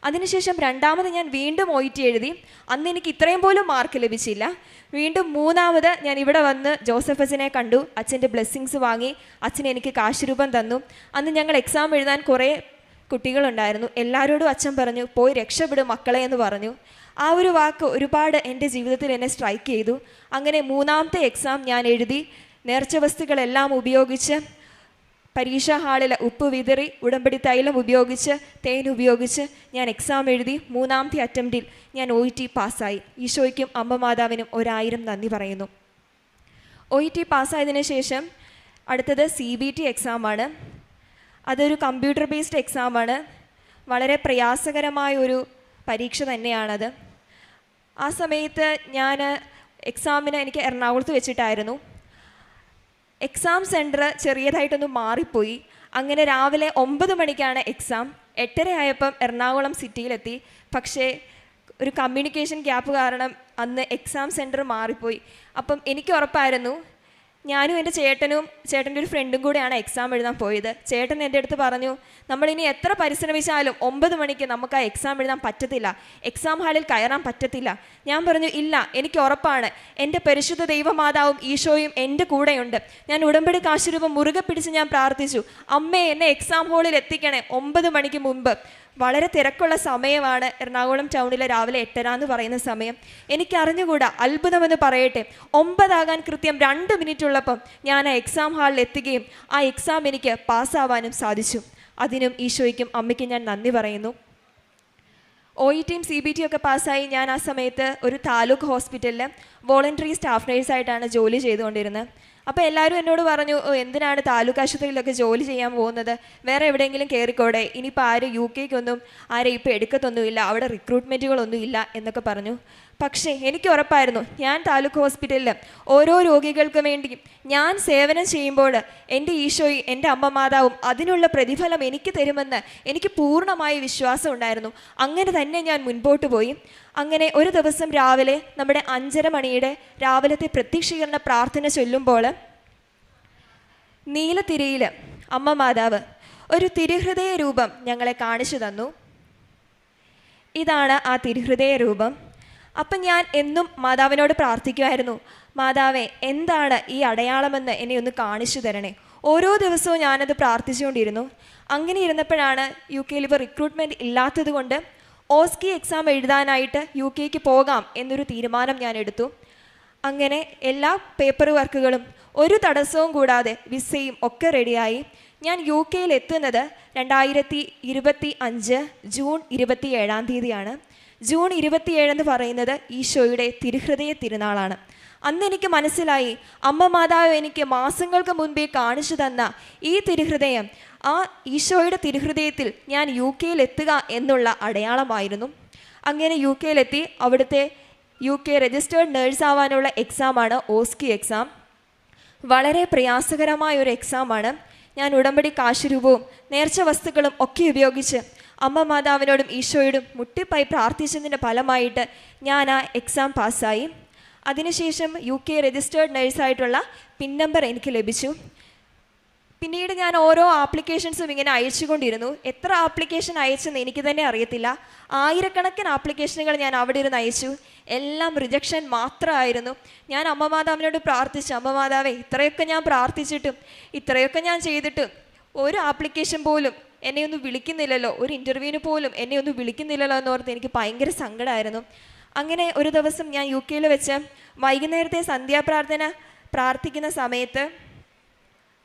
I: അതിനുശേഷം 2ാമത് ഞാൻ വീണ്ടും OET എഴുതി. അന്ന് എനിക്ക് ഇത്രയും പോലും മാർക്ക് ലഭിച്ചില്ല. വീണ്ടും 3ാമത് ഞാൻ ഇവിടെ വന്ന് ജോസഫ് അച്ഛനെ കണ്ടു. അച്ഛൻ്റെ ബ്ലെസ്സിങ്സ് വാങ്ങി. അച്ഛൻ എനിക്ക് കാശുരൂപം തന്നു. അന്ന് ഞങ്ങൾ എക്സാം എഴുതാൻ കുറേ കുട്ടികളുണ്ടായിരുന്നു. എല്ലാവരോടും അച്ഛൻ പറഞ്ഞു, പോയി രക്ഷപ്പെടും മക്കളെ എന്ന് പറഞ്ഞു. ആ ഒരു വാക്ക് ഒരുപാട് എൻ്റെ ജീവിതത്തിൽ എന്നെ സ്ട്രൈക്ക് ചെയ്തു. അങ്ങനെ 3ാമത്തെ എക്സാം ഞാൻ എഴുതി. നേർച്ച വസ്തുക്കളെല്ലാം ഉപയോഗിച്ച് പരീക്ഷാ ഹാളിൽ ഉപ്പ് വിതറി, ഉടമ്പടി തൈലം ഉപയോഗിച്ച്, തേൻ ഉപയോഗിച്ച് ഞാൻ എക്സാം എഴുതി. 3ാമത്തെ അറ്റംപ്റ്റിൽ ഞാൻ OET പാസ്സായി. ഈശോയ്ക്കും അമ്മ മാതാവിനും 1000 നന്ദി പറയുന്നു. OET പാസ്സായതിനു ശേഷം അടുത്തത് CBT എക്സാമാണ്. അതൊരു കമ്പ്യൂട്ടർ ബേസ്ഡ് എക്സാമാണ്. വളരെ പ്രയാസകരമായ ഒരു പരീക്ഷ തന്നെയാണത്. ആ സമയത്ത് ഞാൻ എക്സാമിന് എനിക്ക് എറണാകുളത്ത് വെച്ചിട്ടായിരുന്നു. എക്സാം സെൻറ്റർ ചെറിയതായിട്ടൊന്ന് മാറിപ്പോയി. അങ്ങനെ രാവിലെ 9 മണിക്കാണ് എക്സാം. 8:30 ആയപ്പം എറണാകുളം സിറ്റിയിലെത്തി. പക്ഷേ ഒരു കമ്മ്യൂണിക്കേഷൻ ഗ്യാപ്പ് കാരണം അന്ന് എക്സാം സെൻറ്റർ മാറിപ്പോയി. അപ്പം എനിക്ക് ഉറപ്പായിരുന്നു, ഞാനും എൻ്റെ ചേട്ടൻ്റെ ഒരു ഫ്രണ്ടും കൂടെയാണ് എക്സാം എഴുതാൻ പോയത്. ചേട്ടൻ എൻ്റെ അടുത്ത് പറഞ്ഞു, നമ്മളിനി എത്ര പരിശ്രമിച്ചാലും 9 മണിക്ക് നമുക്ക് ആ എക്സാം എഴുതാൻ പറ്റത്തില്ല, എക്സാം ഹാളിൽ കയറാൻ പറ്റത്തില്ല. ഞാൻ പറഞ്ഞു, ഇല്ല, എനിക്ക് ഉറപ്പാണ്, എൻ്റെ പരിശുദ്ധ ദൈവമാതാവും ഈശോയും എൻ്റെ കൂടെയുണ്ട്. ഞാൻ ഉടമ്പടി കാശുരൂപം മുറുകെ പിടിച്ച് ഞാൻ പ്രാർത്ഥിച്ചു, അമ്മേ എന്നെ എക്സാം ഹാളിൽ എത്തിക്കണേ 9 മണിക്ക് മുമ്പ്. വളരെ തിരക്കുള്ള സമയമാണ് എറണാകുളം ടൗണിലെ രാവിലെ 8:30 എന്ന് പറയുന്ന സമയം. എനിക്കറിഞ്ഞുകൂടാ, അത്ഭുതമെന്ന് പറയട്ടെ, 9 ആകാൻ കൃത്യം 2 മിനിറ്റ് ഉള്ളപ്പം ഞാൻ ആ എക്സാം ഹാളിൽ എത്തുകയും ആ എക്സാം എനിക്ക് പാസ്സാവാനും സാധിച്ചു. അതിനും ഈശോയ്ക്കും അമ്മയ്ക്കും ഞാൻ നന്ദി പറയുന്നു. OETയും CBTയും ഒക്കെ പാസ്സായി ഞാൻ ആ സമയത്ത് ഒരു താലൂക്ക് ഹോസ്പിറ്റലിൽ വോളണ്ടറി സ്റ്റാഫ് നേഴ്സായിട്ടാണ് ജോലി ചെയ്തുകൊണ്ടിരുന്നത്. അപ്പോൾ എല്ലാവരും എന്നോട് പറഞ്ഞു, എന്തിനാണ് താലൂക്ക് ആശുപത്രിയിലൊക്കെ ജോലി ചെയ്യാൻ പോകുന്നത്, വേറെ എവിടെയെങ്കിലും കയറിക്കോടെ, ഇനിയിപ്പോൾ ആരും UK ആരെ ഇപ്പോൾ എടുക്കത്തൊന്നുമില്ല, അവിടെ റിക്രൂട്ട്മെൻറ്റുകളൊന്നും ഇല്ല എന്നൊക്കെ പറഞ്ഞു. പക്ഷേ എനിക്ക് ഉറപ്പായിരുന്നു, ഞാൻ താലൂക്ക് ഹോസ്പിറ്റലിൽ ഓരോ രോഗികൾക്ക് വേണ്ടി ഞാൻ സേവനം ചെയ്യുമ്പോൾ എൻ്റെ ഈശോയും എൻ്റെ അമ്മ മാതാവും അതിനുള്ള പ്രതിഫലം എനിക്ക് തരുമെന്ന് എനിക്ക് പൂർണ്ണമായ വിശ്വാസം ഉണ്ടായിരുന്നു. അങ്ങനെ തന്നെ ഞാൻ മുൻപോട്ട് പോയി. അങ്ങനെ ഒരു ദിവസം രാവിലെ നമ്മുടെ 5:30 മണിയുടെ രാവിലത്തെ പ്രത്യക്ഷീകരണ പ്രാർത്ഥന ചൊല്ലുമ്പോൾ നീലത്തിരയിൽ അമ്മ മാതാവ് ഒരു തിരുഹൃദയ രൂപം ഞങ്ങളെ കാണിച്ചു തന്നു. ഇതാണ് ആ തിരുഹൃദയ രൂപം. അപ്പം ഞാൻ എന്നും മാതാവിനോട് പ്രാർത്ഥിക്കുമായിരുന്നു, മാതാവേ എന്താണ് ഈ അടയാളമെന്ന് എന്നെ ഒന്ന് കാണിച്ചു തരണേ. ഓരോ ദിവസവും ഞാനത് പ്രാർത്ഥിച്ചുകൊണ്ടിരുന്നു. അങ്ങനെ ഇരുന്നപ്പോഴാണ് UK ഇപ്പോൾ റിക്രൂട്ട്മെൻറ്റ് ഇല്ലാത്തത് കൊണ്ട് OSCE എക്സാം എഴുതാനായിട്ട് UK പോകാം എന്നൊരു തീരുമാനം ഞാൻ എടുത്തു. അങ്ങനെ എല്ലാ പേപ്പർ വർക്കുകളും ഒരു തടസ്സവും കൂടാതെ വിസയും ഒക്കെ റെഡിയായി. ഞാൻ UK എത്തുന്നത് 2025 ജൂൺ 27 ജൂൺ 27 എന്ന് പറയുന്നത് ഈശോയുടെ തിരുഹൃദയ തിരുനാളാണ്. അന്ന് എനിക്ക് മനസ്സിലായി, അമ്മ മാതാവ് എനിക്ക് മാസങ്ങൾക്ക് മുൻപേ കാണിച്ചു തന്ന ഈ തിരുഹൃദയം ആ ഈശോയുടെ തിരുഹൃദയത്തിൽ ഞാൻ UK എത്തുക എന്നുള്ള അടയാളമായിരുന്നു. അങ്ങനെ UK എത്തി. അവിടുത്തെ UK രജിസ്റ്റേർഡ് നേഴ്സ് ആവാനുള്ള എക്സാമാണ് OSCE എക്സാം. വളരെ പ്രയാസകരമായ ഒരു എക്സാമാണ്. ഞാൻ ഉടമ്പടി കാശുരൂപവും നേർച്ച വസ്തുക്കളും ഒക്കെ ഉപയോഗിച്ച് അമ്മ മാതാവിനോടും ഈശോയോടും മുട്ടിപ്പായി പ്രാർത്ഥിച്ചതിൻ്റെ ഫലമായിട്ട് ഞാൻ ആ എക്സാം പാസ്സായി. അതിനുശേഷം UK രജിസ്റ്റേർഡ് നേഴ്സായിട്ടുള്ള പിൻ നമ്പർ എനിക്ക് ലഭിച്ചു. പിന്നീട് ഞാൻ ഓരോ ആപ്ലിക്കേഷൻസും ഇങ്ങനെ അയച്ചുകൊണ്ടിരുന്നു. എത്ര ആപ്ലിക്കേഷൻ അയച്ചെന്ന് എനിക്ക് തന്നെ അറിയത്തില്ല. 1000കണക്കിന് ആപ്ലിക്കേഷനുകൾ ഞാൻ അവിടെ ഇരുന്ന് അയച്ചു. എല്ലാം റിജക്ഷൻ മാത്രമായിരുന്നു. ഞാൻ അമ്മ മാതാവിനോട് പ്രാർത്ഥിച്ചു, അമ്മ മാതാവേ ഇത്രയൊക്കെ ഞാൻ പ്രാർത്ഥിച്ചിട്ടും ഇത്രയൊക്കെ ഞാൻ ചെയ്തിട്ടും ഒരു ആപ്ലിക്കേഷൻ പോലും എന്നെ ഒന്നും വിളിക്കുന്നില്ലല്ലോ, ഒരു ഇൻ്റർവ്യൂവിന് പോലും എന്നെ ഒന്നും വിളിക്കുന്നില്ലല്ലോ എന്നോർത്ത് എനിക്ക് ഭയങ്കര സങ്കടമായിരുന്നു. അങ്ങനെ ഒരു ദിവസം ഞാൻ UK വെച്ച് വൈകുന്നേരത്തെ സന്ധ്യാപ്രാർത്ഥന പ്രാർത്ഥിക്കുന്ന സമയത്ത്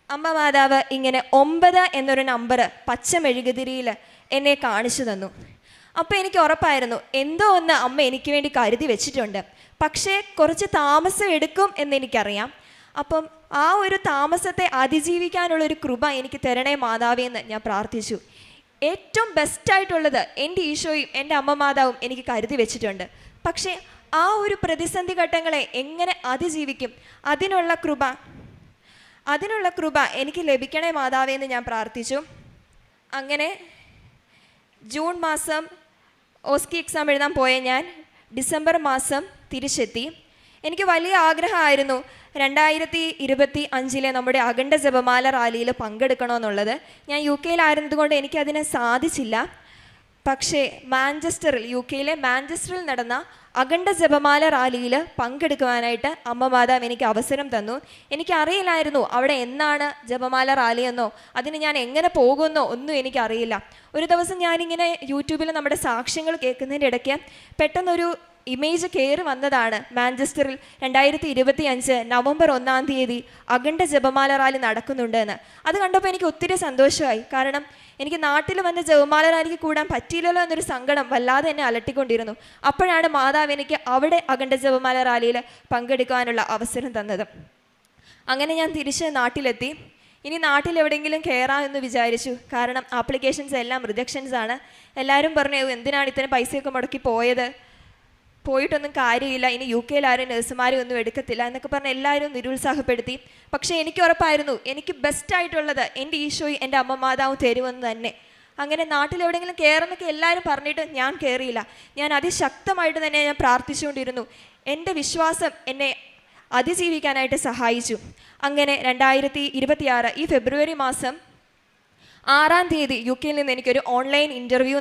I: അമ്മ മാതാവ് ഇങ്ങനെ 9 എന്നൊരു നമ്പർ പച്ച മെഴുകുതിരിയിൽ എന്നെ കാണിച്ചു തന്നു. അപ്പോൾ എനിക്ക് ഉറപ്പായിരുന്നു, എന്തോ ഒന്ന് അമ്മ എനിക്ക് വേണ്ടി കരുതി വെച്ചിട്ടുണ്ട്. പക്ഷേ കുറച്ച് താമസം എടുക്കും എന്നെനിക്കറിയാം. അപ്പം ആ ഒരു താമസത്തെ അതിജീവിക്കാനുള്ളൊരു കൃപ എനിക്ക് തരണേ മാതാവേ എന്ന് ഞാൻ പ്രാർത്ഥിച്ചു. ഏറ്റവും ബെസ്റ്റായിട്ടുള്ളത് എൻ്റെ ഈശോയും എൻ്റെ അമ്മ മാതാവും എനിക്ക് കരുതി വെച്ചിട്ടുണ്ട്. പക്ഷേ ആ ഒരു പ്രതിസന്ധി ഘട്ടങ്ങളെ എങ്ങനെ അതിജീവിക്കും, അതിനുള്ള കൃപ എനിക്ക് ലഭിക്കണേ മാതാവേ എന്ന് ഞാൻ പ്രാർത്ഥിച്ചു. അങ്ങനെ ജൂൺ മാസം OSCE എക്സാം എഴുതാൻ പോയ ഞാൻ ഡിസംബർ മാസം തിരിച്ചെത്തി. എനിക്ക് വലിയ ആഗ്രഹമായിരുന്നു 2025 നമ്മുടെ അഖണ്ഡ ജപമാല റാലിയിൽ പങ്കെടുക്കണമെന്നുള്ളത്. ഞാൻ UK ആയിരുന്നതുകൊണ്ട് എനിക്കതിന് സാധിച്ചില്ല. പക്ഷേ UK മാഞ്ചസ്റ്ററിൽ നടന്ന അഖണ്ഡ ജപമാല റാലിയിൽ പങ്കെടുക്കുവാനായിട്ട് അമ്മ മാതാവ് എനിക്ക് അവസരം തന്നു. എനിക്കറിയില്ലായിരുന്നു അവിടെ എന്നാണ് ജപമാല റാലിയെന്നോ അതിന് ഞാൻ എങ്ങനെ പോകുമെന്നോ ഒന്നും എനിക്കറിയില്ല. ഒരു ദിവസം ഞാനിങ്ങനെ യൂട്യൂബിൽ നമ്മുടെ സാക്ഷ്യങ്ങൾ കേൾക്കുന്നതിൻ്റെ ഇടയ്ക്ക് പെട്ടെന്നൊരു ഇമേജ് കയറി വന്നതാണ്. മാഞ്ചസ്റ്ററിൽ 2025 നവംബർ 1 അഖണ്ഡ ജപമാല റാലി നടക്കുന്നുണ്ട് എന്ന്. അത് കണ്ടപ്പോൾ എനിക്ക് ഒത്തിരി സന്തോഷമായി. കാരണം എനിക്ക് നാട്ടിൽ വന്ന് ജപമാല റാലിക്ക് കൂടാൻ പറ്റിയില്ലല്ലോ എന്നൊരു സങ്കടം വല്ലാതെ എന്നെ അലട്ടിക്കൊണ്ടിരുന്നു. അപ്പോഴാണ് മാതാവ് എനിക്ക് അവിടെ അഖണ്ഡ ജപമാല റാലിയിൽ പങ്കെടുക്കാനുള്ള അവസരം തന്നത്. അങ്ങനെ ഞാൻ തിരിച്ച് നാട്ടിലെത്തി. ഇനി നാട്ടിൽ എവിടെയെങ്കിലും കയറാമെന്ന് വിചാരിച്ചു. കാരണം ആപ്ലിക്കേഷൻസ് എല്ലാം റിജക്ഷൻസ് ആണ്. എല്ലാവരും പറഞ്ഞു എന്തിനാണ് ഇത്രയും പൈസയൊക്കെ മുടക്കി പോയത്, പോയിട്ടൊന്നും കാര്യമില്ല, ഇനി UK ആരും നഴ്സുമാരും ഒന്നും എടുക്കത്തില്ല എന്നൊക്കെ പറഞ്ഞ് എല്ലാവരും നിരുത്സാഹപ്പെടുത്തി. പക്ഷേ എനിക്ക് ഉറപ്പായിരുന്നു എനിക്ക് ബെസ്റ്റായിട്ടുള്ളത് എൻ്റെ ഈശോയും എൻ്റെ അമ്മ മാതാവും തരുമെന്ന് തന്നെ. അങ്ങനെ നാട്ടിൽ എവിടെയെങ്കിലും കയറുന്നൊക്കെ എല്ലാവരും പറഞ്ഞിട്ട് ഞാൻ കയറിയില്ല. ഞാൻ അതിശക്തമായിട്ട് തന്നെ ഞാൻ പ്രാർത്ഥിച്ചുകൊണ്ടിരുന്നു. എൻ്റെ വിശ്വാസം എന്നെ അതിജീവിക്കാനായിട്ട് സഹായിച്ചു. അങ്ങനെ 2026 ഈ ഫെബ്രുവരി മാസം 6-ാം തീയതി UK നിന്ന് എനിക്കൊരു ഓൺലൈൻ ഇൻ്റർവ്യൂ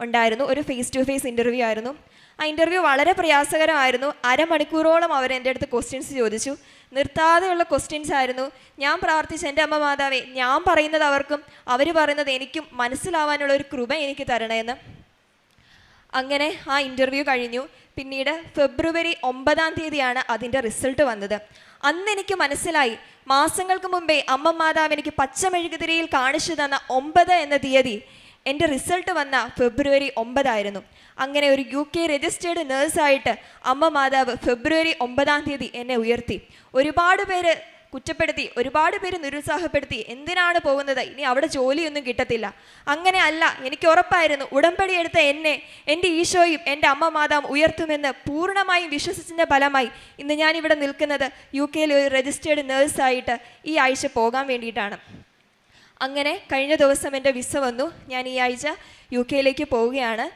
I: ഉണ്ടായിരുന്നു. ഒരു ഫേസ് ടു ഫേസ് ഇൻ്റർവ്യൂ ആയിരുന്നു. ആ ഇൻ്റർവ്യൂ വളരെ പ്രയാസകരമായിരുന്നു. അരമണിക്കൂറോളം അവരെൻ്റെ അടുത്ത് ക്വസ്റ്റ്യൻസ് ചോദിച്ചു. നിർത്താതെയുള്ള ക്വസ്റ്റ്യൻസ് ആയിരുന്നു. ഞാൻ പ്രാർത്ഥിച്ച എൻ്റെ അമ്മ മാതാവേ, ഞാൻ പറയുന്നത് അവർക്കും അവർ പറയുന്നത് എനിക്കും മനസ്സിലാവാനുള്ള ഒരു കൃപ എനിക്ക് തരണമെന്ന്. അങ്ങനെ ആ ഇൻ്റർവ്യൂ കഴിഞ്ഞു. പിന്നീട് ഫെബ്രുവരി 9-ാം തീയതിയാണ് അതിൻ്റെ റിസൾട്ട് വന്നത്. അന്ന് എനിക്ക് മനസ്സിലായി, മാസങ്ങൾക്ക് മുമ്പേ അമ്മ മാതാവ് എനിക്ക് പച്ചമെഴുകുതിരിയിൽ കാണിച്ചു തന്ന 9 എന്ന തീയതി എൻ്റെ റിസൾട്ട് വന്ന ഫെബ്രുവരി 9 ആയിരുന്നു. അങ്ങനെ ഒരു UK രജിസ്റ്റേർഡ് നേഴ്സായിട്ട് അമ്മ മാതാവ് ഫെബ്രുവരി 9-ാം തീയതി എന്നെ ഉയർത്തി. ഒരുപാട് പേര് കുറ്റപ്പെടുത്തി, ഒരുപാട് പേര് നിരുത്സാഹപ്പെടുത്തി, എന്തിനാണ് പോകുന്നത്, ഇനി അവിടെ ജോലിയൊന്നും കിട്ടത്തില്ല. അങ്ങനെ അല്ല, എനിക്ക് ഉറപ്പായിരുന്നു ഉടമ്പടി എടുത്ത എന്നെ എൻ്റെ ഈശോയും എൻ്റെ അമ്മ മാതാവും ഉയർത്തുമെന്ന് പൂർണ്ണമായും വിശ്വസിച്ചതിൻ്റെ ഫലമായി ഇന്ന് ഞാനിവിടെ നിൽക്കുന്നത് UK ഒരു രജിസ്റ്റേർഡ് നേഴ്സായിട്ട് ഈ ആഴ്ച പോകാൻ വേണ്ടിയിട്ടാണ്. അങ്ങനെ കഴിഞ്ഞ ദിവസം എൻ്റെ വിസ വന്നു. ഞാൻ ഈ ആഴ്ച UK പോവുകയാണ്.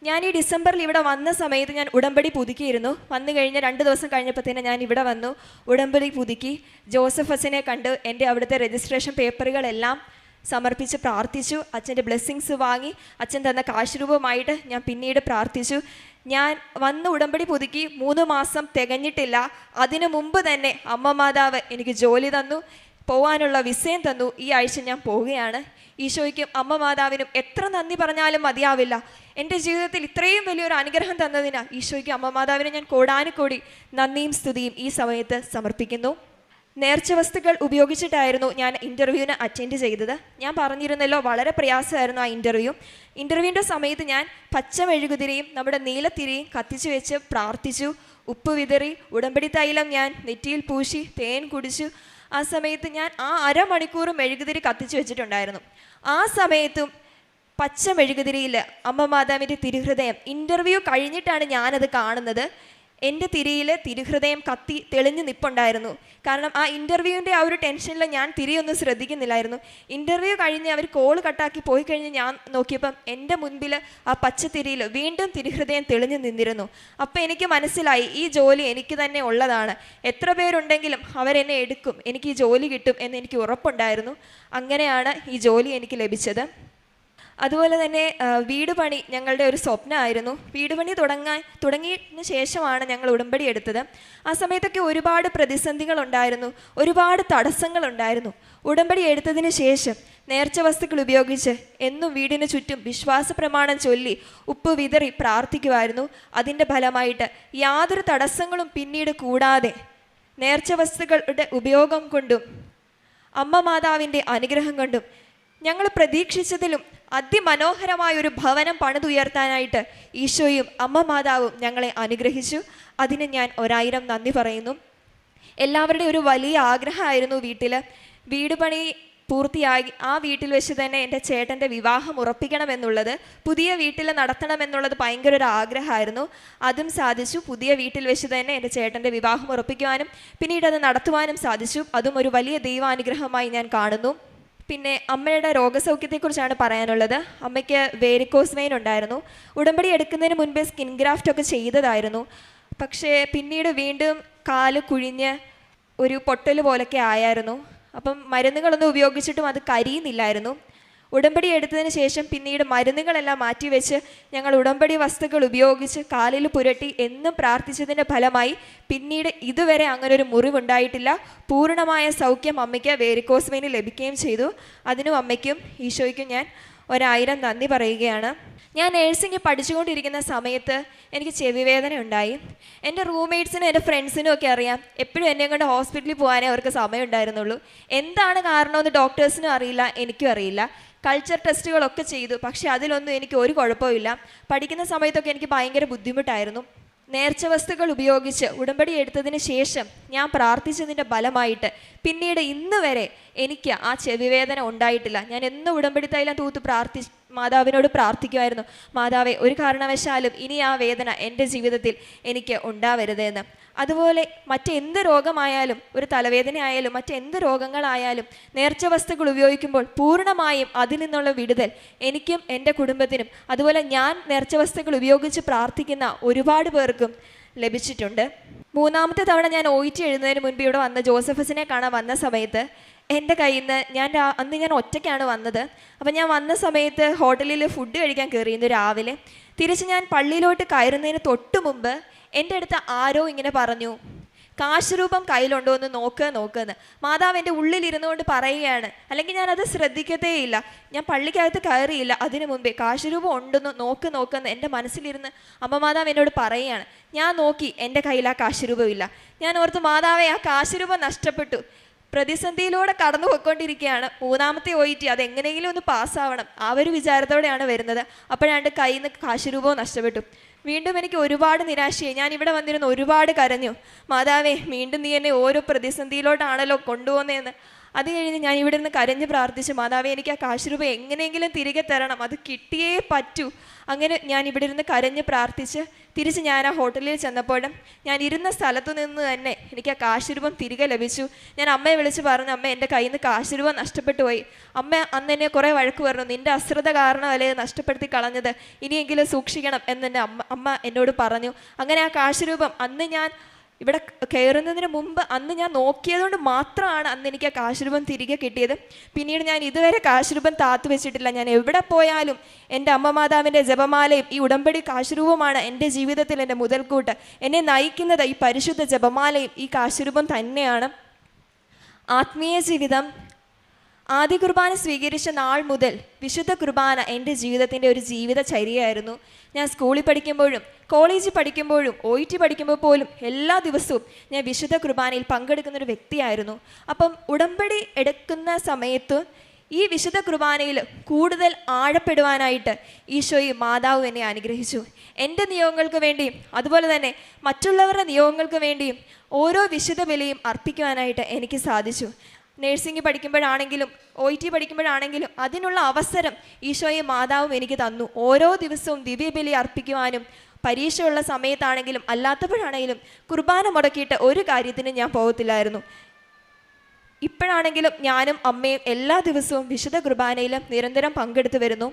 I: ഞാൻ ഈ ഡിസംബറിൽ ഇവിടെ വന്ന സമയത്ത് ഞാൻ ഉടമ്പടി പുതുക്കിയിരുന്നു. വന്നു കഴിഞ്ഞ് 2 ദിവസം കഴിഞ്ഞപ്പോൾ തന്നെ ഞാൻ ഇവിടെ വന്നു, ഉടമ്പടി പുതുക്കി. ജോസഫ് അച്ഛനെ കണ്ട് എൻ്റെ അവിടുത്തെ രജിസ്ട്രേഷൻ പേപ്പറുകളെല്ലാം സമർപ്പിച്ച് പ്രാർത്ഥിച്ചു. അച്ഛൻ്റെ ബ്ലെസ്സിങ്സ് വാങ്ങി അച്ഛൻ തന്ന കാശ് രൂപമായിട്ട് ഞാൻ പിന്നീട് പ്രാർത്ഥിച്ചു. ഞാൻ വന്ന് ഉടമ്പടി പുതുക്കി 3 മാസം തികഞ്ഞിട്ടില്ല. അതിനു മുമ്പ് തന്നെ അമ്മ മാതാവ് എനിക്ക് ജോലി തന്നു, പോകാനുള്ള വിസയും തന്നു. ഈ ആഴ്ച ഞാൻ പോവുകയാണ്. ഈശോയ്ക്കും അമ്മ മാതാവിനും എത്ര നന്ദി പറഞ്ഞാലും മതിയാവില്ല. എൻ്റെ ജീവിതത്തിൽ ഇത്രയും വലിയൊരു അനുഗ്രഹം തന്നതിന് ഈശോയ്ക്കും അമ്മ മാതാവിനെ ഞാൻ കോടാനുകോടി നന്ദിയും സ്തുതിയും ഈ സമയത്ത് സമർപ്പിക്കുന്നു. നേർച്ച വസ്തുക്കൾ ഉപയോഗിച്ചിട്ടായിരുന്നു ഞാൻ ഇൻ്റർവ്യൂവിന് അറ്റൻഡ് ചെയ്തത്. ഞാൻ പറഞ്ഞിരുന്നല്ലോ, വളരെ പ്രയാസമായിരുന്നു ആ ഇൻ്റർവ്യൂ. ഇൻ്റർവ്യൂവിൻ്റെ സമയത്ത് ഞാൻ പച്ചമെഴുകുതിരിയും നമ്മുടെ നീലത്തിരിയും കത്തിച്ചു വെച്ച് പ്രാർത്ഥിച്ചു. ഉപ്പ് വിതറി ഉടമ്പടി തൈലം ഞാൻ നെറ്റിയിൽ പൂശി തേൻ കുടിച്ചു. ആ സമയത്ത് ഞാൻ ആ അരമണിക്കൂർ മെഴുകുതിരി കത്തിച്ചു വെച്ചിട്ടുണ്ടായിരുന്നു. ആ സമയത്തും പച്ച മെഴുകുതിരിയിൽ അമ്മ മാതാവിൻ്റെ തിരുഹൃദയം, ഇൻ്റർവ്യൂ കഴിഞ്ഞിട്ടാണ് ഞാനത് കാണുന്നത്, എൻ്റെ തിരിയിൽ തിരുഹൃദയം കത്തി തെളിഞ്ഞ് നിൽപ്പുണ്ടായിരുന്നു. കാരണം ആ ഇൻ്റർവ്യൂവിൻ്റെ ആ ഒരു ടെൻഷനിൽ ഞാൻ തിരിയൊന്നും ശ്രദ്ധിക്കുന്നില്ലായിരുന്നു. ഇൻ്റർവ്യൂ കഴിഞ്ഞ് അവർ കോൾ കട്ടാക്കി പോയി കഴിഞ്ഞ് ഞാൻ നോക്കിയപ്പം എൻ്റെ മുൻപിൽ ആ പച്ചത്തിരിയിൽ വീണ്ടും തിരുഹൃദയം തെളിഞ്ഞു നിന്നിരുന്നു. അപ്പം എനിക്ക് മനസ്സിലായി ഈ ജോലി എനിക്ക് തന്നെ ഉള്ളതാണ്. എത്ര പേരുണ്ടെങ്കിലും അവരെന്നെ എടുക്കും, എനിക്ക് ഈ ജോലി കിട്ടും എന്ന് എനിക്ക് ഉറപ്പുണ്ടായിരുന്നു. അങ്ങനെയാണ് ഈ ജോലി എനിക്ക് ലഭിച്ചത്. അതുപോലെ തന്നെ വീട് പണി ഞങ്ങളുടെ ഒരു സ്വപ്നമായിരുന്നു. വീട് പണി തുടങ്ങിയതിന് ശേഷമാണ് ഞങ്ങൾ ഉടമ്പടി എടുത്തത്. ആ സമയത്തൊക്കെ ഒരുപാട് പ്രതിസന്ധികളുണ്ടായിരുന്നു, ഒരുപാട് തടസ്സങ്ങളുണ്ടായിരുന്നു. ഉടമ്പടി എടുത്തതിന് ശേഷം നേർച്ച വസ്തുക്കൾ ഉപയോഗിച്ച് എന്നും വീടിന് ചുറ്റും വിശ്വാസ പ്രമാണം ചൊല്ലി ഉപ്പ് വിതറി പ്രാർത്ഥിക്കുമായിരുന്നു. അതിൻ്റെ ഫലമായിട്ട് യാതൊരു തടസ്സങ്ങളും പിന്നീട് കൂടാതെ നേർച്ച വസ്തുക്കളുടെ ഉപയോഗം കൊണ്ടും അമ്മ മാതാവിൻ്റെ അനുഗ്രഹം കൊണ്ടും ഞങ്ങൾ പ്രതീക്ഷിച്ചതിലും അതിമനോഹരമായൊരു ഭവനം പണിതുയർത്താനായിട്ട് ഈശോയും അമ്മ മാതാവും ഞങ്ങളെ അനുഗ്രഹിച്ചു. അതിന് ഞാൻ 1000 നന്ദി പറയുന്നു. എല്ലാവരുടെയും ഒരു വലിയ ആഗ്രഹമായിരുന്നു വീട് പണി പൂർത്തിയായി ആ വീട്ടിൽ വെച്ച് തന്നെ എൻ്റെ ചേട്ടൻ്റെ വിവാഹം ഉറപ്പിക്കണമെന്നുള്ളത്, പുതിയ വീട്ടിൽ നടത്തണമെന്നുള്ളത് ഭയങ്കര ഒരു ആഗ്രഹമായിരുന്നു. അതും സാധിച്ചു. പുതിയ വീട്ടിൽ വെച്ച് തന്നെ എൻ്റെ ചേട്ടൻ്റെ വിവാഹം ഉറപ്പിക്കുവാനും പിന്നീട് അത് നടത്തുവാനും സാധിച്ചു. അതും ഒരു വലിയ ദൈവാനുഗ്രഹമായി ഞാൻ കാണുന്നു. പിന്നെ അമ്മയുടെ രോഗസൗഖ്യത്തെക്കുറിച്ചാണ് പറയാനുള്ളത്. അമ്മയ്ക്ക് വേരിക്കോസ് വെയിൻ ഉണ്ടായിരുന്നു. ഉടമ്പടി എടുക്കുന്നതിന് മുൻപേ സ്കിൻ ഗ്രാഫ്റ്റ് ഒക്കെ ചെയ്തതായിരുന്നു. പക്ഷേ പിന്നീട് വീണ്ടും കാല് കുഴിഞ്ഞ് ഒരു പൊട്ടൽ പോലൊക്കെ ആയായിരുന്നു. അപ്പം മരുന്നുകളൊന്നും ഉപയോഗിച്ചിട്ടും അത് കരിയുന്നില്ലായിരുന്നു. ഉടമ്പടി എടുത്തതിന് ശേഷം പിന്നീട് മരുന്നുകളെല്ലാം മാറ്റിവെച്ച് ഞങ്ങൾ ഉടമ്പടി വസ്തുക്കൾ ഉപയോഗിച്ച് കാലിൽ പുരട്ടി എന്നും പ്രാർത്ഥിച്ചതിൻ്റെ ഫലമായി പിന്നീട് ഇതുവരെ അങ്ങനെ ഒരു മുറിവുണ്ടായിട്ടില്ല. പൂർണ്ണമായ സൗഖ്യം അമ്മയ്ക്ക് വേരിക്കോസ് വെയിന് ലഭിക്കുകയും ചെയ്തു. അതിനും അമ്മയ്ക്കും ഈശോയ്ക്കും ഞാൻ 1000 നന്ദി പറയുകയാണ്. ഞാൻ നേഴ്സിംഗ് പഠിച്ചുകൊണ്ടിരിക്കുന്ന സമയത്ത് എനിക്ക് ചെവിവേദന ഉണ്ടായി. എൻ്റെ റൂംമേറ്റ്സിനും എൻ്റെ ഫ്രണ്ട്സിനും ഒക്കെ അറിയാം, എപ്പോഴും എന്നെ കൊണ്ട് ഹോസ്പിറ്റലിൽ പോകാനേ അവർക്ക് സമയം ഉണ്ടായിരുന്നുള്ളൂ. എന്താണ് കാരണമെന്ന് ഡോക്ടേഴ്സിനും അറിയില്ല, എനിക്കും അറിയില്ല. കൾച്ചർ ടെസ്റ്റുകളൊക്കെ ചെയ്തു, പക്ഷേ അതിലൊന്നും എനിക്ക് ഒരു കുഴപ്പമില്ല. പഠിക്കുന്ന സമയത്തൊക്കെ എനിക്ക് ഭയങ്കര ബുദ്ധിമുട്ടായിരുന്നു. നേർച്ച വസ്തുക്കൾ ഉപയോഗിച്ച് ഉടമ്പടി എടുത്തതിന് ശേഷം ഞാൻ പ്രാർത്ഥിച്ചതിൻ്റെ ഫലമായിട്ട് പിന്നീട് ഇന്ന് വരെ എനിക്ക് ആ ചെവിവേദന ഉണ്ടായിട്ടില്ല. ഞാൻ എന്നും ഉടമ്പടി തൈലം തൂത്ത് മാതാവിനോട് പ്രാർത്ഥിക്കുമായിരുന്നു, മാതാവേ ഒരു കാരണവശാലും ഇനി ആ വേദന എൻ്റെ ജീവിതത്തിൽ എനിക്ക് ഉണ്ടാവരുതെന്ന്. അതുപോലെ മറ്റെന്ത് രോഗമായാലും, ഒരു തലവേദന ആയാലും മറ്റെന്ത് രോഗങ്ങളായാലും നേർച്ച വസ്തുക്കൾ ഉപയോഗിക്കുമ്പോൾ പൂർണ്ണമായും അതിൽ നിന്നുള്ള വിടുതൽ എനിക്കും എൻ്റെ കുടുംബത്തിനും അതുപോലെ ഞാൻ നേർച്ച വസ്തുക്കൾ ഉപയോഗിച്ച് പ്രാർത്ഥിക്കുന്ന ഒരുപാട് പേർക്കും ലഭിച്ചിട്ടുണ്ട്. 3ാമത്തെ തവണ ഞാൻ OET എഴുതുന്നതിന് മുൻപ് ഇവിടെ വന്ന ജോസഫസിനെ കാണാൻ വന്ന സമയത്ത് എൻ്റെ കയ്യിൽ നിന്ന് അന്ന് ഞാൻ ഒറ്റയ്ക്കാണ് വന്നത്. അപ്പം ഞാൻ വന്ന സമയത്ത് ഹോട്ടലിൽ ഫുഡ് കഴിക്കാൻ കയറിയിരുന്നു രാവിലെ. തിരിച്ച് ഞാൻ പള്ളിയിലോട്ട് കയറുന്നതിന് തൊട്ട് മുമ്പ് എൻ്റെ അടുത്ത് ആരോ ഇങ്ങനെ പറഞ്ഞു, കാശ് രൂപം കയ്യിലുണ്ടോ എന്ന് നോക്കുമെന്ന്. മാതാവ് എൻ്റെ ഉള്ളിലിരുന്നു കൊണ്ട് പറയുകയാണ്. അല്ലെങ്കിൽ ഞാനത് ശ്രദ്ധിക്കത്തേയില്ല. ഞാൻ പള്ളിക്കകത്ത് കയറിയില്ല, അതിനു മുമ്പേ കാശ് രൂപം ഉണ്ടെന്ന് നോക്കുമെന്ന് എൻ്റെ മനസ്സിലിരുന്ന് അമ്മ മാതാവ് എന്നോട് പറയുകയാണ്. ഞാൻ നോക്കി, എൻ്റെ കയ്യിൽ ആ കാശ് രൂപമില്ല. ഞാൻ ഓർത്ത്, മാതാവേ ആ കാശ് രൂപം നഷ്ടപ്പെട്ടു. പ്രതിസന്ധിയിലൂടെ കടന്നു പോയിക്കൊണ്ടിരിക്കുകയാണ്. 3ാമത്തെ OET അതെങ്ങനെയെങ്കിലും ഒന്ന് പാസ്സാവണം, ആ ഒരു വിചാരത്തോടെയാണ് വരുന്നത്. അപ്പോഴാണ്ട് കയ്യിൽ നിന്ന് കാശ് രൂപവും നഷ്ടപ്പെട്ടു. വീണ്ടും എനിക്ക് ഒരുപാട് നിരാശയായി. ഞാൻ ഇവിടെ വന്നിരുന്ന് ഒരുപാട് കരഞ്ഞു, മാതാവേ വീണ്ടും നീ എന്നെ ഓരോ പ്രതിസന്ധിയിലോട്ടാണല്ലോ കൊണ്ടുപോകുന്നതെന്ന്. അത് കഴിഞ്ഞ് ഞാൻ ഇവിടെ നിന്ന് കരഞ്ഞ് പ്രാർത്ഥിച്ചു, മാതാവേ എനിക്ക് ആ കാശ് രൂപ എങ്ങനെയെങ്കിലും തിരികെ തരണം, അത് കിട്ടിയേ പറ്റൂ. അങ്ങനെ ഞാൻ ഇവിടെ ഇരുന്ന് കരഞ്ഞ് പ്രാർത്ഥിച്ച് തിരിച്ച് ഞാൻ ആ ഹോട്ടലിൽ ചെന്നപ്പോഴും ഞാൻ ഇരുന്ന സ്ഥലത്തു നിന്ന് തന്നെ എനിക്ക് ആ കാശ് രൂപം തിരികെ ലഭിച്ചു. ഞാൻ അമ്മയെ വിളിച്ച് പറഞ്ഞു, അമ്മ എൻ്റെ കയ്യിൽ നിന്ന് കാശ് രൂപം നഷ്ടപ്പെട്ടു പോയി. അമ്മ അന്ന് എന്നെ കുറേ വഴക്ക് പറഞ്ഞു, നിൻ്റെ അശ്രദ്ധ കാരണമല്ലേ നഷ്ടപ്പെടുത്തി കളഞ്ഞത്, ഇനിയെങ്കിലും സൂക്ഷിക്കണം എന്നെ അമ്മ എന്നോട് പറഞ്ഞു. അങ്ങനെ ആ കാശ് രൂപം അന്ന് ഞാൻ ഇവിടെ കയറുന്നതിന് മുമ്പ് അന്ന് ഞാൻ നോക്കിയതുകൊണ്ട് മാത്രമാണ് അന്ന് എനിക്ക് ആ കാശ് രൂപം തിരികെ കിട്ടിയത്. പിന്നീട് ഞാൻ ഇതുവരെ കാശ് രൂപം താത്തു വെച്ചിട്ടില്ല. ഞാൻ എവിടെ പോയാലും എൻ്റെ അമ്മ മാതാവിൻ്റെ ജപമാലയും ഈ ഉടമ്പടി കാശ് രൂപമാണ് എൻ്റെ ജീവിതത്തിൽ എൻ്റെ മുതൽക്കൂട്ട്. എന്നെ നയിക്കുന്നത് ഈ പരിശുദ്ധ ജപമാലയും ഈ കാശ് രൂപം തന്നെയാണ്. ആത്മീയ ജീവിതം ആദ്യ കുർബാന സ്വീകരിച്ച നാൾ മുതൽ വിശുദ്ധ കുർബാന എൻ്റെ ജീവിതത്തിൻ്റെ ഒരു ജീവിതചര്യയായിരുന്നു. ഞാൻ സ്കൂളിൽ പഠിക്കുമ്പോഴും കോളേജിൽ പഠിക്കുമ്പോഴും OET പഠിക്കുമ്പോൾ പോലും എല്ലാ ദിവസവും ഞാൻ വിശുദ്ധ കുർബാനയിൽ പങ്കെടുക്കുന്നൊരു വ്യക്തിയായിരുന്നു. അപ്പം ഉടമ്പടി എടുക്കുന്ന സമയത്ത് ഈ വിശുദ്ധ കുർബാനയിൽ കൂടുതൽ ആഴപ്പെടുവാനായിട്ട് ഈശോയും മാതാവും എന്നെ അനുഗ്രഹിച്ചു. എൻ്റെ നിയോഗങ്ങൾക്ക് വേണ്ടിയും അതുപോലെ തന്നെ മറ്റുള്ളവരുടെ നിയോഗങ്ങൾക്ക് വേണ്ടിയും ഓരോ വിശുദ്ധ ബലിയും അർപ്പിക്കുവാനായിട്ട് എനിക്ക് സാധിച്ചു. നേഴ്സിംഗ് പഠിക്കുമ്പോഴാണെങ്കിലും OET പഠിക്കുമ്പോഴാണെങ്കിലും അതിനുള്ള അവസരം ഈശോയും മാതാവും എനിക്ക് തന്നു. ഓരോ ദിവസവും ദിവ്യബലി അർപ്പിക്കുവാനും പരീക്ഷയുള്ള സമയത്താണെങ്കിലും അല്ലാത്തപ്പോഴാണെങ്കിലും കുർബാന മുടക്കിയിട്ട് ഒരു കാര്യത്തിനും ഞാൻ പോകത്തില്ലായിരുന്നു. ഇപ്പോഴാണെങ്കിലും ഞാനും അമ്മയും എല്ലാ ദിവസവും വിശുദ്ധ കുർബാനയിലും നിരന്തരം പങ്കെടുത്തു വരുന്നു.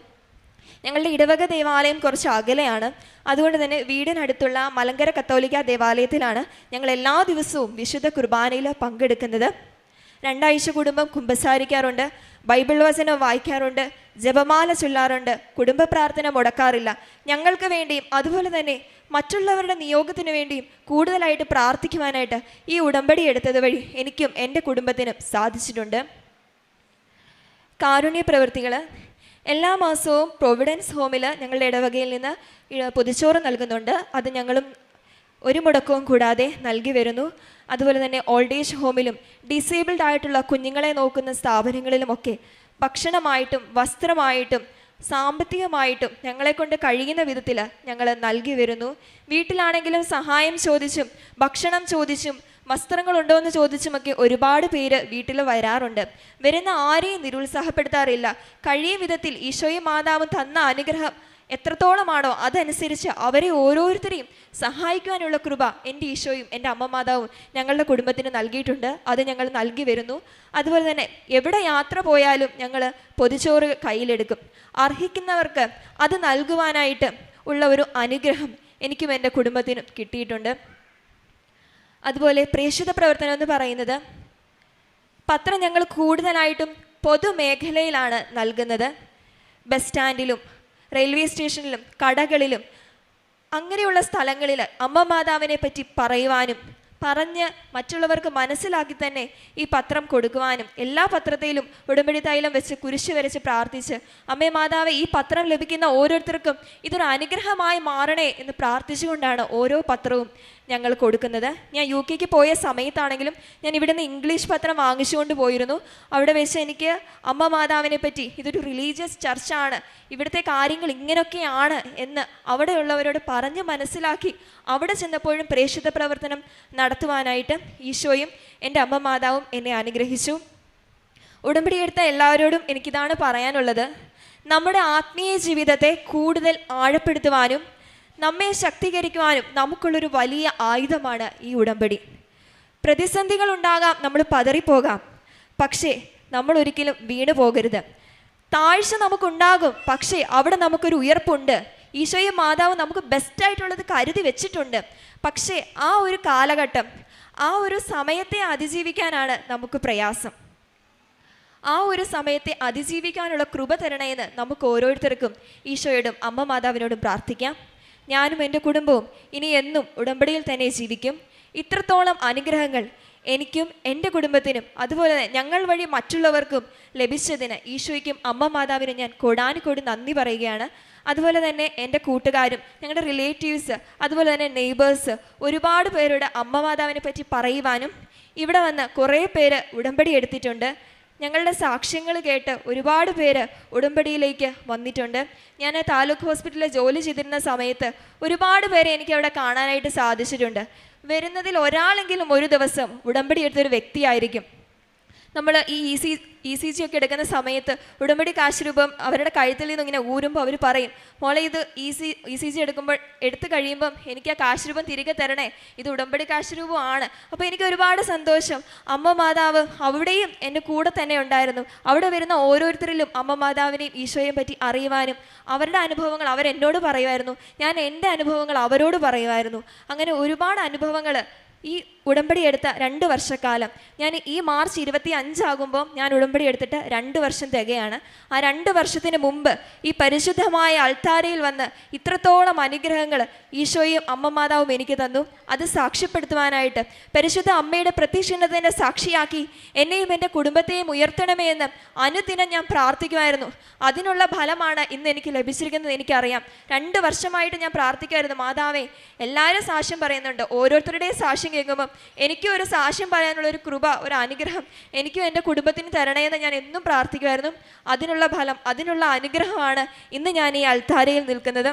I: ഞങ്ങളുടെ ഇടവക ദേവാലയം കുറച്ച് അകലെയാണ്. അതുകൊണ്ട് തന്നെ വീടിനടുത്തുള്ള മലങ്കര കത്തോലിക്ക ദേവാലയത്തിലാണ് ഞങ്ങൾ എല്ലാ ദിവസവും വിശുദ്ധ കുർബാനയിൽ പങ്കെടുക്കുന്നത്. 2 ആഴ്ച കൂടുമ്പം കുമ്പസാരിക്കാറുണ്ട്, ബൈബിൾ വചനം വായിക്കാറുണ്ട്, ജപമാല ചൊല്ലാറുണ്ട്, കുടുംബ പ്രാർത്ഥന മുടക്കാറില്ല. ഞങ്ങൾക്ക് വേണ്ടിയും അതുപോലെ തന്നെ മറ്റുള്ളവരുടെ നിയോഗത്തിന് വേണ്ടിയും കൂടുതലായിട്ട് പ്രാർത്ഥിക്കുവാനായിട്ട് ഈ ഉടമ്പടി എടുത്തത് വഴി എനിക്കും എൻ്റെ കുടുംബത്തിനും സാധിച്ചിട്ടുണ്ട്. കാരുണ്യ പ്രവൃത്തികൾ എല്ലാ മാസവും പ്രൊവിഡൻസ് ഹോമിൽ ഞങ്ങളുടെ ഇടവകയിൽ നിന്ന് പൊതിച്ചോറ് നൽകുന്നുണ്ട്. അത് ഞങ്ങളും ഒരു മുടക്കവും കൂടാതെ നൽകി വരുന്നു. അതുപോലെ തന്നെ ഓൾഡ് ഏജ് ഹോമിലും ഡിസേബിൾഡ് ആയിട്ടുള്ള കുഞ്ഞുങ്ങളെ നോക്കുന്ന സ്ഥാപനങ്ങളിലുമൊക്കെ ഭക്ഷണമായിട്ടും വസ്ത്രമായിട്ടും സാമ്പത്തികമായിട്ടും ഞങ്ങളെക്കൊണ്ട് കഴിയുന്ന വിധത്തിൽ ഞങ്ങൾ നൽകി വരുന്നു. വീട്ടിലാണെങ്കിലും സഹായം ചോദിച്ചും ഭക്ഷണം ചോദിച്ചും വസ്ത്രങ്ങളുണ്ടോ എന്ന് ചോദിച്ചുമൊക്കെ ഒരുപാട് പേര് വീട്ടിൽ വരാറുണ്ട്. വരുന്ന ആരെയും നിരുത്സാഹപ്പെടുത്താറില്ല. കഴിയും വിധത്തിൽ ഈശോയും മാതാവും തന്ന അനുഗ്രഹം എത്രത്തോളമാണോ അതനുസരിച്ച് അവരെ ഓരോരുത്തരെയും സഹായിക്കുവാനുള്ള കൃപ എൻ്റെ ഈശോയും എൻ്റെ അമ്മ മാതാവും ഞങ്ങളുടെ കുടുംബത്തിന് നൽകിയിട്ടുണ്ട്. അത് ഞങ്ങൾ നൽകി വരുന്നു. അതുപോലെ തന്നെ എവിടെ യാത്ര പോയാലും ഞങ്ങൾ പൊതിച്ചോറ് കയ്യിലെടുക്കും. അർഹിക്കുന്നവർക്ക് അത് നൽകുവാനായിട്ട് ഉള്ള ഒരു അനുഗ്രഹം എനിക്കും എൻ്റെ കുടുംബത്തിനും കിട്ടിയിട്ടുണ്ട്. അതുപോലെ പ്രേക്ഷിത പ്രവർത്തനം എന്ന് പറയുന്നത് പത്രം ഞങ്ങൾ കൂടുതലായിട്ടും പൊതുമേഖലയിലാണ് നൽകുന്നത്. ബസ് സ്റ്റാൻഡിലും റെയിൽവേ സ്റ്റേഷനിലും കടകളിലും അങ്ങനെയുള്ള സ്ഥലങ്ങളിൽ അമ്മ മാതാവിനെ പറ്റി പറയുവാനും പറഞ്ഞ് മറ്റുള്ളവർക്ക് മനസ്സിലാക്കി തന്നെ ഈ പത്രം കൊടുക്കുവാനും എല്ലാ പത്രത്തിലും ഉടമ്പടി തൈലം വെച്ച് കുരിശ് വരച്ച് പ്രാർത്ഥിച്ച് അമ്മേ മാതാവേ ഈ പത്രം ലഭിക്കുന്ന ഓരോരുത്തർക്കും ഇതൊരു അനുഗ്രഹമായി മാറണേ എന്ന് പ്രാർത്ഥിച്ചുകൊണ്ടാണ് ഓരോ പത്രവും ഞങ്ങൾ കൊടുക്കുന്നത്. ഞാൻ UK പോയ സമയത്താണെങ്കിലും ഞാൻ ഇവിടുന്ന് ഇംഗ്ലീഷ് പത്രം വാങ്ങിച്ചുകൊണ്ട് പോയിരുന്നു. അവിടെ വെച്ച് എനിക്ക് അമ്മ മാതാവിനെ പറ്റി, ഇതൊരു റിലീജിയസ് ചർച്ചാണ്, ഇവിടുത്തെ കാര്യങ്ങൾ ഇങ്ങനെയൊക്കെയാണ് എന്ന് അവിടെയുള്ളവരോട് പറഞ്ഞ് മനസ്സിലാക്കി അവിടെ ചെന്നപ്പോഴും പ്രേക്ഷിത പ്രവർത്തനം നടത്തുവാനായിട്ട് ഈശോയും എൻ്റെ അമ്മ മാതാവും എന്നെ അനുഗ്രഹിച്ചു. ഉടമ്പടി എടുത്ത എല്ലാവരോടും എനിക്കിതാണ് പറയാനുള്ളത്. നമ്മുടെ ആത്മീയ ജീവിതത്തെ കൂടുതൽ ആഴപ്പെടുത്തുവാനും നമ്മെ ശക്തീകരിക്കുവാനും നമുക്കുള്ളൊരു വലിയ ആയുധമാണ് ഈ ഉടമ്പടി. പ്രതിസന്ധികൾ ഉണ്ടാകാം, നമ്മൾ പതറിപ്പോകാം, പക്ഷേ നമ്മൾ ഒരിക്കലും വീണു പോകരുത്. താഴ്ച നമുക്കുണ്ടാകും, പക്ഷേ അവിടെ നമുക്കൊരു ഉയർപ്പുണ്ട്. ഈശോയും മാതാവും നമുക്ക് ബെസ്റ്റായിട്ടുള്ളത് കരുതി വെച്ചിട്ടുണ്ട്. പക്ഷേ ആ ഒരു കാലഘട്ടം, ആ ഒരു സമയത്തെ അതിജീവിക്കാനാണ് നമുക്ക് പ്രയാസം. ആ ഒരു സമയത്തെ അതിജീവിക്കാനുള്ള കൃപ തരണേന്ന് നമുക്ക് ഓരോരുത്തർക്കും ഈശോയോടും അമ്മ മാതാവിനോടും പ്രാർത്ഥിക്കാം. ഞാനും എൻ്റെ കുടുംബവും ഇനി എന്നും ഉടമ്പടിയിൽ തന്നെ ജീവിക്കും. ഇത്രത്തോളം അനുഗ്രഹങ്ങൾ എനിക്കും എൻ്റെ കുടുംബത്തിനും അതുപോലെ തന്നെ ഞങ്ങൾ വഴി മറ്റുള്ളവർക്കും ലഭിച്ചതിന് ഈശോയ്ക്കും അമ്മ മാതാവിനും ഞാൻ കോടാനുകോടി നന്ദി പറയുകയാണ്. അതുപോലെ തന്നെ എൻ്റെ കൂട്ടുകാരും ഞങ്ങളുടെ റിലേറ്റീവ്സ് അതുപോലെ തന്നെ നെയ്ബേഴ്സ് ഒരുപാട് പേരുടെ അമ്മ മാതാവിനെ പറ്റി പറയുവാനും ഇവിടെ വന്ന് കുറേ പേര് ഉടമ്പടി എടുത്തിട്ടുണ്ട്. ഞങ്ങളുടെ സാക്ഷ്യങ്ങൾ കേട്ട് ഒരുപാട് പേര് ഉടമ്പടിയിലേക്ക് വന്നിട്ടുണ്ട്. ഞാൻ താലൂക്ക് ഹോസ്പിറ്റലിൽ ജോലി ചെയ്തിരുന്ന സമയത്ത് ഒരുപാട് പേരെ എനിക്ക് അവിടെ കാണാനായിട്ട് സാധിച്ചിട്ടുണ്ട്. വരുന്നതിൽ ഒരാളെങ്കിലും ഒരു ദിവസം ഉടമ്പടി എടുത്തൊരു വ്യക്തിയായിരിക്കും. നമ്മൾ ഈ ECG ഒക്കെ എടുക്കുന്ന സമയത്ത് ഉടമ്പടി കാശുരൂപം അവരുടെ കഴുത്തിൽ നിന്ന് ഇങ്ങനെ ഊരുമ്പോൾ അവർ പറയും, മോളെ ഇത് ECG എടുത്തു കഴിയുമ്പം എനിക്ക് ആ കാശുരൂപം തിരികെ തരണേ, ഇത് ഉടമ്പടി കാശുരൂപമാണ്. അപ്പോൾ എനിക്ക് ഒരുപാട് സന്തോഷം. അമ്മ മാതാവ് അവിടെയും എൻ്റെ കൂടെ തന്നെ ഉണ്ടായിരുന്നു. അവിടെ വരുന്ന ഓരോരുത്തരിലും അമ്മ മാതാവിനെയും ഈശോയെയും പറ്റി അറിയുവാനും അവരുടെ അനുഭവങ്ങൾ അവരെന്നോട് പറയുമായിരുന്നു, ഞാൻ എൻ്റെ അനുഭവങ്ങൾ അവരോട് പറയുമായിരുന്നു. അങ്ങനെ ഒരുപാട് അനുഭവങ്ങൾ ഈ ഉടമ്പടി എടുത്ത 2 വർഷക്കാലം. ഞാൻ ഈ മാർച്ച് 25 ഞാൻ ഉടമ്പടി എടുത്തിട്ട് 2 വർഷം തികയാണ്. ആ 2 വർഷത്തിന് മുമ്പ് ഈ പരിശുദ്ധമായ അൾത്താരയിൽ വന്ന് ഇത്രത്തോളം അനുഗ്രഹങ്ങൾ ഈശോയും അമ്മ മാതാവും എനിക്ക് തന്നു. അത് സാക്ഷ്യപ്പെടുത്തുവാനായിട്ട് പരിശുദ്ധ അമ്മയുടെ പ്രത്യക്ഷീണത്തിൻ്റെ സാക്ഷിയാക്കി എന്നെയും എൻ്റെ കുടുംബത്തെയും ഉയർത്തണമേ എന്ന് അനുദിനം ഞാൻ പ്രാർത്ഥിക്കുമായിരുന്നു. അതിനുള്ള ഫലമാണ് ഇന്ന് എനിക്ക് ലഭിച്ചിരിക്കുന്നത്. എനിക്കറിയാം. 2 വർഷമായിട്ട് ഞാൻ പ്രാർത്ഥിക്കുമായിരുന്നു, മാതാവേ എല്ലാവരും സാക്ഷ്യം പറയുന്നുണ്ട്, ഓരോരുത്തരുടെയും സാക്ഷ്യം കേൾക്കുമ്പം എനിക്കും ഒരു സാക്ഷ്യം പറയാനുള്ളൊരു കൃപ, ഒരു അനുഗ്രഹം എനിക്കും എൻ്റെ കുടുംബത്തിന് തരണേന്ന് ഞാൻ എന്നും പ്രാർത്ഥിക്കുമായിരുന്നു. അതിനുള്ള ഫലം, അതിനുള്ള അനുഗ്രഹമാണ് ഇന്ന് ഞാൻ ഈ അൾത്താരയിൽ നിൽക്കുന്നത്.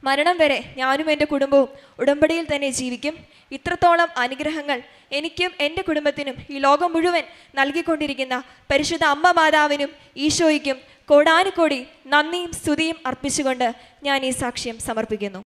I: മരണം വരെ ഞാനും എൻ്റെ കുടുംബവും ഉടമ്പടിയിൽ തന്നെ ജീവിക്കും. ഇത്രത്തോളം അനുഗ്രഹങ്ങൾ എനിക്കും എൻ്റെ കുടുംബത്തിനും ഈ ലോകം മുഴുവൻ നൽകിക്കൊണ്ടിരിക്കുന്ന പരിശുദ്ധ അമ്മ മാതാവിനും ഈശോയ്ക്കും കോടാനുകോടി നന്ദിയും സ്തുതിയും അർപ്പിച്ചുകൊണ്ട് ഞാൻ ഈ സാക്ഷ്യം സമർപ്പിക്കുന്നു.